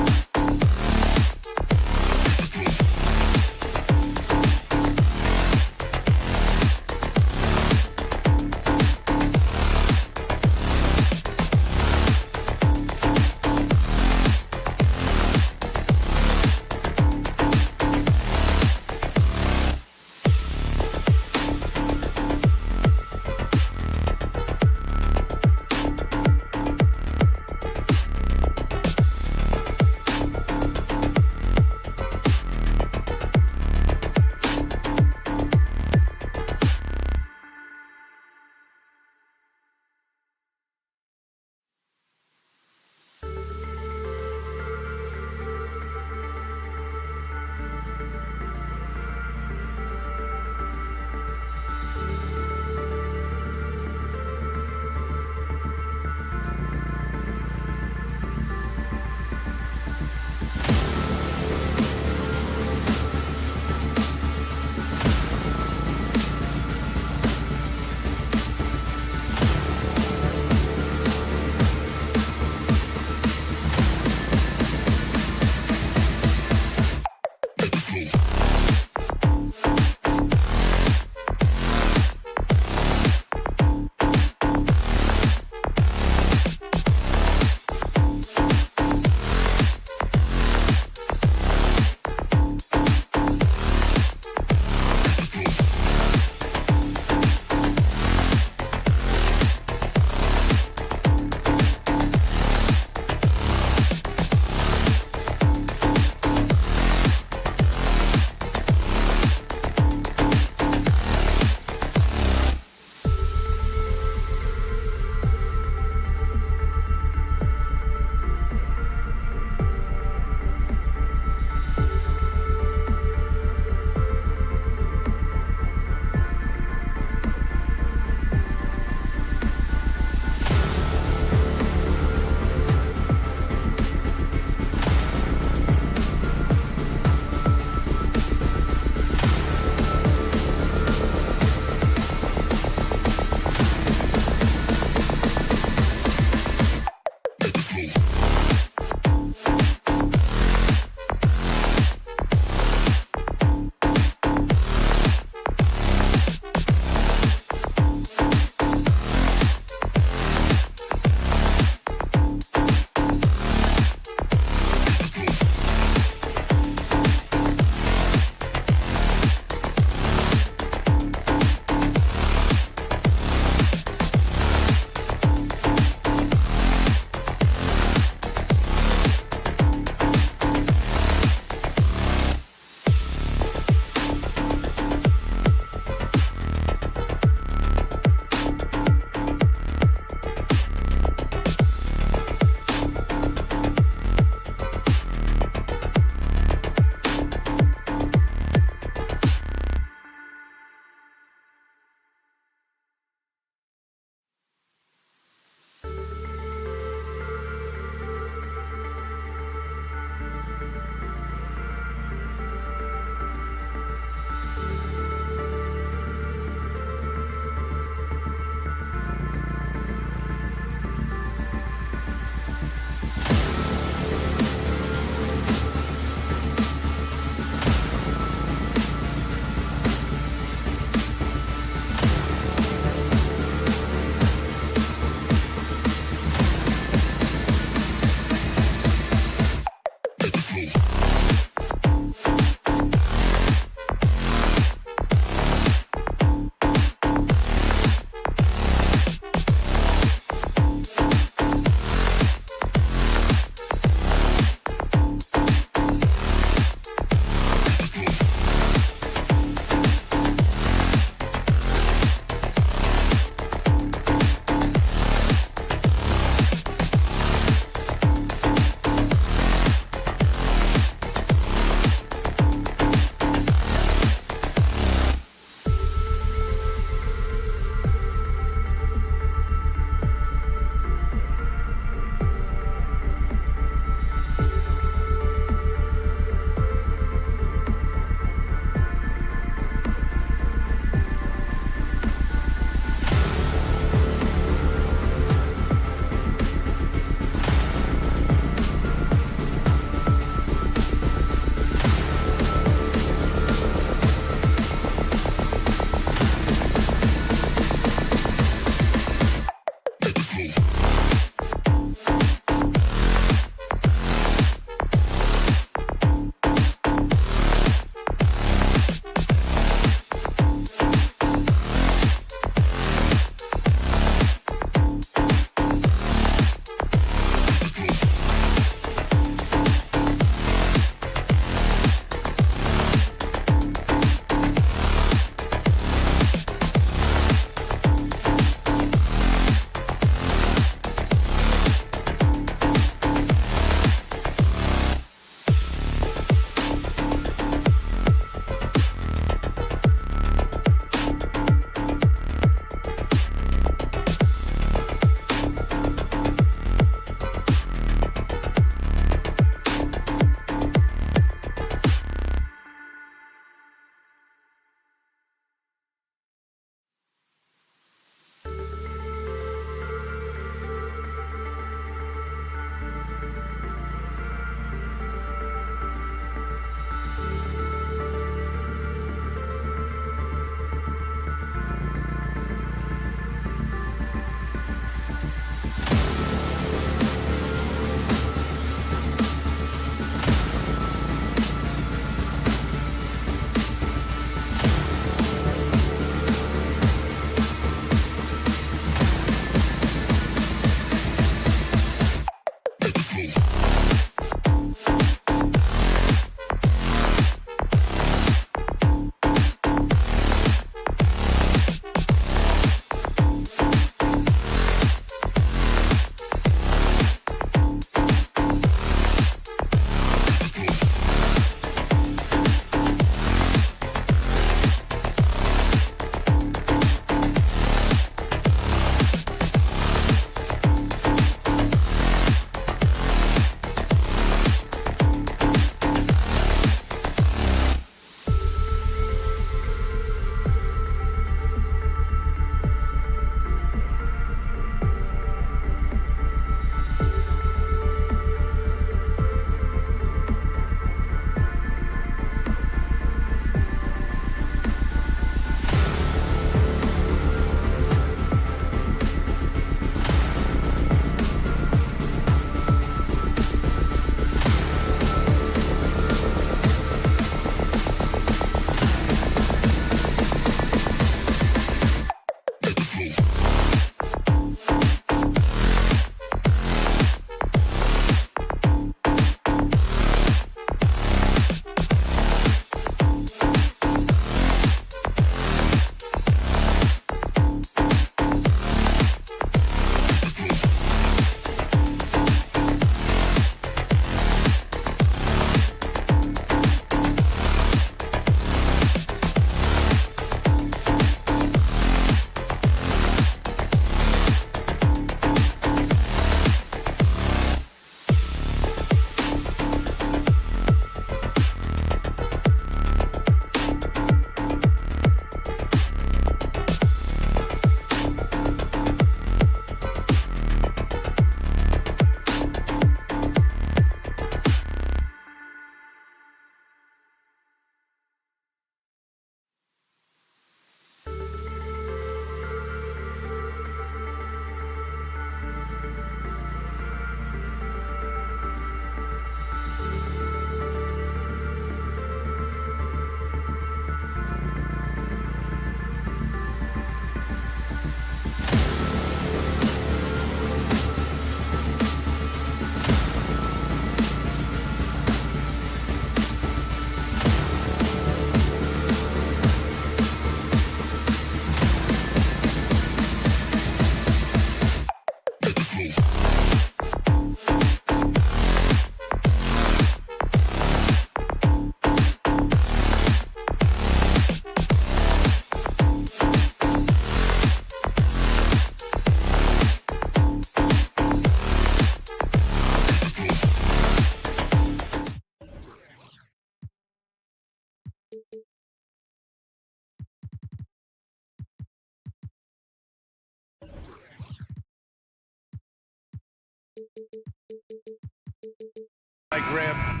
Graham.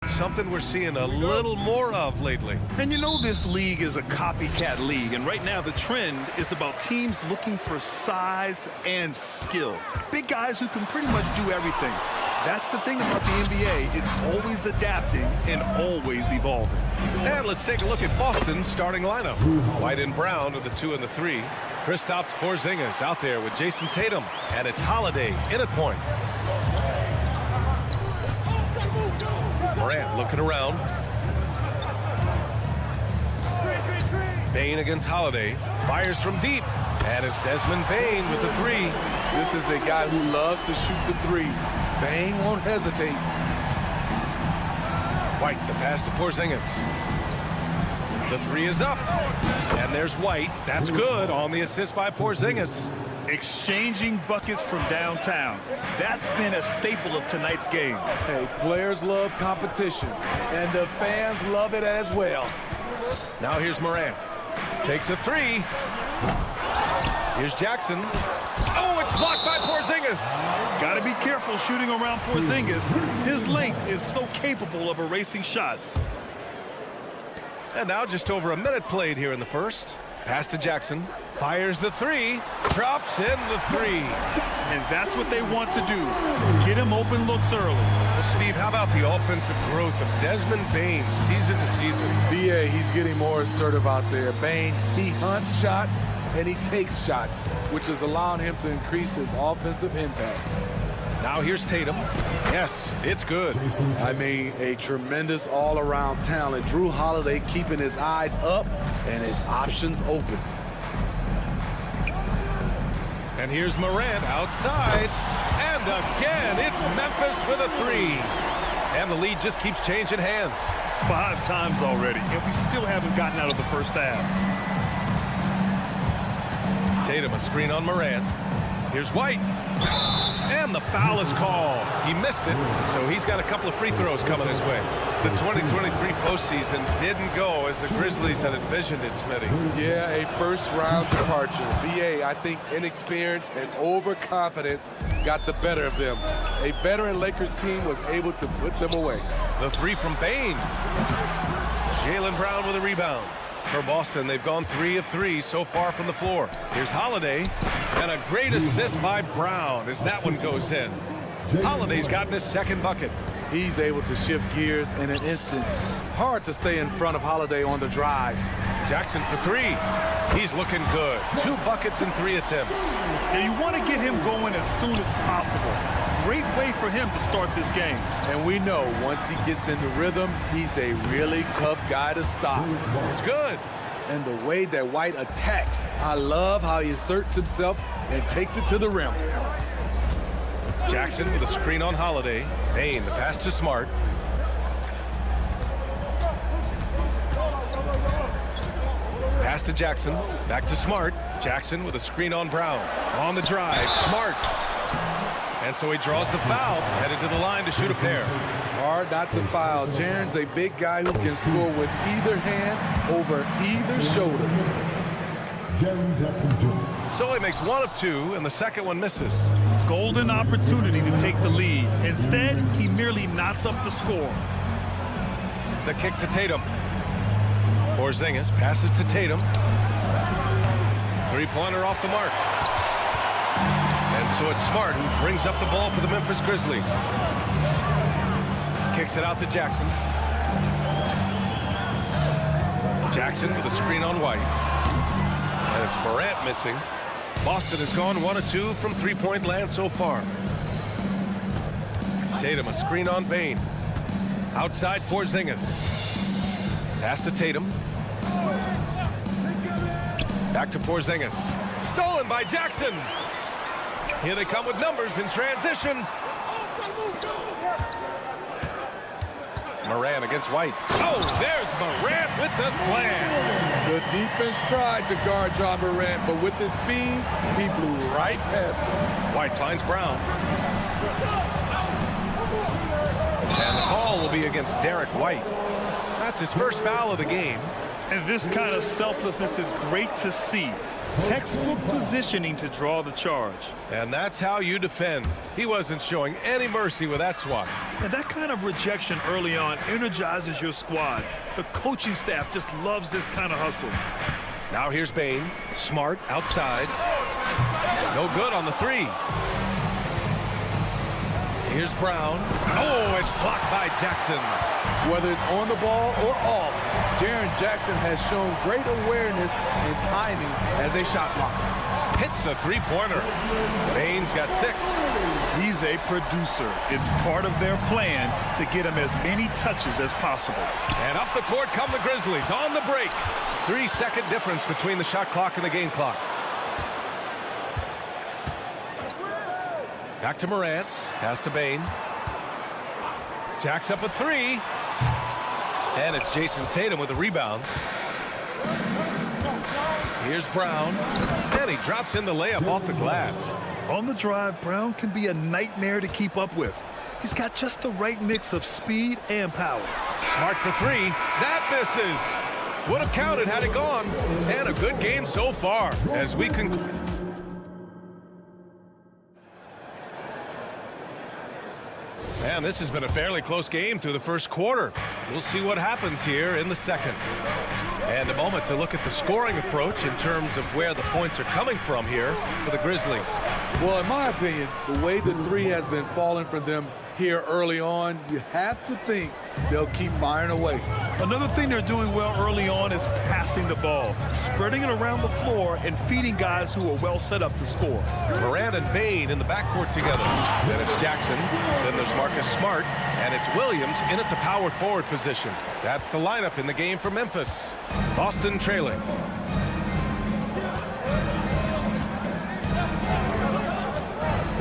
Something we're seeing a little more of lately. And you know this league is a copycat league, and right now the trend is about teams looking for size and skill. Big guys who can pretty much do everything. That's the thing about the NBA. It's always adapting and always evolving. And let's take a look at Boston's starting lineup. White and Brown are the 2 and the 3. Kristaps Porzingis out there with Jason Tatum, and it's Holiday in at point. Morant looking around. Bane against Holiday. Fires from deep. And it's Desmond Bane with the 3. This is a guy who loves to shoot the 3. Bane won't hesitate. White, the pass to Porzingis. The 3 is up. And there's White. That's good on the assist by Porzingis. Exchanging buckets from downtown. That's been a staple of tonight's game. Hey, players love competition, and the fans love it as well. Now here's Morant. Takes a 3. Here's Jackson. Oh, it's blocked by Porzingis. Got to be careful shooting around Porzingis. His length is so capable of erasing shots. And now just over a minute played here in the first. Pass to Jackson. Fires the 3. Drops in the 3. And that's what they want to do. Get him open looks early. Well, Steve, how about the offensive growth of Desmond Bane season to season? BA, he's getting more assertive out there. Bane, he hunts shots and he takes shots, which is allowing him to increase his offensive impact. Now here's Tatum. Yes, it's good. I mean, a tremendous all-around talent. Drew Holiday keeping his eyes up and his options open. And here's Morant outside. And again, it's Memphis with a 3. And the lead just keeps changing hands. 5 times already, and we still haven't gotten out of the first half. Tatum, a screen on Morant. Here's White. And the foul is called. He missed it, so he's got a couple of free throws coming his way. The 2023 postseason didn't go as the Grizzlies had envisioned it, Smitty. Yeah, a first-round departure. BA, I think inexperience and overconfidence got the better of them. A veteran Lakers team was able to put them away. The 3 from Bane. Jaylen Brown with a rebound. For Boston, they've gone 3 of 3 so far from the floor. Here's Holiday, and a great assist by Brown as that one goes in. Holiday's gotten his second bucket. He's able to shift gears in an instant. Hard to stay in front of Holiday on the drive. Jackson for 3. He's looking good. 2 buckets in 3 attempts. And you want to get him going as soon as possible. Great way for him to start this game. And we know once he gets in the rhythm, he's a really tough guy to stop. It's good. And the way that White attacks, I love how he asserts himself and takes it to the rim. Jackson with a screen on Holiday. Bane, the pass to Smart. Pass to Jackson. Back to Smart. Jackson with a screen on Brown. On the drive, Smart. And so he draws the foul, headed to the line to shoot a pair. Hard not to foul. Jaren's a big guy who can score with either hand over either shoulder. So he makes 1 of 2, and the second one misses. Golden opportunity to take the lead. Instead, he merely knots up the score. The kick to Tatum. Porzingis passes to Tatum. 3-pointer off the mark. And so it's Smart who brings up the ball for the Memphis Grizzlies. Kicks it out to Jackson. Jackson with a screen on White. And it's Morant missing. Boston has gone 1 of 2 from 3-point land so far. Tatum, a screen on Bane. Outside Porzingis. Pass to Tatum. Back to Porzingis. Stolen by Jackson. Here they come with numbers in transition. Morant against White. Oh, there's Morant with the slam. The defense tried to guard John Morant, but with his speed, he blew right past him. White finds Brown. And the call will be against Derek White. That's his first foul of the game. And this kind of selflessness is great to see. Textbook positioning to draw the charge. And that's how you defend. He wasn't showing any mercy with that swat. And that kind of rejection early on energizes your squad. The coaching staff just loves this kind of hustle. Now here's Bane. Smart outside. No good on the three. Here's Brown. Oh, it's blocked by Jackson. Whether it's on the ball or off, Jaren Jackson has shown great awareness and timing as a shot blocker. Hits a three-pointer. Bane's got 6. He's a producer. It's part of their plan to get him as many touches as possible. And up the court come the Grizzlies on the break. 3-second difference between the shot clock and the game clock. Back to Morant. Pass to Bane. Jacks up a 3. And it's Jason Tatum with a rebound. Here's Brown. And he drops in the layup off the glass. On the drive, Brown can be a nightmare to keep up with. He's got just the right mix of speed and power. Smart for 3. That misses. Would have counted had it gone. And a good game so far as we conclude. Man, this has been a fairly close game through the first quarter. We'll see what happens here in the second. And a moment to look at the scoring approach in terms of where the points are coming from here for the Grizzlies. Well, in my opinion, the way the three has been falling for them here early on, you have to think they'll keep firing away. Another thing they're doing well early on is passing the ball, spreading it around the floor and feeding guys who are well set up to score. Morant and Bane in the backcourt together. Then it's Jackson. Then there's Marcus Smart. And it's Williams in at the power forward position. That's the lineup in the game for Memphis. Boston trailing.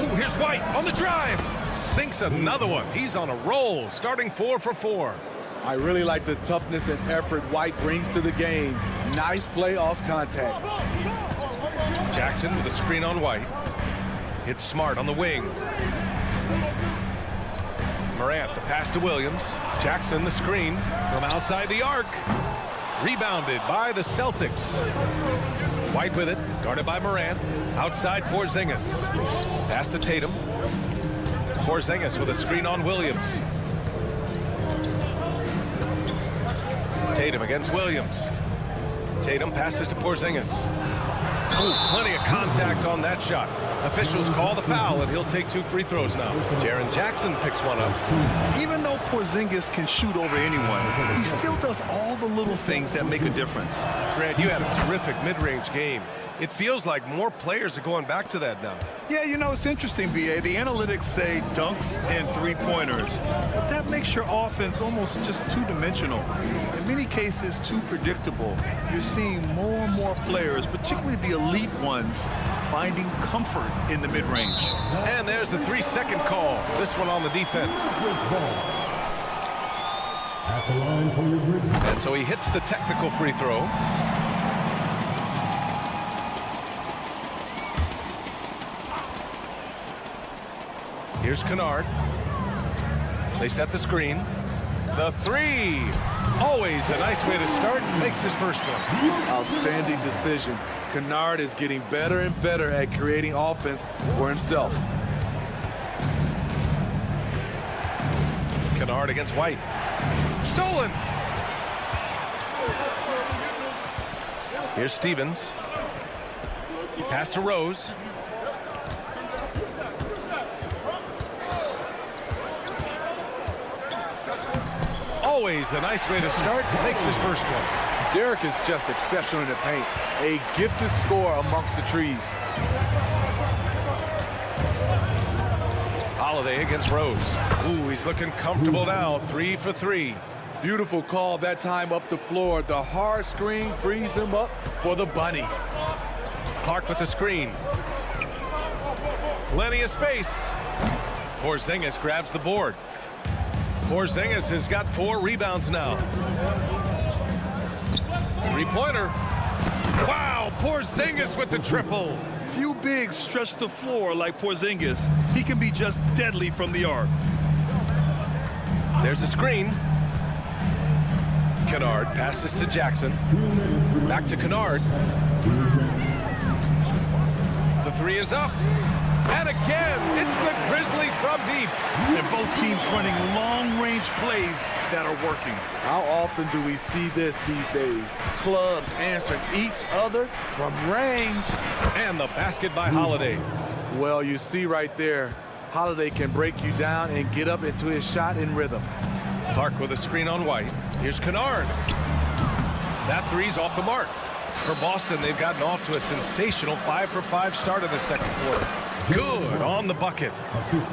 Ooh, here's White on the drive. Sinks another one. He's on a roll, starting 4 for 4. I really like the toughness and effort White brings to the game. Nice play off contact. Jackson with a screen on White. It's Smart on the wing. Morant, the pass to Williams. Jackson, the screen from outside the arc. Rebounded by the Celtics. White with it, guarded by Morant. Outside Porzingis. Pass to Tatum. Porzingis with a screen on Williams. Tatum against Williams. Tatum passes to Porzingis. Ooh, plenty of contact on that shot. Officials call the foul, and he'll take 2 free throws now. Jaren Jackson picks one up. Even though Porzingis can shoot over anyone, he still does all the little things that make a difference. Grant, you had a terrific mid-range game. It feels like more players are going back to that now. Yeah, you know, it's interesting, B.A. The analytics say dunks and three-pointers. But that makes your offense almost just two-dimensional. In many cases, too predictable. You're seeing more and more players, particularly the elite ones, finding comfort in the mid-range. And there's the 3-second call. This one on the defense. And so he hits the technical free throw. Here's Kennard. They set the screen. The 3. Always a nice way to start. Makes his first one. Outstanding decision. Kennard is getting better and better at creating offense for himself. Kennard against White. Stolen. Here's Stevens. Pass to Rose. Always a nice way to start. Makes his first one. Derek is just exceptional in the paint. A gifted scorer amongst the trees. Holiday against Rose. Ooh, he's looking comfortable now. 3 for 3. Beautiful call that time up the floor. The hard screen frees him up for the bunny. Clark with the screen. Plenty of space. Porzingis grabs the board. Porzingis has got 4 rebounds now. Three-pointer. Wow, Porzingis with the triple. Few bigs stretch the floor like Porzingis. He can be just deadly from the arc. There's a screen. Kennard passes to Jackson. Back to Kennard. The 3 is up. And again, it's the Grizzlies from deep. And both teams running long-range plays that are working. How often do we see this these days? Clubs answering each other from range. And the basket by Holiday. Well, you see right there, Holiday can break you down and get up into his shot in rhythm. Clark with a screen on White. Here's Kennard. That 3's off the mark. For Boston, they've gotten off to a sensational 5-for-5 start in the second quarter. Good on the bucket.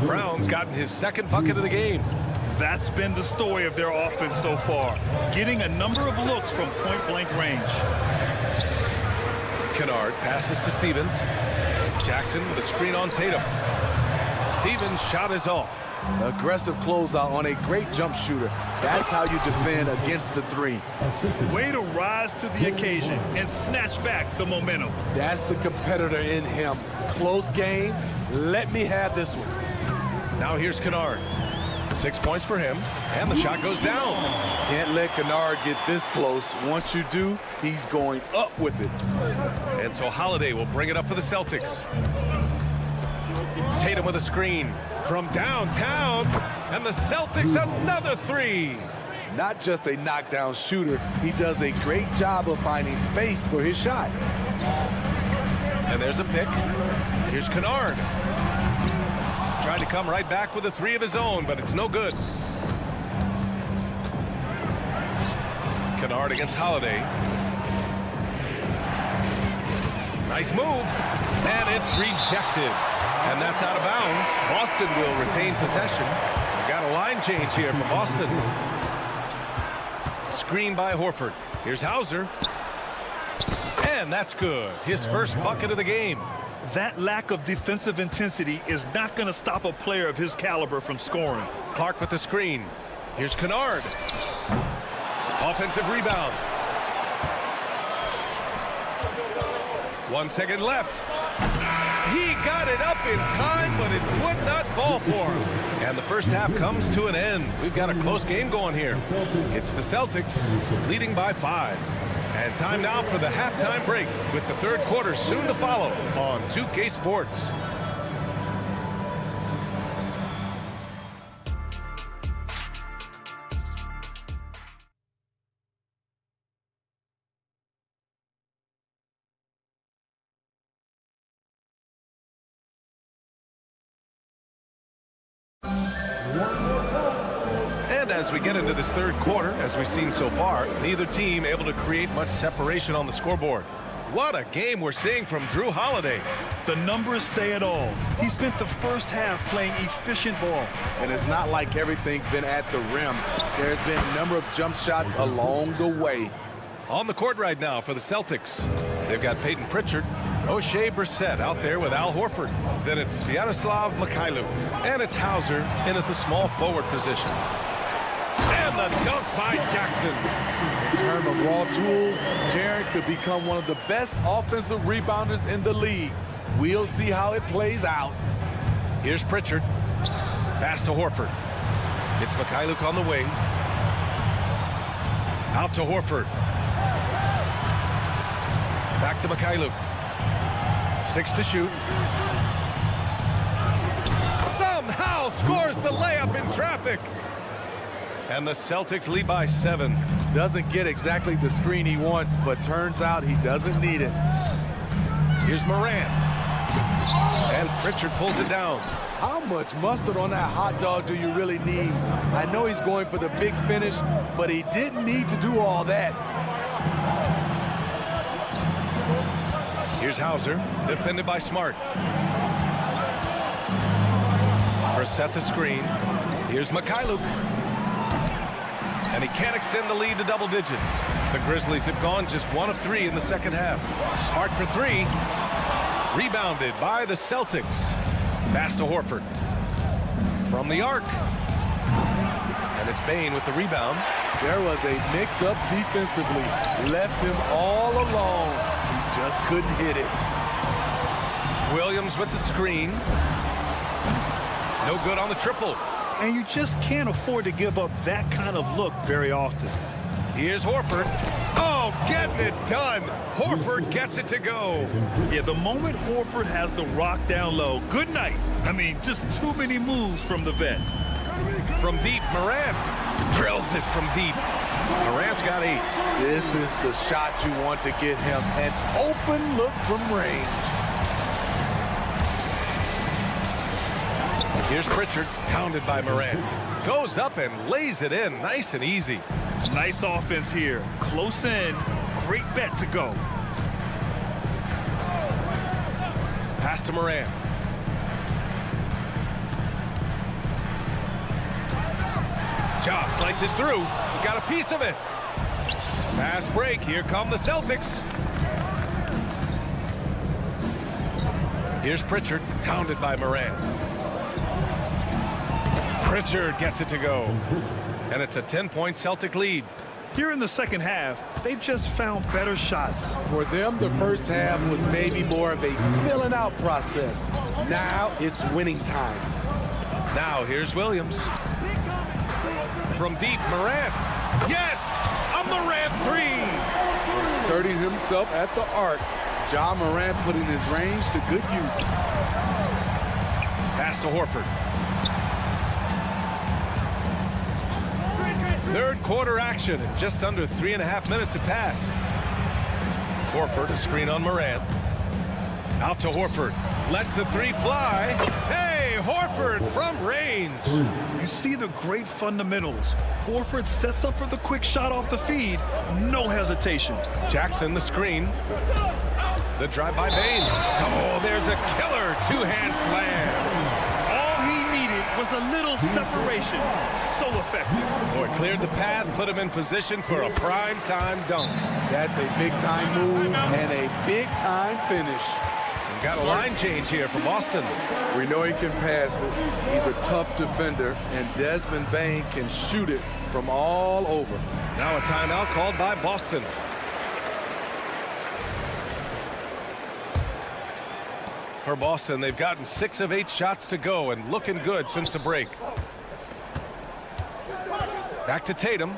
Brown's gotten his second bucket of the game. That's been the story of their offense so far, getting a number of looks from point-blank range. Kennard passes to Stevens. Jackson with a screen on Tatum. Stevens' shot is off. Aggressive closeout on a great jump shooter. That's how you defend against the 3. Way to rise to the occasion and snatch back the momentum. That's the competitor in him. Close game. Let me have this one. Now here's Kennard. 6 points for him, and the shot goes down. Can't let Kennard get this close. Once you do, he's going up with it. And so Holiday will bring it up for the Celtics. Tatum with a screen from downtown, and the Celtics another 3. Not just a knockdown shooter, he does a great job of finding space for his shot. And there's a pick. Here's Kennard. Trying to come right back with a 3 of his own, but it's no good. Kennard against Holiday. Nice move, and it's rejected. And that's out of bounds. Boston will retain possession. We've got a line change here for Boston. Screen by Horford. Here's Hauser. And that's good. His first bucket of the game. That lack of defensive intensity is not going to stop a player of his caliber from scoring. Clark with the screen. Here's Kennard. Offensive rebound. 1 second left. He got it up in time, but it would not fall for him. And the first half comes to an end. We've got a close game going here. It's the Celtics leading by 5. And time now for the halftime break with the third quarter soon to follow on 2K Sports. And as we get into this third quarter, as we've seen so far, neither team able to create much separation on the scoreboard. What a game we're seeing from Drew Holiday. The numbers say it all. He spent the first half playing efficient ball. And it's not like everything's been at the rim. There's been a number of jump shots along the way. On the court right now for the Celtics, they've got Peyton Pritchard, O'Shea Brissett out there with Al Horford. Then it's Sviatoslav Mikhailuk, and it's Hauser in at the small forward position. And the dunk by Jackson. In terms of raw tools, Jaren could become one of the best offensive rebounders in the league. We'll see how it plays out. Here's Pritchard. Pass to Horford. It's Mikhailuk on the wing. Out to Horford. Back to Mikhailuk. 6 to shoot. Somehow scores the layup in traffic. And the Celtics lead by 7. Doesn't get exactly the screen he wants, but turns out he doesn't need it. Here's Morant. And Pritchard pulls it down. How much mustard on that hot dog do you really need? I know he's going for the big finish, but he didn't need to do all that. Here's Hauser, defended by Smart. Brissett the screen. Here's Mikhailuk. And he can't extend the lead to double digits. The Grizzlies have gone just 1 of 3 in the second half. Smart for 3. Rebounded by the Celtics. Pass to Horford. From the arc. And it's Bane with the rebound. There was a mix-up defensively. Left him all alone. He just couldn't hit it. Williams with the screen. No good on the triple. And you just can't afford to give up that kind of look very often. Here's Horford. Oh, getting it done. Horford gets it to go. Yeah, the moment Horford has the rock down low, good night. I mean, just too many moves from the vet. From deep, Morant drills it from deep. Morant's got 8. This is the shot you want to get him. An open look from range. Here's Pritchard, pounded by Morant. Goes up and lays it in, nice and easy. Nice offense here. Close in. Great bet to go. Pass to Morant. Ja slices through. Got a piece of it. Fast break. Here come the Celtics. Here's Pritchard, pounded by Morant. Pritchard gets it to go. And it's a 10-point Celtic lead. Here in the second half, they've just found better shots. For them, the first half was maybe more of a filling out process. Now it's winning time. Now here's Williams. From deep, Morant. Yes! A Morant 3! Asserting himself at the arc. Ja Morant putting his range to good use. Pass to Horford. Third quarter action, and just under 3.5 minutes have passed. Horford, a screen on Morant. Out to Horford. Lets the 3 fly. Hey, Horford from range. You see the great fundamentals. Horford sets up for the quick shot off the feed. No hesitation. Jackson, the screen. The drive by Bane. Oh, there's a killer two-hand slam. Was a little separation. So effective. Boy, cleared the path, put him in position for a prime-time dunk. That's a big-time move and a big-time finish. We've got a line change here for Boston. We know he can pass it. He's a tough defender, and Desmond Bane can shoot it from all over. Now a timeout called by Boston. For Boston, they've gotten 6 of 8 shots to go and looking good since the break. Back to Tatum.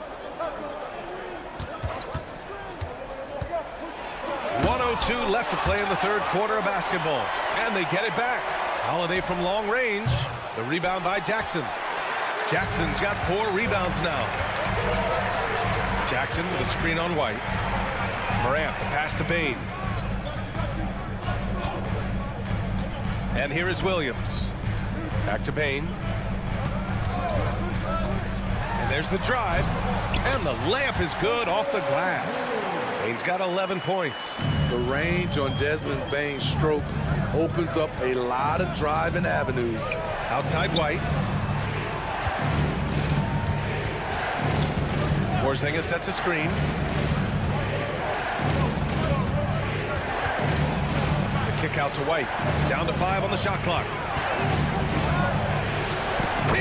1:02 left to play in the third quarter of basketball. And they get it back. Holiday from long range. The rebound by Jackson. Jackson's got 4 rebounds now. Jackson with a screen on White. Morant, the pass to Bane. And here is Williams. Back to Bane. And there's the drive. And the layup is good off the glass. Bane's got 11 points. The range on Desmond Bane's stroke opens up a lot of driving avenues. Outside White. Porzingis sets a screen. Kick out to White. Down to 5 on the shot clock.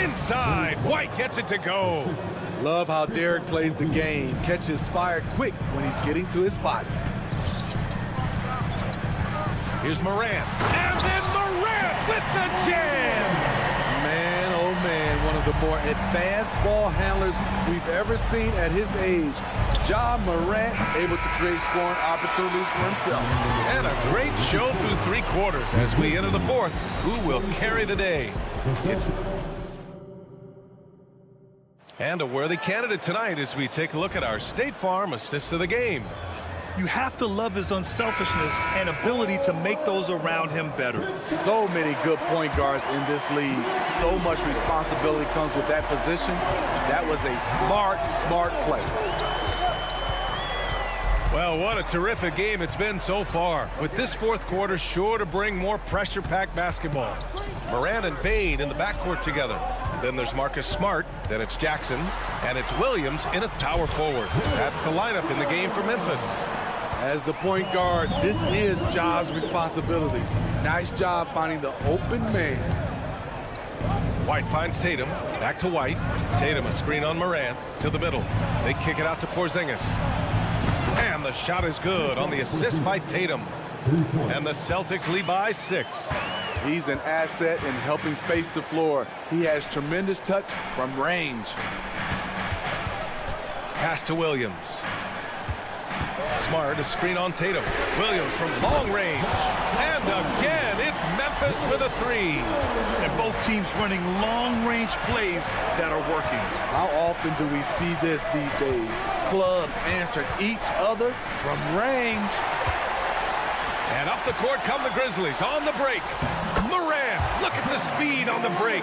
Inside. White gets it to go. Love how Derek plays the game. Catches fire quick when he's getting to his spots. Here's Morant. And then Morant with the jam. Man, oh man, one of the more advanced ball handlers we've ever seen at his age. Ja Morant able to create scoring opportunities for himself. And a great show through 3 quarters as we enter the 4th. Who will carry the day? And a worthy candidate tonight as we take a look at our State Farm assists of the game. You have to love his unselfishness and ability to make those around him better. So many good point guards in this league. So much responsibility comes with that position. That was a smart play. Well, what a terrific game it's been so far. With this 4th quarter sure to bring more pressure-packed basketball. Morant and Bane in the backcourt together. Then there's Marcus Smart. Then it's Jackson. And it's Williams in at power forward. That's the lineup in the game for Memphis. As the point guard, this is Ja's responsibility. Nice job finding the open man. White finds Tatum. Back to White. Tatum, a screen on Morant. To the middle. They kick it out to Porzingis. And the shot is good on the assist by Tatum. And the Celtics lead by 6. He's an asset in helping space the floor. He has tremendous touch from range. Pass to Williams. Smart, a screen on Tatum. Williams from long range. And again, it's Memphis with a 3. And both teams running long-range plays that are working. How often do we see this these days? Clubs answering each other from range. And up the court come the Grizzlies on the break. Morant, look at the speed on the break.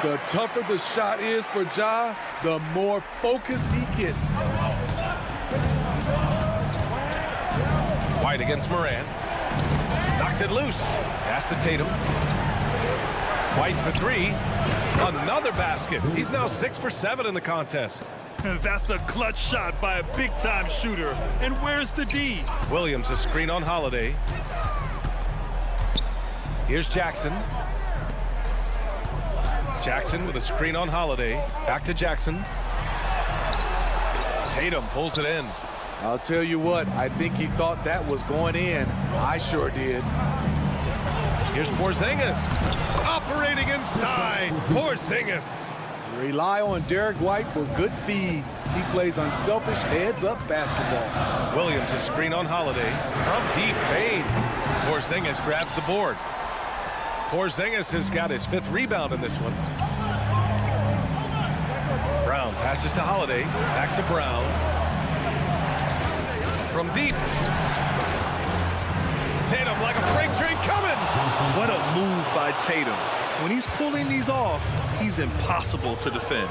The tougher the shot is for Ja, the more focus he gets. White against Morant. Knocks it loose. Pass to Tatum. White for 3. Another basket. He's now 6 for 7 in the contest. That's a clutch shot by a big-time shooter. And where's the D? Williams, a screen on Holiday. Here's Jackson. Jackson with a screen on Holiday. Back to Jackson. Tatum pulls it in. I'll tell you what, I think he thought that was going in. I sure did. Here's Porzingis. Operating inside. Porzingis. Rely on Derek White for good feeds. He plays unselfish heads-up basketball. Williams, a screen on Holiday. From deep, Bane. Porzingis grabs the board. Porzingis has got his 5th rebound in this one. Brown passes to Holiday. Back to Brown. From deep. Tatum like a freight train coming. What a move by Tatum. When he's pulling these off, he's impossible to defend.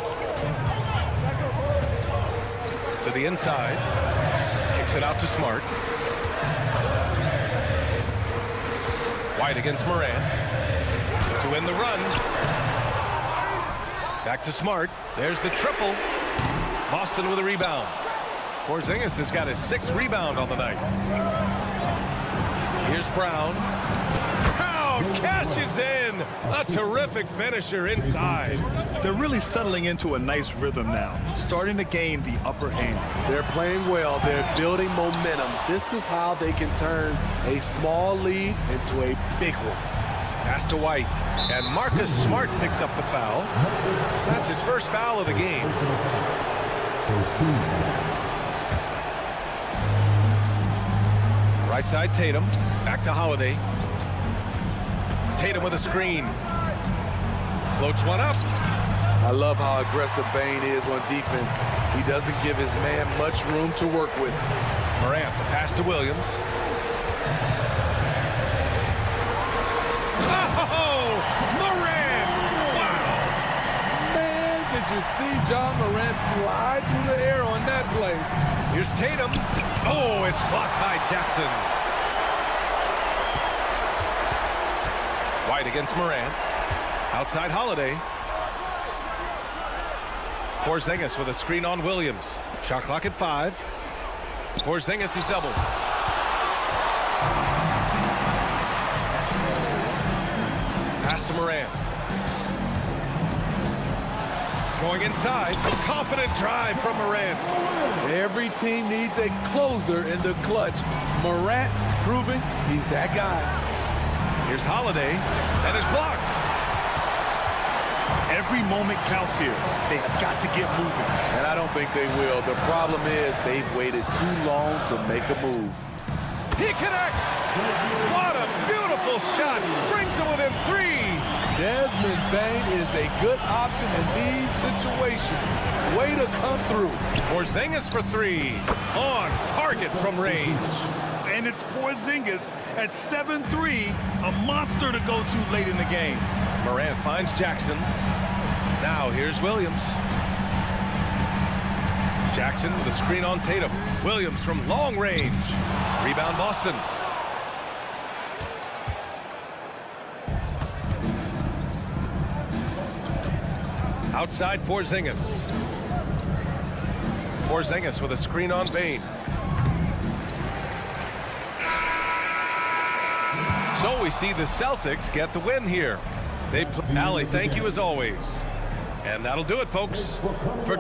To the inside. Kicks it out to Smart. White against Morant. To win the run. Back to Smart. There's the triple. Boston with a rebound. Porzingis has got his 6th rebound on the night. Here's Brown. Brown cashes in. A terrific finisher inside. They're really settling into a nice rhythm now, starting to gain the upper hand. They're playing well. They're building momentum. This is how they can turn a small lead into a big one. Pass to White. And Marcus Smart picks up the foul. That's his first foul of the game. Right side, Tatum. Back to Holiday. Tatum with a screen. Floats one up. I love how aggressive Bane is on defense. He doesn't give his man much room to work with. Morant, the pass to Williams. Oh, Morant! Wow! Man, did you see John Morant fly through the air on that play? Here's Tatum. Oh, it's blocked by Jackson. White against Morant. Outside Holiday. Porzingis with a screen on Williams. Shot clock at 5. Porzingis is doubled. Pass to Morant. Going inside. Confident drive from Morant. Every team needs a closer in the clutch. Morant proving he's that guy. Here's Holiday, and it's blocked. Every moment counts here. They have got to get moving. And I don't think they will. The problem is they've waited too long to make a move. He connects. What a beautiful shot. Brings it within 3. Desmond Bane is a good option in these situations. Way to come through. Porzingis for 3. On target from range. And it's Porzingis at 7-3, a monster to go to late in the game. Morant finds Jackson. Now here's Williams. Jackson with a screen on Tatum. Williams from long range. Rebound Boston. Outside Porzingis. Porzingis with a screen on Bane. So we see the Celtics get the win here. Allie, thank you as always. And that'll do it, folks. For